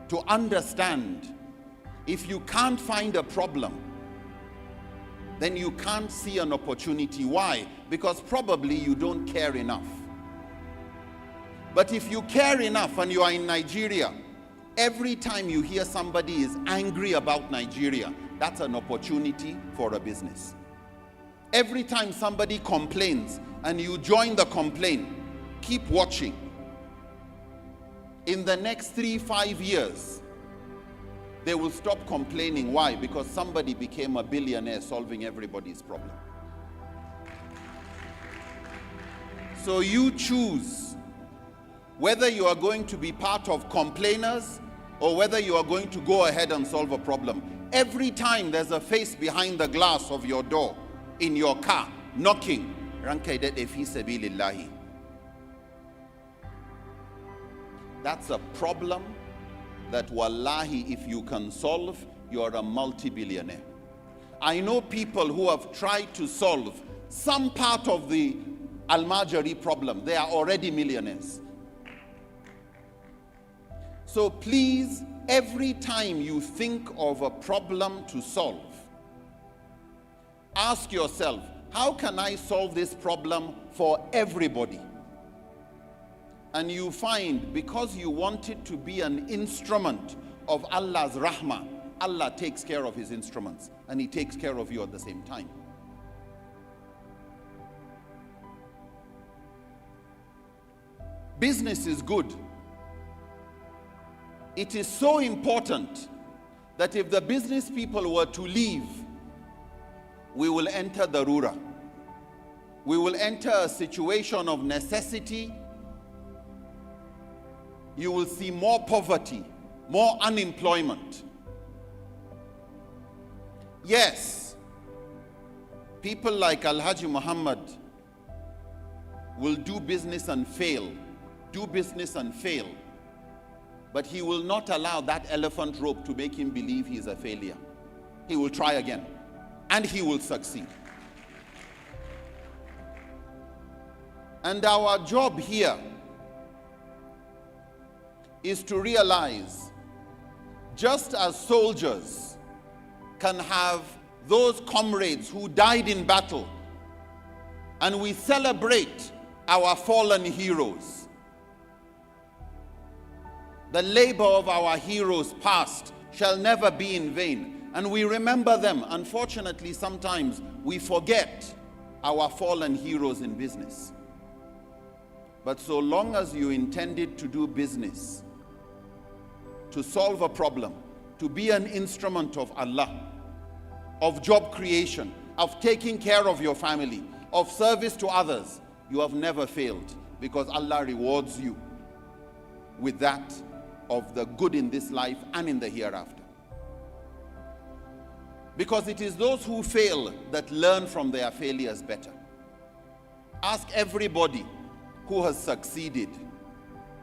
To understand, if you can't find a problem, then you can't see an opportunity. Why? Because probably you don't care enough. But if you care enough and you are in Nigeria, every time you hear somebody is angry about Nigeria, that's an opportunity for a business. Every time somebody complains and you join the complaint, keep watching. In the next 3-5 years, they will stop complaining. Why? Because somebody became a billionaire solving everybody's problem. So you choose whether you are going to be part of complainers or whether you are going to go ahead and solve a problem. Every time there's a face behind the glass of your door, in your car, knocking, that's a problem that wallahi, if you can solve, you're a multi-billionaire. I know people who have tried to solve some part of the Al-Majari problem. They are already millionaires. So please, every time you think of a problem to solve, ask yourself, how can I solve this problem for everybody? And you find, because you want it to be an instrument of Allah's rahmah, Allah takes care of his instruments and he takes care of you at the same time. Business is good. It is so important that if the business people were to leave, we will enter darura. We will enter a situation of necessity. You will see more poverty, more unemployment. Yes, people like Al-Haji Muhammad will do business and fail, but he will not allow that elephant rope to make him believe he is a failure. He will try again, and he will succeed. And our job here is to realize, just as soldiers can have those comrades who died in battle, and we celebrate our fallen heroes, the labor of our heroes past shall never be in vain, and we remember them. Unfortunately, sometimes we forget our fallen heroes in business. But so long as you intended to do business, to solve a problem, to be an instrument of Allah, of job creation, of taking care of your family, of service to others, you have never failed, because Allah rewards you with that of the good in this life and in the hereafter. Because it is those who fail that learn from their failures better. Ask everybody who has succeeded,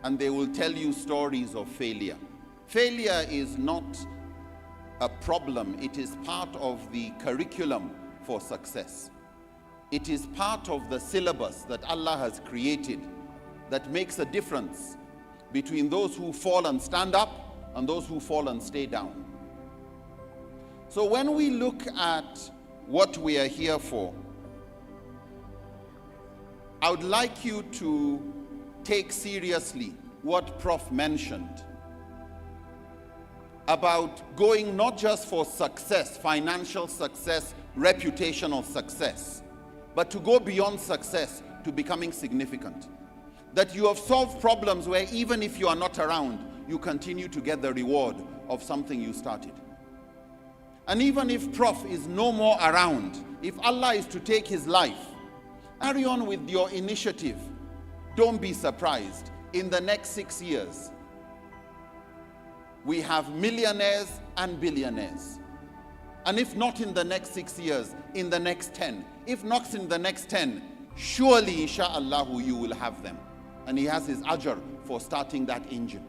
and they will tell you stories of failure. Failure is not a problem. It is part of the curriculum for success. It is part of the syllabus that Allah has created that makes a difference between those who fall and stand up and those who fall and stay down. So when we look at what we are here for, I would like you to take seriously what Prof mentioned about going not just for success, financial success, reputational success, but to go beyond success to becoming significant. That you have solved problems where even if you are not around, you continue to get the reward of something you started. And even if Prof is no more around, if Allah is to take his life, carry on with your initiative. Don't be surprised. In the next 6 years, we have millionaires and billionaires. And if not in the next 6 years, in the next 10. If not in the next 10, surely, insha'Allah, you will have them. And he has his ajr for starting that engine.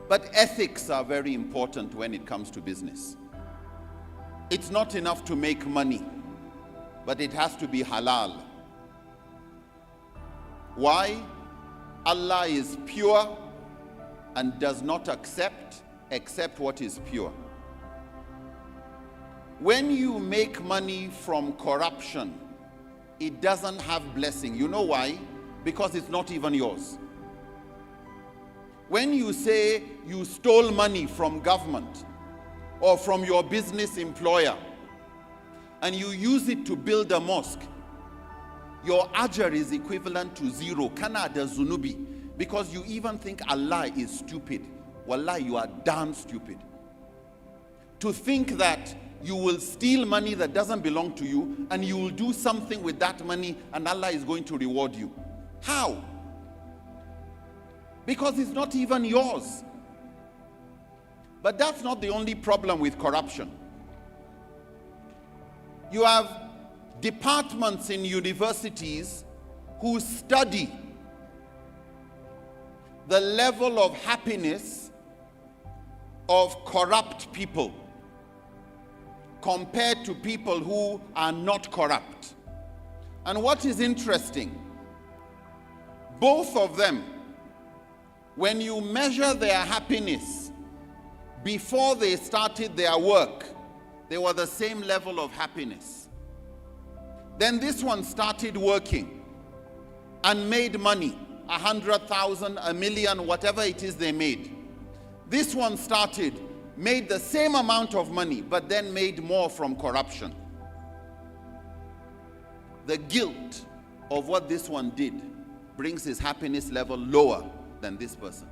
But ethics are very important when it comes to business. It's not enough to make money, but it has to be halal. Why? Allah is pure and does not accept except what is pure. When you make money from corruption, it doesn't have blessing. You know why? Because it's not even yours. When you say you stole money from government or from your business employer and you use it to build a mosque, your ajr is equivalent to 0. Kana da zunubi. Because you even think Allah is stupid. Wallah, you are damn stupid. To think that you will steal money that doesn't belong to you and you will do something with that money and Allah is going to reward you. How? Because it's not even yours. But that's not the only problem with corruption. You have departments in universities who study the level of happiness of corrupt people compared to people who are not corrupt. And what is interesting, both of them, when you measure their happiness before they started their work, they were the same level of happiness. Then this one started working and made money, 100,000, 1 million, whatever it is they made. This one started, made the same amount of money, but then made more from corruption. The guilt of what this one did brings his happiness level lower than this person.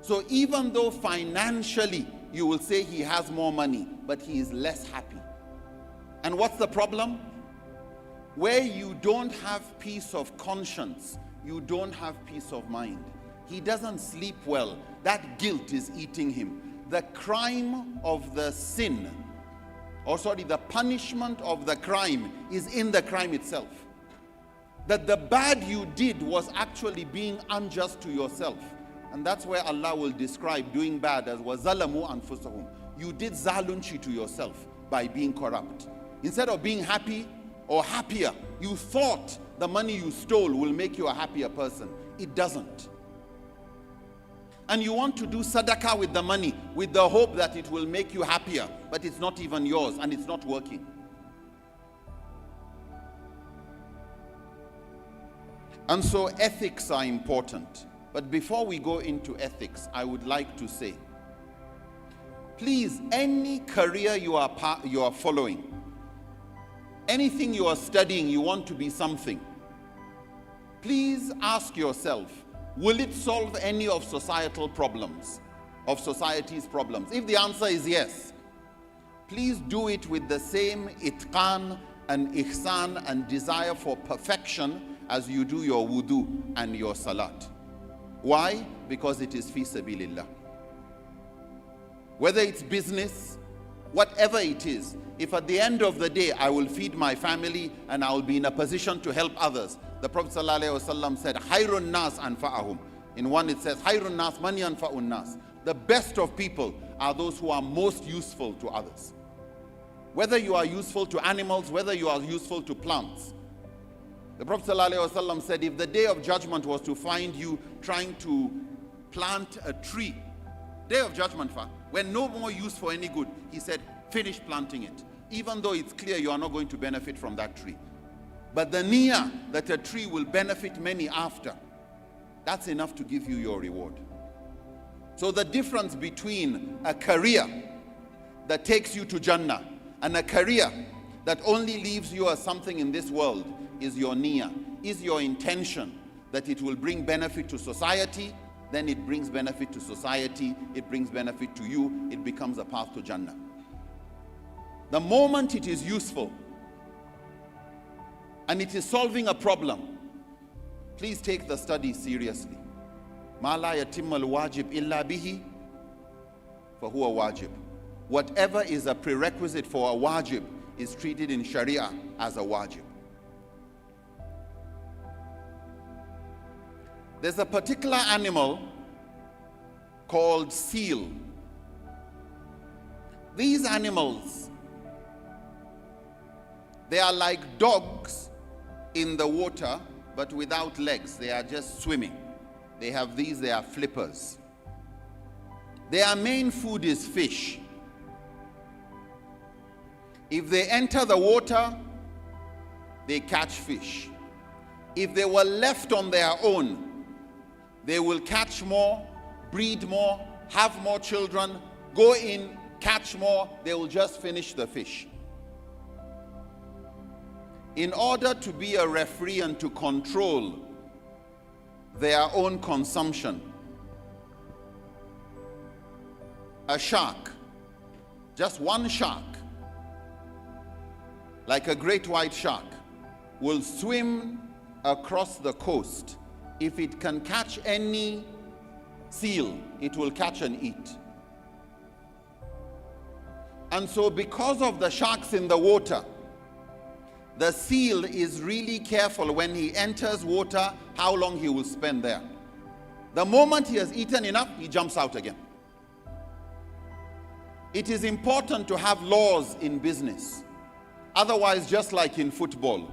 So even though financially you will say he has more money, but he is less happy. And what's the problem? Where you don't have peace of conscience, you don't have peace of mind. He doesn't sleep well. That guilt is eating him. The crime of the sin, the punishment of the crime is in the crime itself. That the bad you did was actually being unjust to yourself. And that's where Allah will describe doing bad as وَظَلَمُوا أَنفُسَهُمْ. You did zalunchi to yourself by being corrupt. Instead of being happy or happier, you thought the money you stole will make you a happier person. It doesn't. And you want to do sadaqah with the money with the hope that it will make you happier, but it's not even yours and it's not working. And so ethics are important. But before we go into ethics, I would like to say, please, any career you are following, anything you are studying, you want to be something, please ask yourself, will it solve any of societal problems, of society's problems? If the answer is yes, please do it with the same itqan and ihsan and desire for perfection as you do your wudu and your salat. Why? Because it is fi sabilillah. whether it's business, whatever it is, if at the end of the day I will feed my family and I will be in a position to help others, the Prophet ﷺ said, Hayrun nas anfa'ahum. In one it says, Hayrun nas man yanfa'un nas. The best of people are those who are most useful to others. Whether you are useful to animals, whether you are useful to plants. The Prophet ﷺ said, if the day of judgment was to find you trying to plant a tree, day of judgment, when no more use for any good, he said, finish planting it. Even though it's clear you are not going to benefit from that tree. But the niyyah that a tree will benefit many after, that's enough to give you your reward. So the difference between a career that takes you to Jannah and a career that only leaves you as something in this world is your niyyah, is your intention that it will bring benefit to society. Then it brings benefit to society, it brings benefit to you, it becomes a path to Jannah. The moment it is useful and it is solving a problem, please take the study seriously. Ma la yatimmal wajib illa bihi fahuwa wajib. Whatever is a prerequisite for a wajib is treated in Sharia as a wajib. There's a particular animal called seal. These animals, they are like dogs in the water, but without legs. They are just swimming. They have these, they are flippers. Their main food is fish. If they enter the water, they catch fish. If they were left on their own, they will catch more, breed more, have more children, go in, catch more, they will just finish the fish. In order to be a referee and to control their own consumption, a shark, just one shark, like a great white shark, will swim across the coast. If it can catch any seal, it will catch and eat. And so because of the sharks in the water, the seal is really careful when he enters water, how long he will spend there. The moment he has eaten enough, he jumps out again. It is important to have laws in business. Otherwise, just like in football,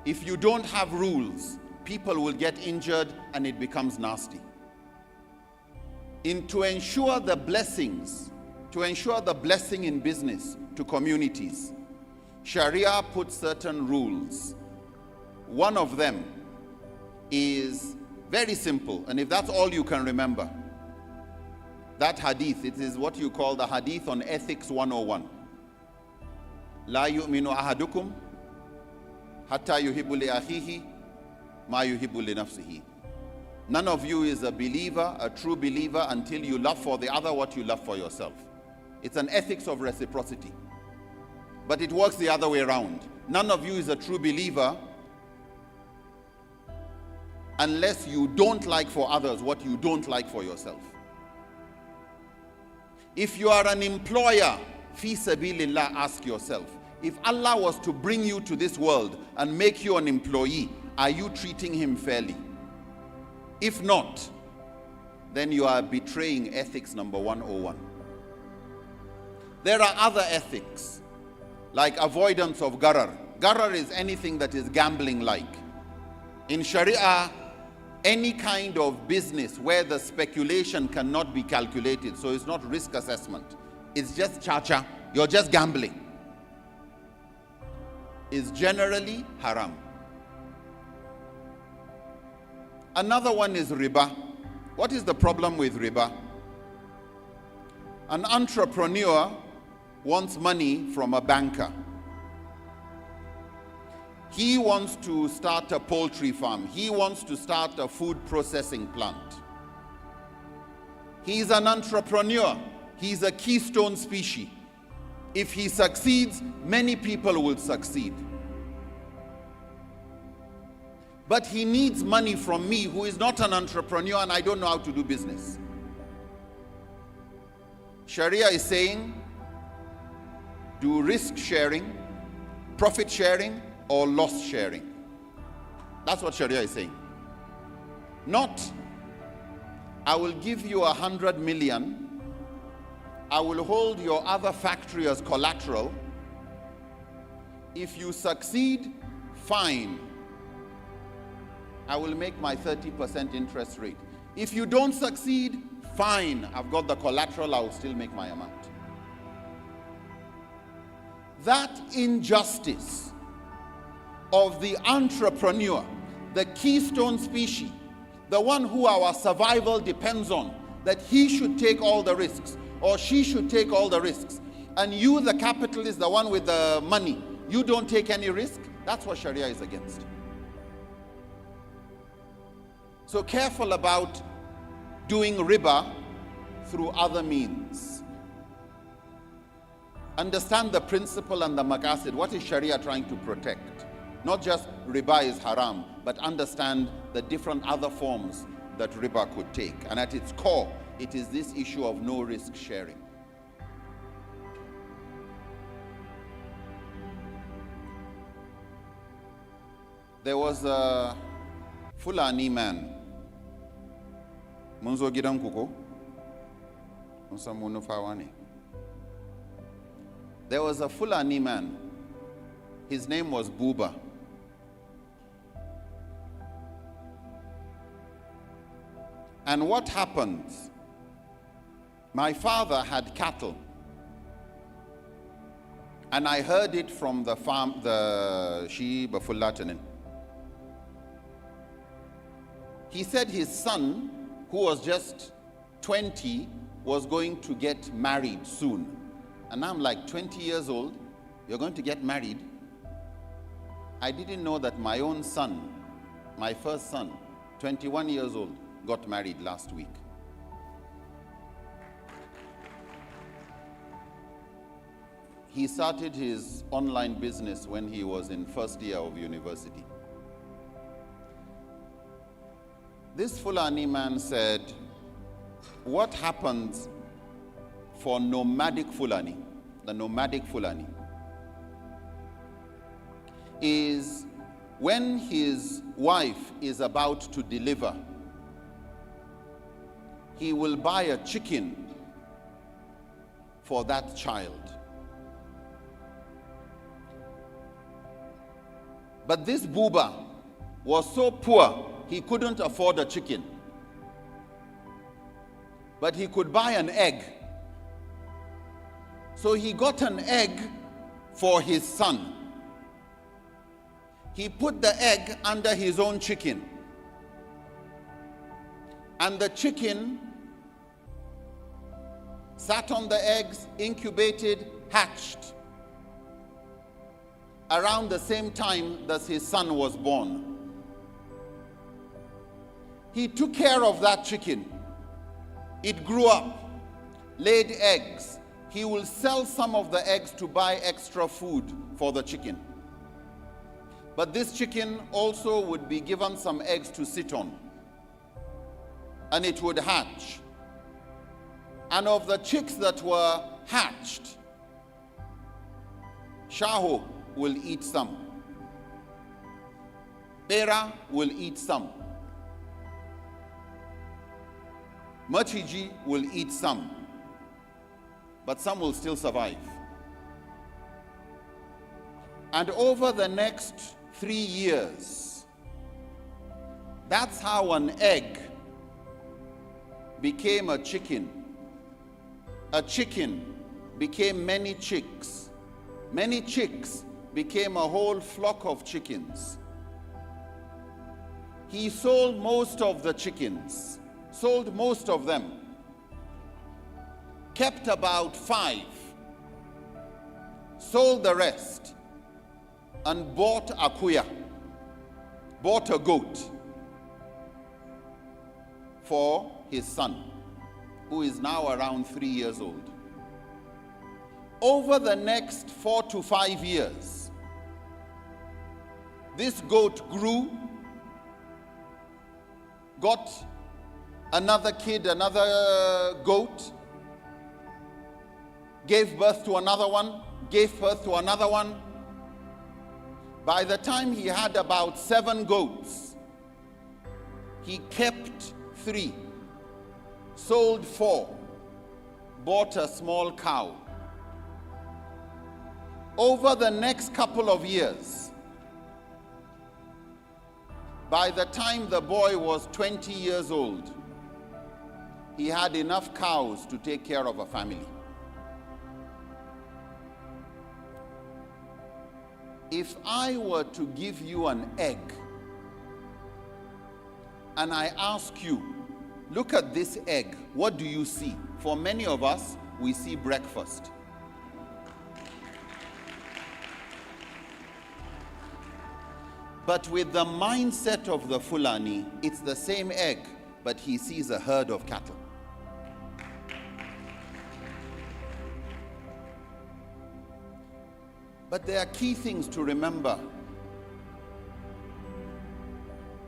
if you don't have rules, people will get injured and it becomes nasty. To ensure the blessings, to ensure the blessing in business to communities, Sharia puts certain rules. One of them is very simple, and if that's all you can remember, that hadith, it is what you call the hadith on ethics 101. La yu'minu ahadukum hatta yuhibbu li akhihi ma yuhibbu li nafsihi. None of you is a believer, a true believer, until you love for the other what you love for yourself. It's an ethics of reciprocity. But it works the other way around. None of you is a true believer unless you don't like for others what you don't like for yourself. If you are an employer, fi sabilillah, ask yourself, if Allah was to bring you to this world and make you an employee, are you treating him fairly? If not, then you are betraying ethics number 101. There are other ethics, like avoidance of gharar. Gharar is anything that is gambling-like. In Sharia, any kind of business where the speculation cannot be calculated, so it's not risk assessment, it's just cha-cha, you're just gambling, is generally haram. Another one is riba. What is the problem with riba? An entrepreneur wants money from a banker. He wants to start a poultry farm. He wants to start a food processing plant. He's an entrepreneur. He's a keystone species. If he succeeds, many people will succeed. But he needs money from me, who is not an entrepreneur and I don't know how to do business. Sharia is saying, do risk sharing, profit sharing, or loss sharing. That's what Sharia is saying. Not, I will give you 100 million, I will hold your other factory as collateral. If you succeed, fine. I will make my 30% interest rate. If you don't succeed, fine. I've got the collateral, I will still make my amount. That injustice of the entrepreneur, the keystone species, the one who our survival depends on, that he should take all the risks or she should take all the risks, and you, the capitalist, the one with the money, you don't take any risk, that's what Sharia is against. So careful about doing riba through other means. Understand the principle and the maqasid. What is Sharia trying to protect? Not just riba is haram, but understand the different other forms that riba could take. And at its core, it is this issue of no risk sharing. There was a Fulani man. Mun zo gidanku ko? Mun san mu Nufawa ne. There was a Fulani man. His name was Buba. And what happened? My father had cattle. And I heard it from the farm, the Shi Bafulatanin. He said his son, who was just 20, was going to get married soon. And I'm like, 20 years old, you're going to get married? I didn't know that my own son, my first son, 21 years old, got married last week. He started his online business when he was in first year of university. This Fulani man said, what happens for nomadic Fulani, the nomadic Fulani, is when his wife is about to deliver, he will buy a chicken for that child. But this Buba was so poor, he couldn't afford a chicken. But he could buy an egg. So he got an egg for his son. He put the egg under his own chicken. And the chicken sat on the eggs, incubated, hatched. Around the same time that his son was born. He took care of that chicken. It grew up, laid eggs. He will sell some of the eggs to buy extra food for the chicken. But this chicken also would be given some eggs to sit on. And it would hatch. And of the chicks that were hatched, Shaho will eat some. Bera will eat some. Machiji will eat some. But some will still survive. And over the next 3 years, that's how an egg became a chicken. A chicken became many chicks. Many chicks became a whole flock of chickens. He sold most of the chickens, sold most of them, kept about 5, sold the rest, and bought a kuya, bought a goat for his son, who is now around 3 years old. Over the next 4 to 5 years, this goat grew, got another kid, another goat, gave birth to another one, gave birth to another one. By the time he had about 7 goats, he kept 3, sold 4, bought a small cow. Over the next couple of years, by the time the boy was 20 years old, he had enough cows to take care of a family. If I were to give you an egg and I ask you, look at this egg, what do you see? For many of us, we see breakfast. But with the mindset of the Fulani, it's the same egg, but he sees a herd of cattle. But there are key things to remember.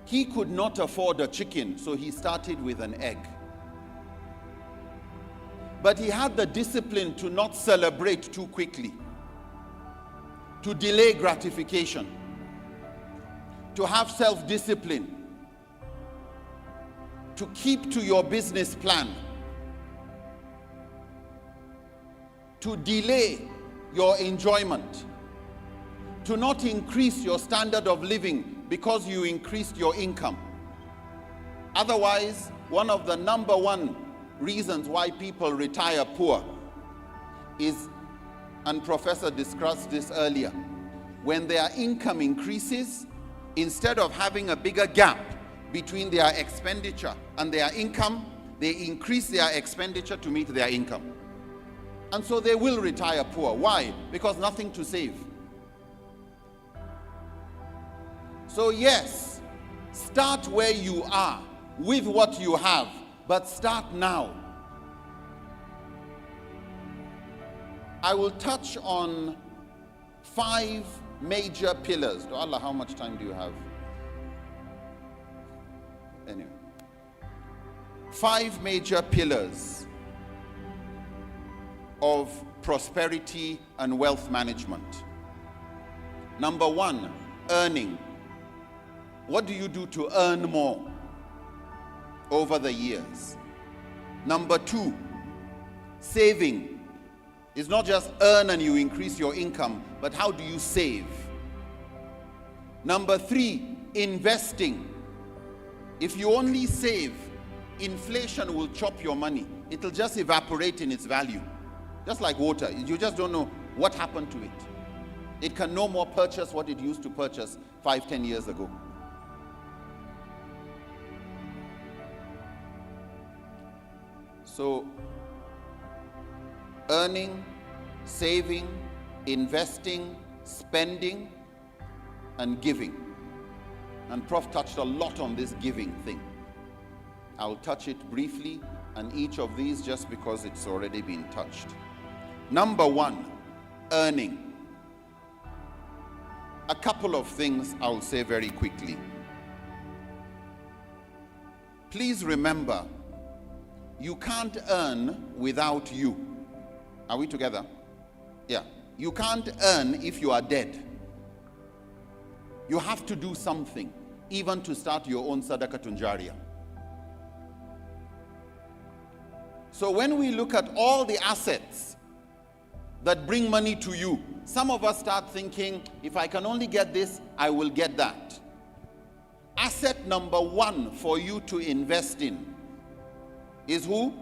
He could not afford a chicken, so he started with an egg. But he had the discipline to not celebrate too quickly, to delay gratification, to have self-discipline, to keep to your business plan, to delay your enjoyment, to not increase your standard of living because you increased your income. Otherwise, one of the number one reasons why people retire poor is, and Professor discussed this earlier, when their income increases, instead of having a bigger gap between their expenditure and their income, they increase their expenditure to meet their income. And so they will retire poor. Why? Because nothing to save. So yes, start where you are with what you have, but start now. I will touch on 5 major pillars. To Allah, how much time do you have? Anyway. 5 major pillars of prosperity and wealth management. Number 1, earning. What do you do to earn more over the years? Number 2, saving. It's not just earn and you increase your income, but how do you save? Number 3, investing. If you only save, inflation will chop your money. It'll just evaporate in its value. Just like water. You just don't know what happened to it. It can no more purchase what it used to purchase 5-10 years ago. So, earning, saving, investing, spending, and giving. And Prof touched a lot on this giving thing. I'll touch it briefly, and each of these just because it's already been touched. Number 1, earning. A couple of things I'll say very quickly. Please remember, you can't earn without you. Are we together? Yeah. You can't earn if you are dead. You have to do something, even to start your own sadaqatun jariyah. So when we look at all the assets that bring money to you, some of us start thinking, if I can only get this, I will get that. Asset number 1 for you to invest in is who?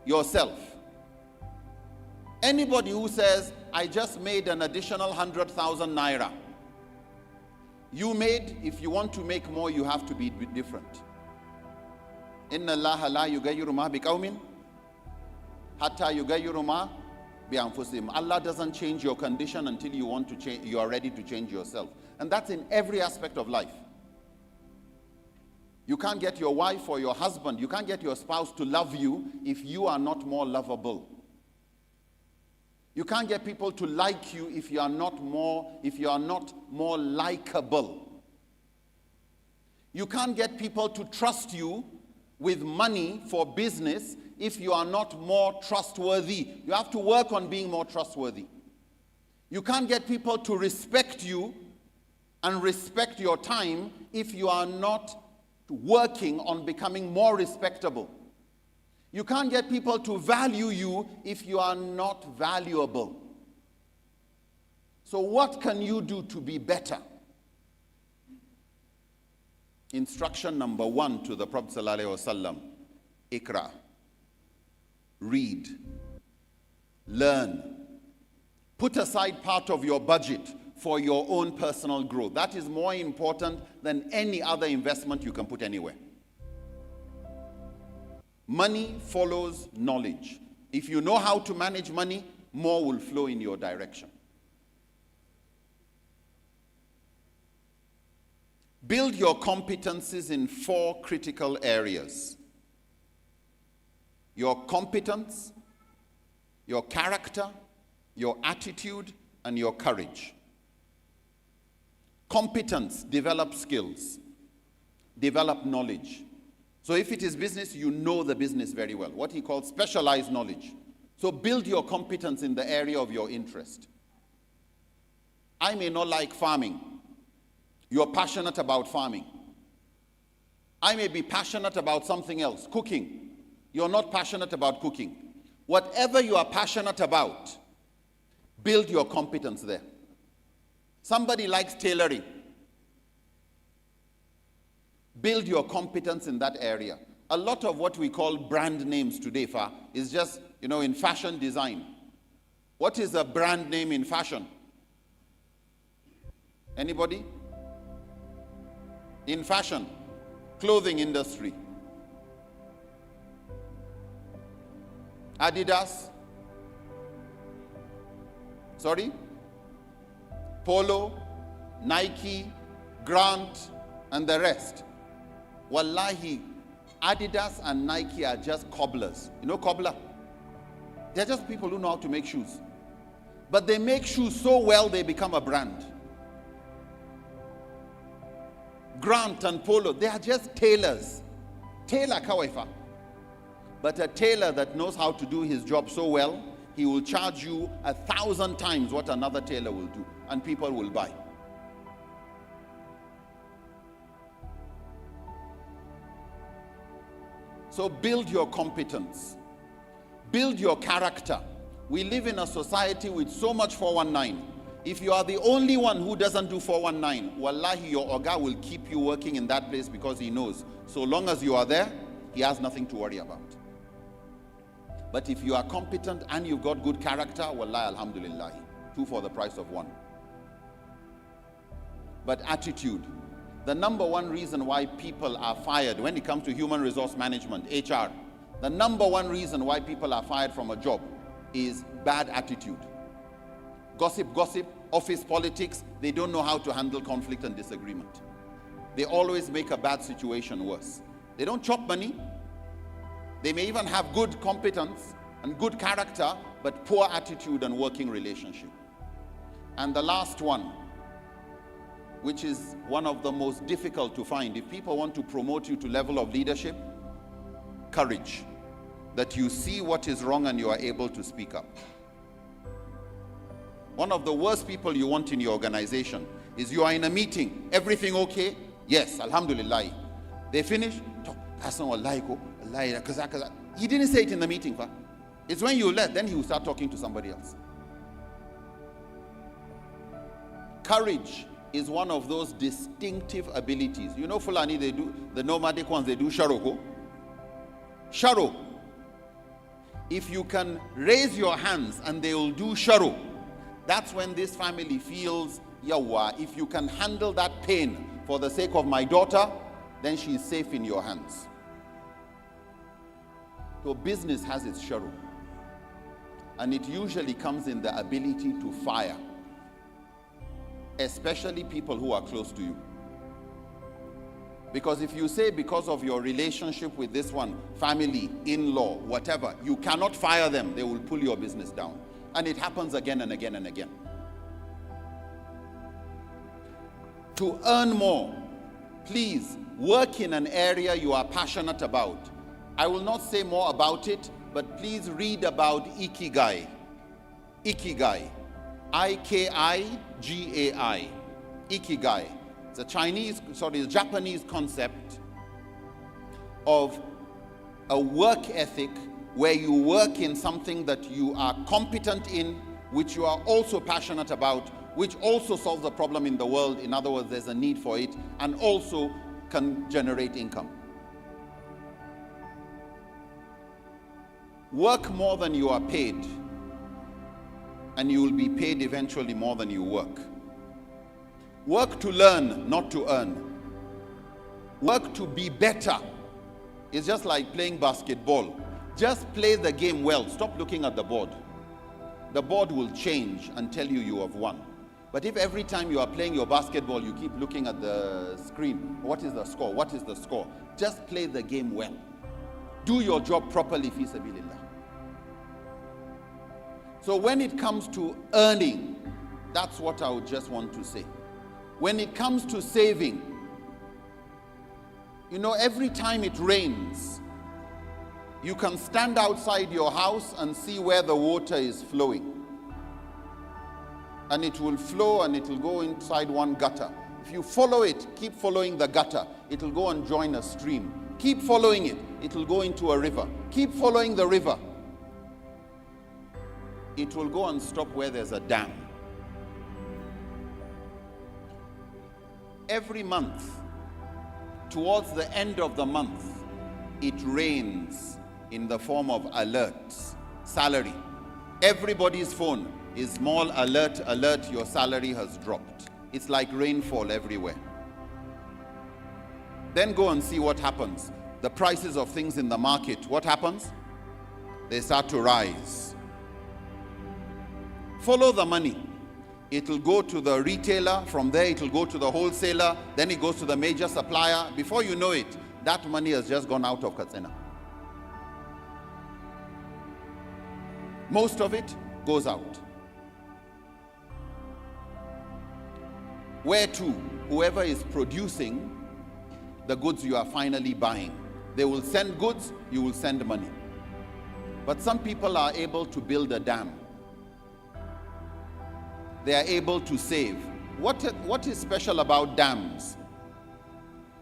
Yourself. Anybody who says, I just made an additional 100,000 naira. You made, if you want to make more, you have to be different. Inna Allah la yugayyiru ma biqawmin hatta yugayyiru ma bi anfusihim. Allah doesn't change your condition until you want to change, you are ready to change yourself. And that's in every aspect of life. You can't get your wife or your husband, you can't get your spouse to love you if you are not more lovable. You can't get people to like you if you are not more likable. You can't get people to trust you with money for business if you are not more trustworthy. You have to work on being more trustworthy. You can't get people to respect you and respect your time if you are not working on becoming more respectable. You can't get people to value you if you are not valuable. So what can you do to be better? Instruction number 1 to the Prophet ﷺ, Ikra. Read. Learn. Put aside part of your budget for your own personal growth. That is more important than any other investment you can put anywhere. Money follows knowledge. If you know how to manage money, more will flow in your direction. Build your competencies in 4 critical areas. Your competence, your character, your attitude, and your courage. Competence, develop skills, develop knowledge. So if it is business, you know the business very well, what he calls specialized knowledge. So build your competence in the area of your interest. I may not like farming. You're passionate about farming. I may be passionate about something else, cooking. You're not passionate about cooking. Whatever you are passionate about, build your competence there. Somebody likes tailoring. Build your competence in that area. A lot of what we call brand names today, is just, in fashion design. What is a brand name in fashion? Anybody? In fashion, clothing industry. Adidas. Sorry? Polo, Nike, Grant, and the rest. Wallahi, Adidas and Nike are just cobblers. You know cobbler? They're just people who know how to make shoes. But they make shoes so well they become a brand. Grant and Polo, they are just tailors. Tailor kawaifa. But a tailor that knows how to do his job so well, he will charge you 1,000 times what another tailor will do, and people will buy. So build your competence. Build your character. We live in a society with so much 419. If you are the only one who doesn't do 419, wallahi, your oga will keep you working in that place because he knows so long as you are there, he has nothing to worry about. But if you are competent and you've got good character, wallahi, alhamdulillah, 2 for the price of 1. But attitude. The number 1 reason why people are fired when it comes to human resource management, HR, the number 1 reason why people are fired from a job is bad attitude. Gossip, office politics, they don't know how to handle conflict and disagreement. They always make a bad situation worse. They don't chop money. They may even have good competence and good character, but poor attitude and working relationship. And the last one, which is one of the most difficult to find, if people want to promote you to level of leadership, courage. That you see what is wrong and you are able to speak up. One of the worst people you want in your organization is you are in a meeting. Everything okay? Yes, alhamdulillah. They finish. He didn't say it in the meeting. It's when you left, then he will start talking to somebody else. Courage is one of those distinctive abilities. You know Fulani, they do, the nomadic ones, they do sharoko. Sharo. If you can raise your hands and they will do sharo, that's when this family feels, yawa, if you can handle that pain for the sake of my daughter, then she is safe in your hands. So business has its sharo. And it usually comes in the ability to fire. Especially people who are close to you. Because if you say because of your relationship with this one, family, in-law, whatever, you cannot fire them, they will pull your business down. And it happens again and again and again. To earn more, please work in an area you are passionate about. I will not say more about it, but please read about Ikigai. Ikigai. I-K-I-G-A-I. Ikigai. It's a Japanese concept of a work ethic where you work in something that you are competent in, which you are also passionate about, which also solves a problem in the world. In other words, there's a need for it, and also can generate income. Work more than you are paid, and you will be paid eventually more than you work. Work to learn, not to earn. Work to be better. It's just like playing basketball. Just play the game well. Stop looking at the board. The board will change and tell you you have won. But if every time you are playing your basketball, you keep looking at the screen, what is the score? What is the score? Just play the game well. Do your job properly, fi sabilillah. So when it comes to earning, that's what I would just want to say. When it comes to saving, you know, every time it rains, you can stand outside your house and see where the water is flowing. And it will flow and it will go inside one gutter. If you follow it, keep following the gutter, it will go and join a stream. Keep following it, it will go into a river. Keep following the river. It will go and stop where there's a dam. Every month, towards the end of the month, it rains in the form of alerts, salary. Everybody's phone is small alert, alert, your salary has dropped. It's like rainfall everywhere. Then go and see what happens. The prices of things in the market, what happens? They start to rise. Follow the money. It will go to the retailer, from there it will go to the wholesaler, then it goes to the major supplier. Before you know it, that money has just gone out of Katsina. Most of it goes out. Where to? Whoever is producing the goods you are finally buying. They will send goods, you will send money. But some people are able to build a dam. They are able to save. What is special about dams?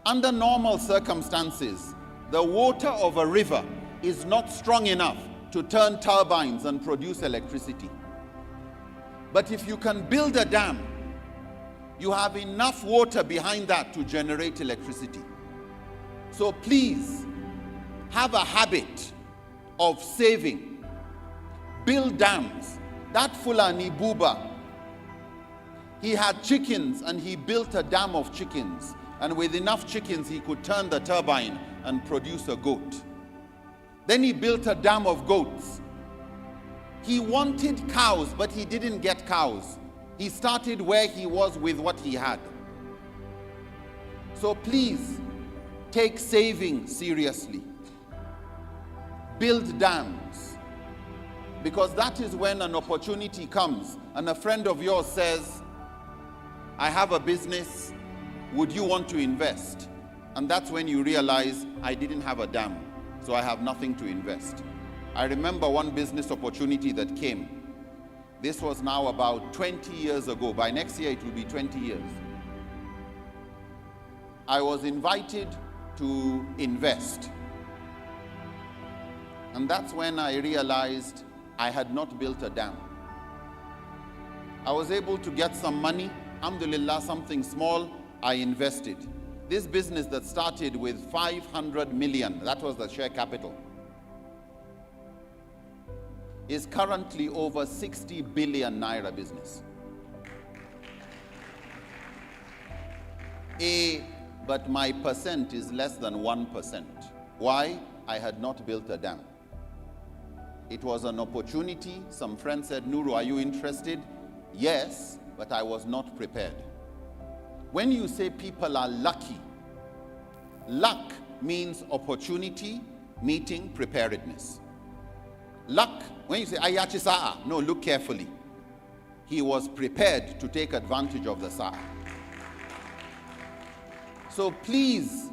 Under normal circumstances, the water of a river is not strong enough to turn turbines and produce electricity. But if you can build a dam, you have enough water behind that to generate electricity. So please, have a habit of saving. Build dams. That Fulani Buba, he had chickens and he built a dam of chickens. And with enough chickens, he could turn the turbine and produce a goat. Then he built a dam of goats. He wanted cows, but he didn't get cows. He started where he was with what he had. So please, take saving seriously. Build dams. Because that is when an opportunity comes and a friend of yours says, I have a business, would you want to invest? And that's when you realize, I didn't have a dam, so I have nothing to invest. I remember one business opportunity that came. This was now about 20 years ago. By next year, it will be 20 years. I was invited to invest. And that's when I realized I had not built a dam. I was able to get some money. Alhamdulillah, something small, I invested. This business that started with 500 million, that was the share capital, is currently over 60 billion naira business. But my percent is less than 1%. Why? I had not built a dam. It was an opportunity. Some friend said, Nuru, are you interested? Yes, but I was not prepared. When you say people are lucky, luck means opportunity meeting preparedness. Luck, when you say ayachi sa'a, no, look carefully. He was prepared to take advantage of the sa'a. So please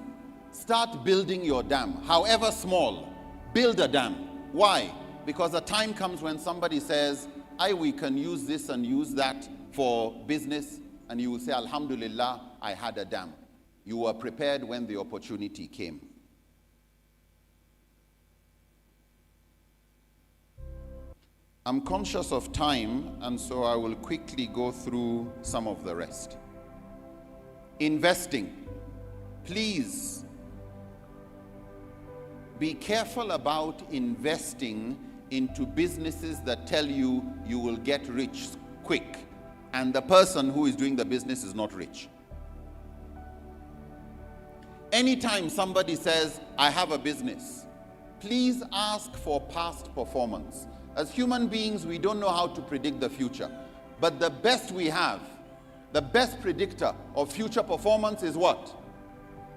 start building your dam. However small, build a dam. Why? Because a time comes when somebody says, we can use this and use that for business, and you will say, Alhamdulillah, I had a dam. You were prepared when the opportunity came. I'm conscious of time, and so I will quickly go through some of the rest. Investing. Please be careful about investing into businesses that tell you you will get rich quick, and the person who is doing the business is not rich. Anytime somebody says, I have a business, please ask for past performance. As human beings, we don't know how to predict the future. But the best we have, the best predictor of future performance is what?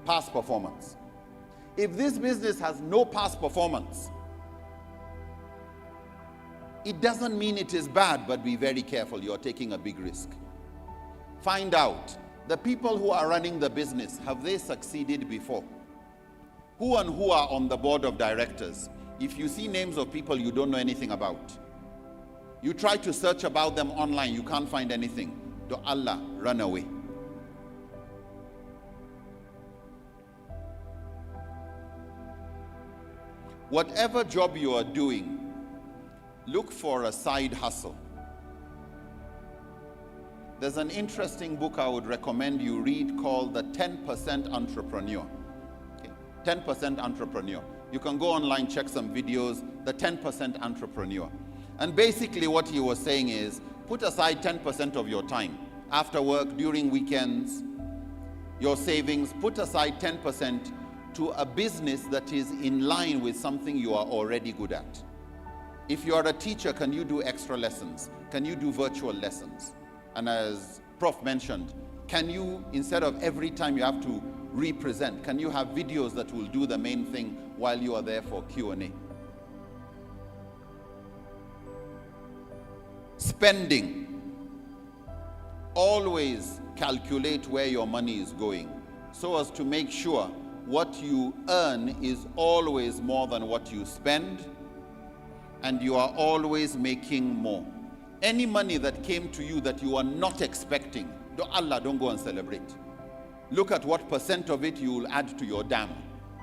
Past performance. If this business has no past performance, it doesn't mean it is bad, but be very careful. You're taking a big risk. Find out, the people who are running the business, have they succeeded before? Who and who are on the board of directors? If you see names of people you don't know anything about, you try to search about them online, you can't find anything. To Allah, run away. Whatever job you are doing, look for a side hustle. There's an interesting book I would recommend you read called The 10% Entrepreneur. 10% Entrepreneur. You can go online, check some videos, The 10% Entrepreneur. And basically what he was saying is, put aside 10% of your time. After work, during weekends, your savings, put aside 10% to a business that is in line with something you are already good at. If you are a teacher, can you do extra lessons? Can you do virtual lessons? And as Prof mentioned, can you, instead of every time you have to represent, can you have videos that will do the main thing while you are there for Q&A? Spending. Always calculate where your money is going so as to make sure what you earn is always more than what you spend, and you are always making more. Any money that came to you that you are not expecting, don't go and celebrate. Look at what percent of it you will add to your dam.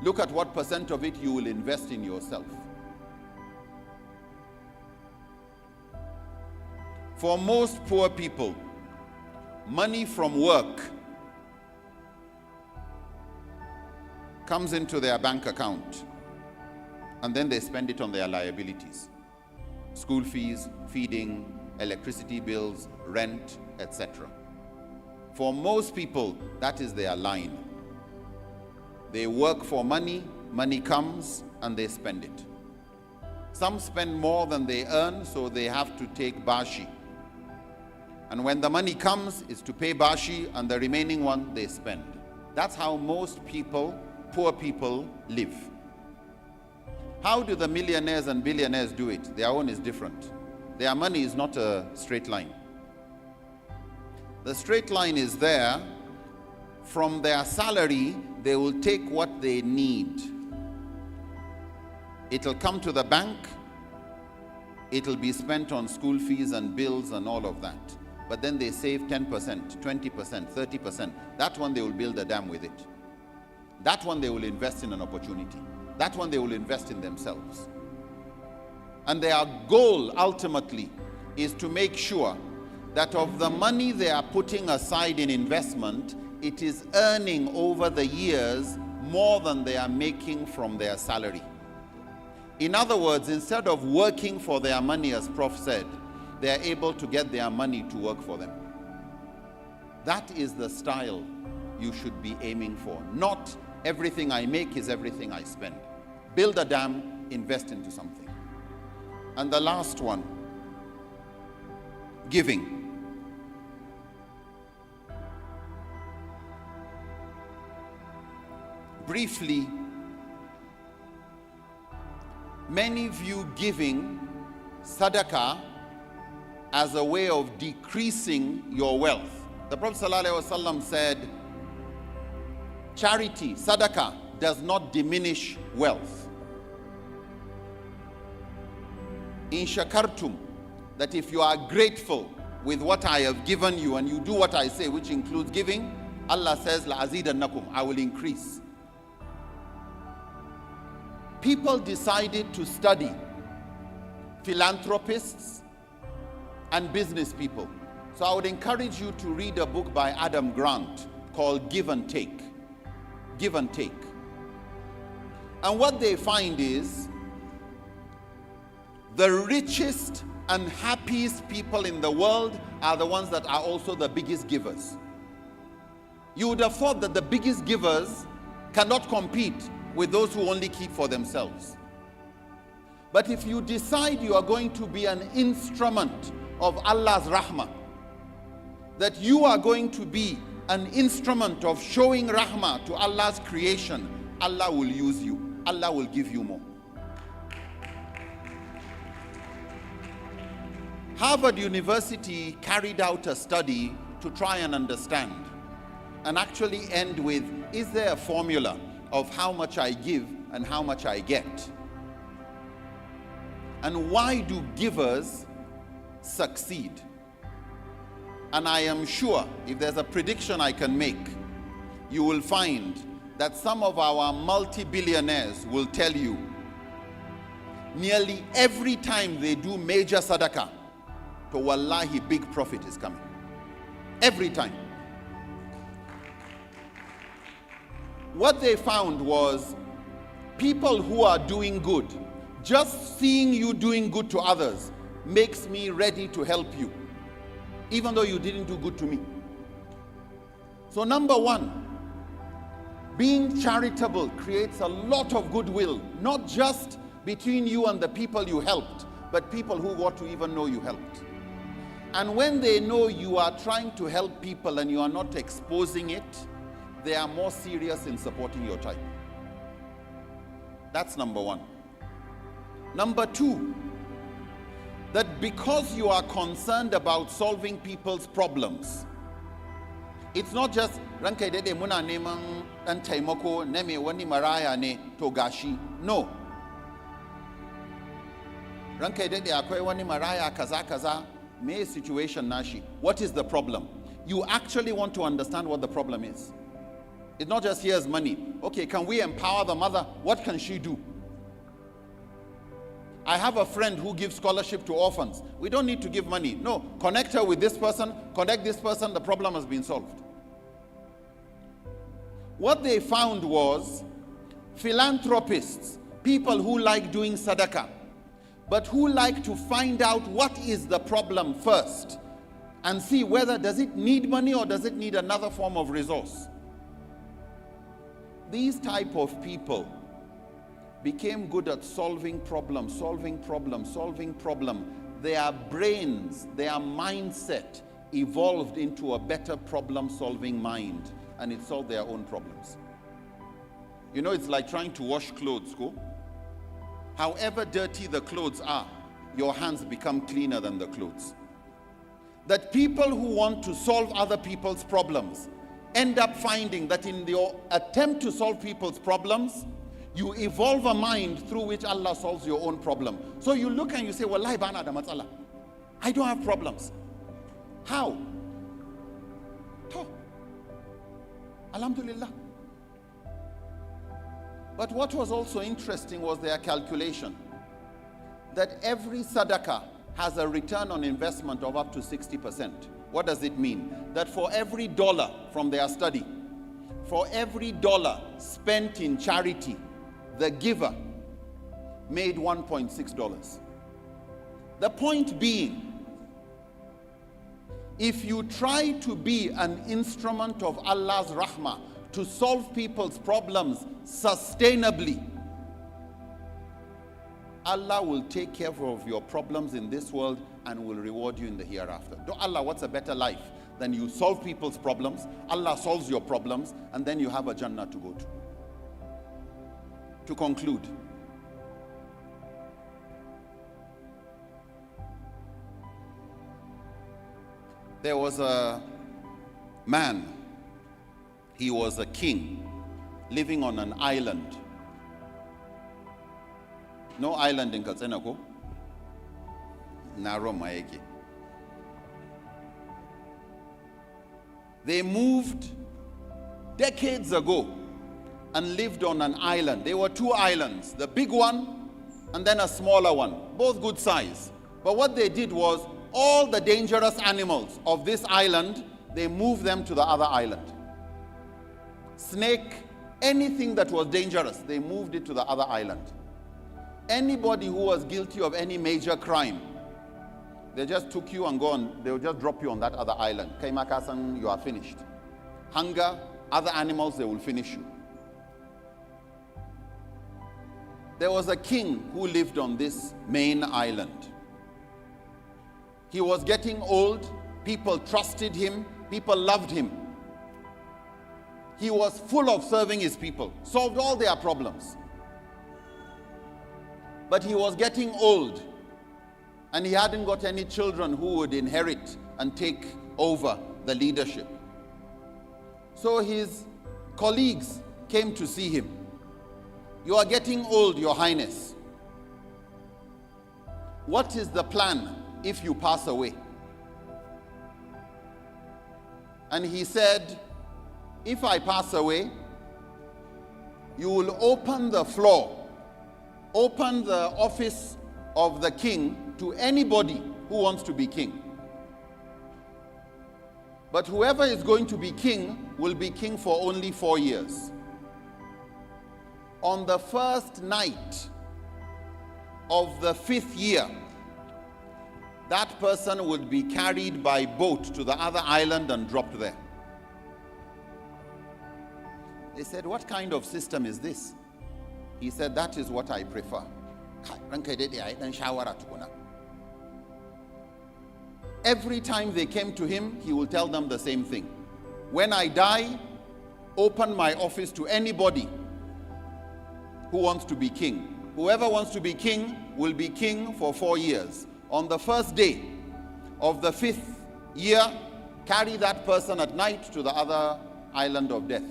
Look at what percent of it you will invest in yourself. For most poor people, money from work comes into their bank account, and then they spend it on their liabilities. School fees, feeding, electricity bills, rent, etc. For most people, that is their line. They work for money, money comes, and they spend it. Some spend more than they earn, so they have to take bashi. And when the money comes, it's to pay bashi, and the remaining one they spend. That's how most people, poor people, live. How do the millionaires and billionaires do it? Their own is different. Their money is not a straight line. The straight line is there. From their salary, they will take what they need. It'll come to the bank. It'll be spent on school fees and bills and all of that. But then they save 10%, 20%, 30%. That one they will build a dam with it. That one they will invest in an opportunity. That one they will invest in themselves. And their goal ultimately is to make sure that of the money they are putting aside in investment, it is earning over the years more than they are making from their salary. In other words, instead of working for their money, as Prof said, they are able to get their money to work for them. That is the style you should be aiming for. Not everything I make is everything I spend. Build a dam, invest into something. And the last one, giving. Briefly, many view giving, sadaqah, as a way of decreasing your wealth. The Prophet ﷺ said, charity, sadaqah, does not diminish wealth. In shakartum, that if you are grateful with what I have given you and you do what I say, which includes giving, Allah says, La azidannakum, I will increase. People decided to study philanthropists and business people. So I would encourage you to read a book by Adam Grant called Give and Take. Give and Take. And what they find is the richest and happiest people in the world are the ones that are also the biggest givers. You would have thought that the biggest givers cannot compete with those who only keep for themselves. But if you decide you are going to be an instrument of Allah's rahmah, that you are going to be an instrument of showing rahmah to Allah's creation, Allah will use you. Allah will give you more. Harvard University carried out a study to try and understand and actually end with, is there a formula of how much I give and how much I get? And why do givers succeed? And I am sure, if there's a prediction I can make, you will find that some of our multi-billionaires will tell you nearly every time they do major sadaqah, to wallahi, big profit is coming. Every time. What they found was people who are doing good, just seeing you doing good to others makes me ready to help you, even though you didn't do good to me. So number one, being charitable creates a lot of goodwill, not just between you and the people you helped, but people who got to even know you helped. And when they know you are trying to help people and you are not exposing it, they are more serious in supporting your type. That's number one. Number two, that because you are concerned about solving people's problems, it's not just rankai dade muna neman dan taimako na me wani maraya ne to gashi. No. Rankai dade akwai wani maraya kaza kaza, me situation nashi. What is the problem? You actually want to understand what the problem is. It's not just here's money. Okay, can we empower the mother? What can she do? I have a friend who gives scholarship to orphans. We don't need to give money. No, connect her with this person, connect this person, the problem has been solved. What they found was philanthropists, people who like doing sadaqah, but who like to find out what is the problem first and see whether does it need money or does it need another form of resource. These type of people became good at solving problems. Their brains, their mindset evolved into a better problem-solving mind, and it solved their own problems. You know, it's like trying to wash clothes, go? However dirty the clothes are, your hands become cleaner than the clothes. That people who want to solve other people's problems end up finding that in your attempt to solve people's problems, you evolve a mind through which Allah solves your own problem. So you look and you say, Wallahi bana da matsala. I don't have problems. How? To. Alhamdulillah. But what was also interesting was their calculation. That every sadaqah has a return on investment of up to 60%. What does it mean? That for every dollar from their study, for every dollar spent in charity, the giver made $1.6. The point being, if you try to be an instrument of Allah's rahmah to solve people's problems sustainably, Allah will take care of your problems in this world and will reward you in the hereafter. Do Allah, what's a better life than you solve people's problems, Allah solves your problems, and then you have a Jannah to go to. To conclude, there was a man, he was a king, living on an island. No island in Katsina ko? Naro maeke. They moved decades ago and lived on an island. There were two islands, the big one and then a smaller one, both good size. But what they did was all the dangerous animals of this island, they moved them to the other island. Snake, anything that was dangerous, they moved it to the other island. Anybody who was guilty of any major crime, they just took you and go on, they will just drop you on that other island. Kaimakasan, you are finished. Hunger, other animals, they will finish you. There was a king who lived on this main island. He was getting old, people trusted him, people loved him. He was full of serving his people, solved all their problems. But he was getting old, and he hadn't got any children who would inherit and take over the leadership. So his colleagues came to see him. You are getting old, Your Highness. What is the plan if you pass away? And he said, if I pass away, you will open the floor, open the office of the king to anybody who wants to be king. But whoever is going to be king will be king for only 4 years. On the first night of the 5th year, that person would be carried by boat to the other island and dropped there. They said, what kind of system is this? He said, that is what I prefer. Every time they came to him, he will tell them the same thing. When I die, open my office to anybody who wants to be king. Whoever wants to be king will be king for 4 years. On the first day of the 5th year, carry that person at night to the other island of death.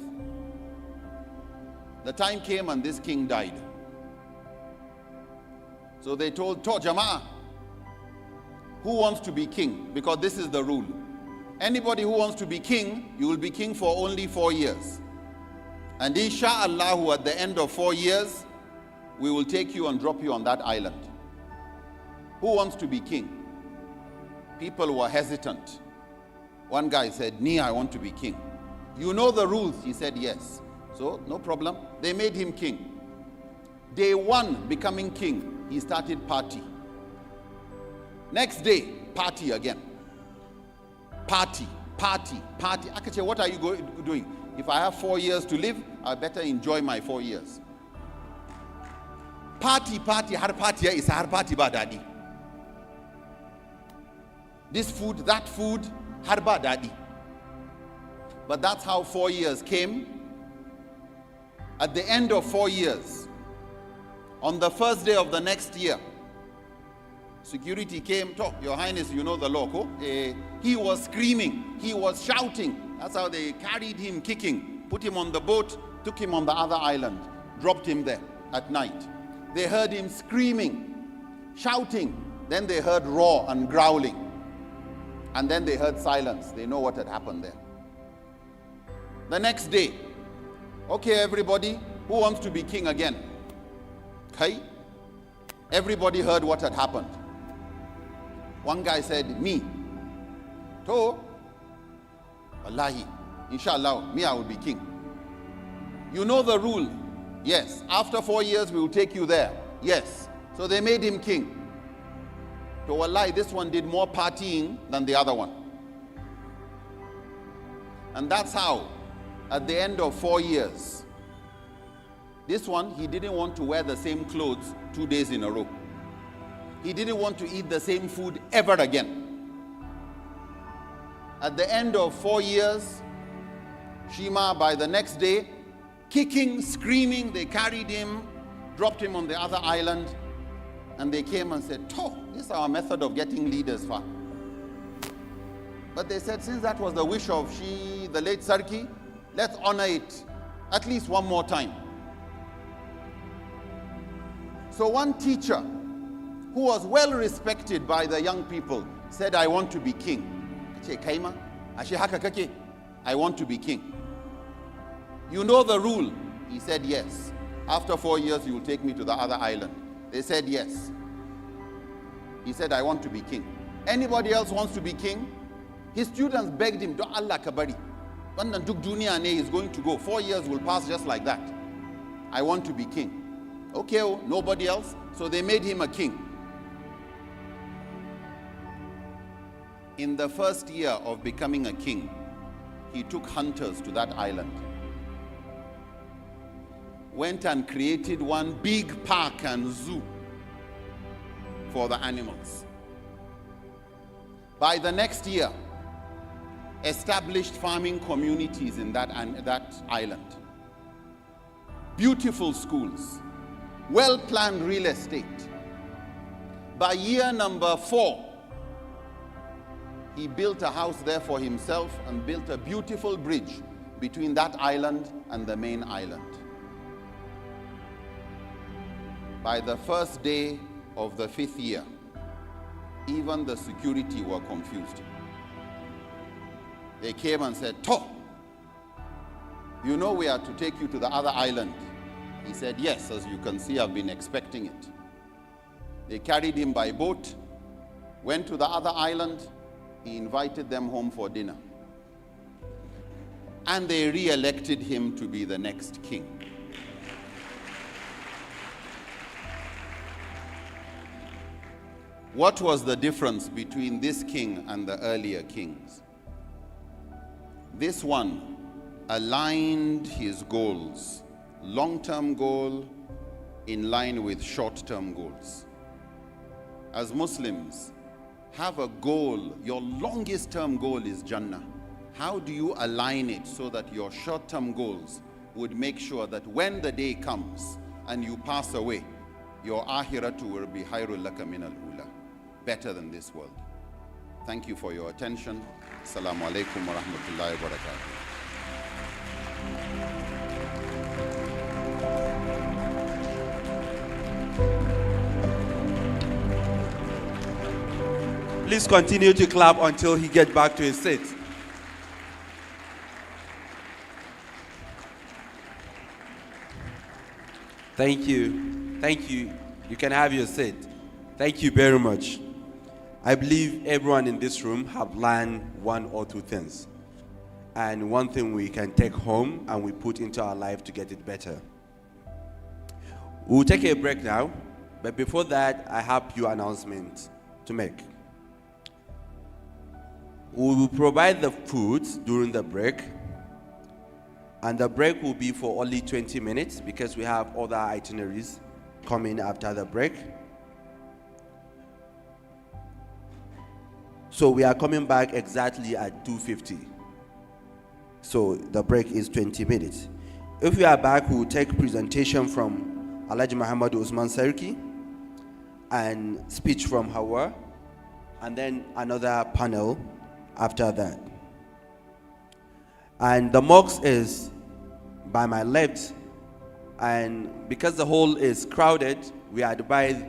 The time came and this king died. So they told Jama'ah, who wants to be king? Because this is the rule. Anybody who wants to be king, you will be king for only 4 years. And insha'Allah, at the end of 4 years, we will take you and drop you on that island. Who wants to be king? People were hesitant. One guy said, I want to be king. You know the rules? He said, yes. So, no problem. They made him king. Day 1, becoming king, he started party. Next day, party again. Party. Akache, what are you doing? If I have 4 years to live, I better enjoy my 4 years. Party, har party is har party ba dadi. This food, that food, har ba dadi. But that's how 4 years came. At the end of 4 years, on the first day of the next year, security came, Your Highness, you know the law. He was screaming, he was shouting. That's how they carried him kicking, put him on the boat, took him on the other island, dropped him there at night. They heard him screaming, shouting. Then they heard roar and growling. And then they heard silence. They know what had happened there. The next day, okay, everybody, who wants to be king again? Okay? Everybody heard what had happened. One guy said, me. Wallahi, inshallah, me, I will be king. You know the rule? Yes. After 4 years, we will take you there. Yes. So they made him king. So wallahi, this one did more partying than the other one. And that's how, at the end of 4 years, this one, he didn't want to wear the same clothes 2 days in a row. He didn't want to eat the same food ever again. At the end of 4 years, Shima, by the next day, kicking, screaming, they carried him, dropped him on the other island, and they came and said, this is our method of getting leaders far. But they said, since that was the wish of the late Sarki, let's honor it At least one more time. So one teacher who was well respected by the young people said, I want to be king. I want to be king. You know the rule? He said, yes. After 4 years, you will take me to the other island. They said, yes. He said, I want to be king. Anybody else wants to be king? His students begged him, don't Allah kabari. Wannan duk duniya ne is going to go. 4 years will pass just like that. I want to be king. Okay, nobody else. So they made him a king. In the first year of becoming a king, he took hunters to that island. Went and created one big park and zoo for the animals. By the next year, established farming communities in that island. Beautiful schools, well-planned real estate. By year number 4, he built a house there for himself and built a beautiful bridge between that island and the main island. By the first day of the 5th year, even the security were confused. They came and said, "To, you know we are to take you to the other island." He said, "Yes, as you can see, I've been expecting it." They carried him by boat, went to the other island. He invited them home for dinner. And they re-elected him to be the next king. What was the difference between this king and the earlier kings? This one aligned his goals, long-term goal in line with short-term goals. As Muslims, have a goal. Your longest term goal is Jannah. How do you align it so that your short-term goals would make sure that when the day comes and you pass away, your akhiratu will be khairul laka min al-ula, better than this world. Thank you for your attention. Assalamu alaikum wa rahmatullahi wa barakatuh. Please continue to clap until he gets back to his seat. Thank you. Thank you. You can have your seat. Thank you very much. I believe everyone in this room have learned one or two things. And one thing we can take home and we put into our life to get it better. We'll take a break now. But before that, I have a few announcements to make. We will provide the food during the break, and the break will be for only 20 minutes because we have other itineraries coming after the break. So we are coming back exactly at 2:50. So the break is 20 minutes. If we are back, we will take presentation from Alhaji Muhammad Usman Sarki and speech from Hawa, and then another panel after that. And the mosque is by my left, and because the hall is crowded, we advise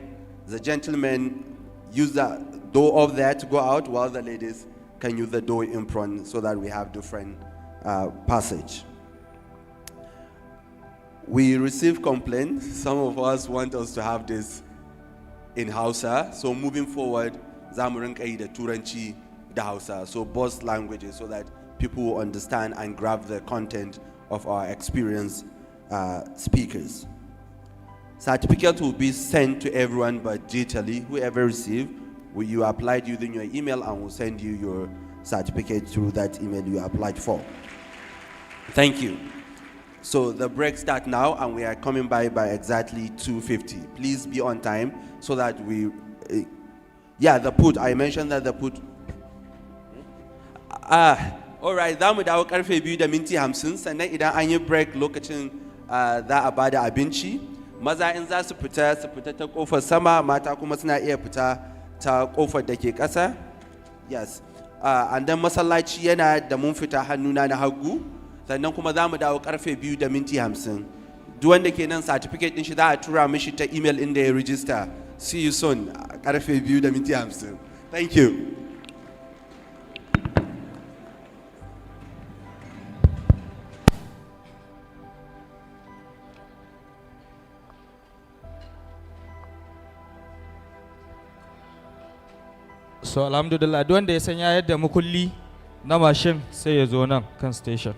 the gentlemen use the door up there to go out, while the ladies can use the door in front so that we have different passage. We receive complaints. Some of us want us to have this in Hausa, so moving forward, zamu rinka yi da Turanci da Hausa, so both languages, so that people will understand and grab the content of our experienced speakers. Certificate will be sent to everyone, but digitally, whoever received, you applied using your email, and we'll send you your certificate through that email you applied for. Thank you. So the break starts now, and we are coming by exactly 2:50. Please be on time so that we, the put, I mentioned that the put. All right, za mu dawo karfe 2:50, sannan idan an yi break lokacin za a bada abinci. Maza in za su fita ta kofar sama, mata kuma suna iya fita ta kofar da ke ƙasa. Yes. And then masallaci yana da mun fita hannuna na hagu. sannan kuma za mu dawo karfe 2:50. Duk wanda ke nan certificate din shi za a tura mishi ta email inda ya register. See you soon, karfe 2:50. Thank you. So alhamdulillah, duk wanda ya san ya yadda mukulli na mashin sai ya zo nan kan station.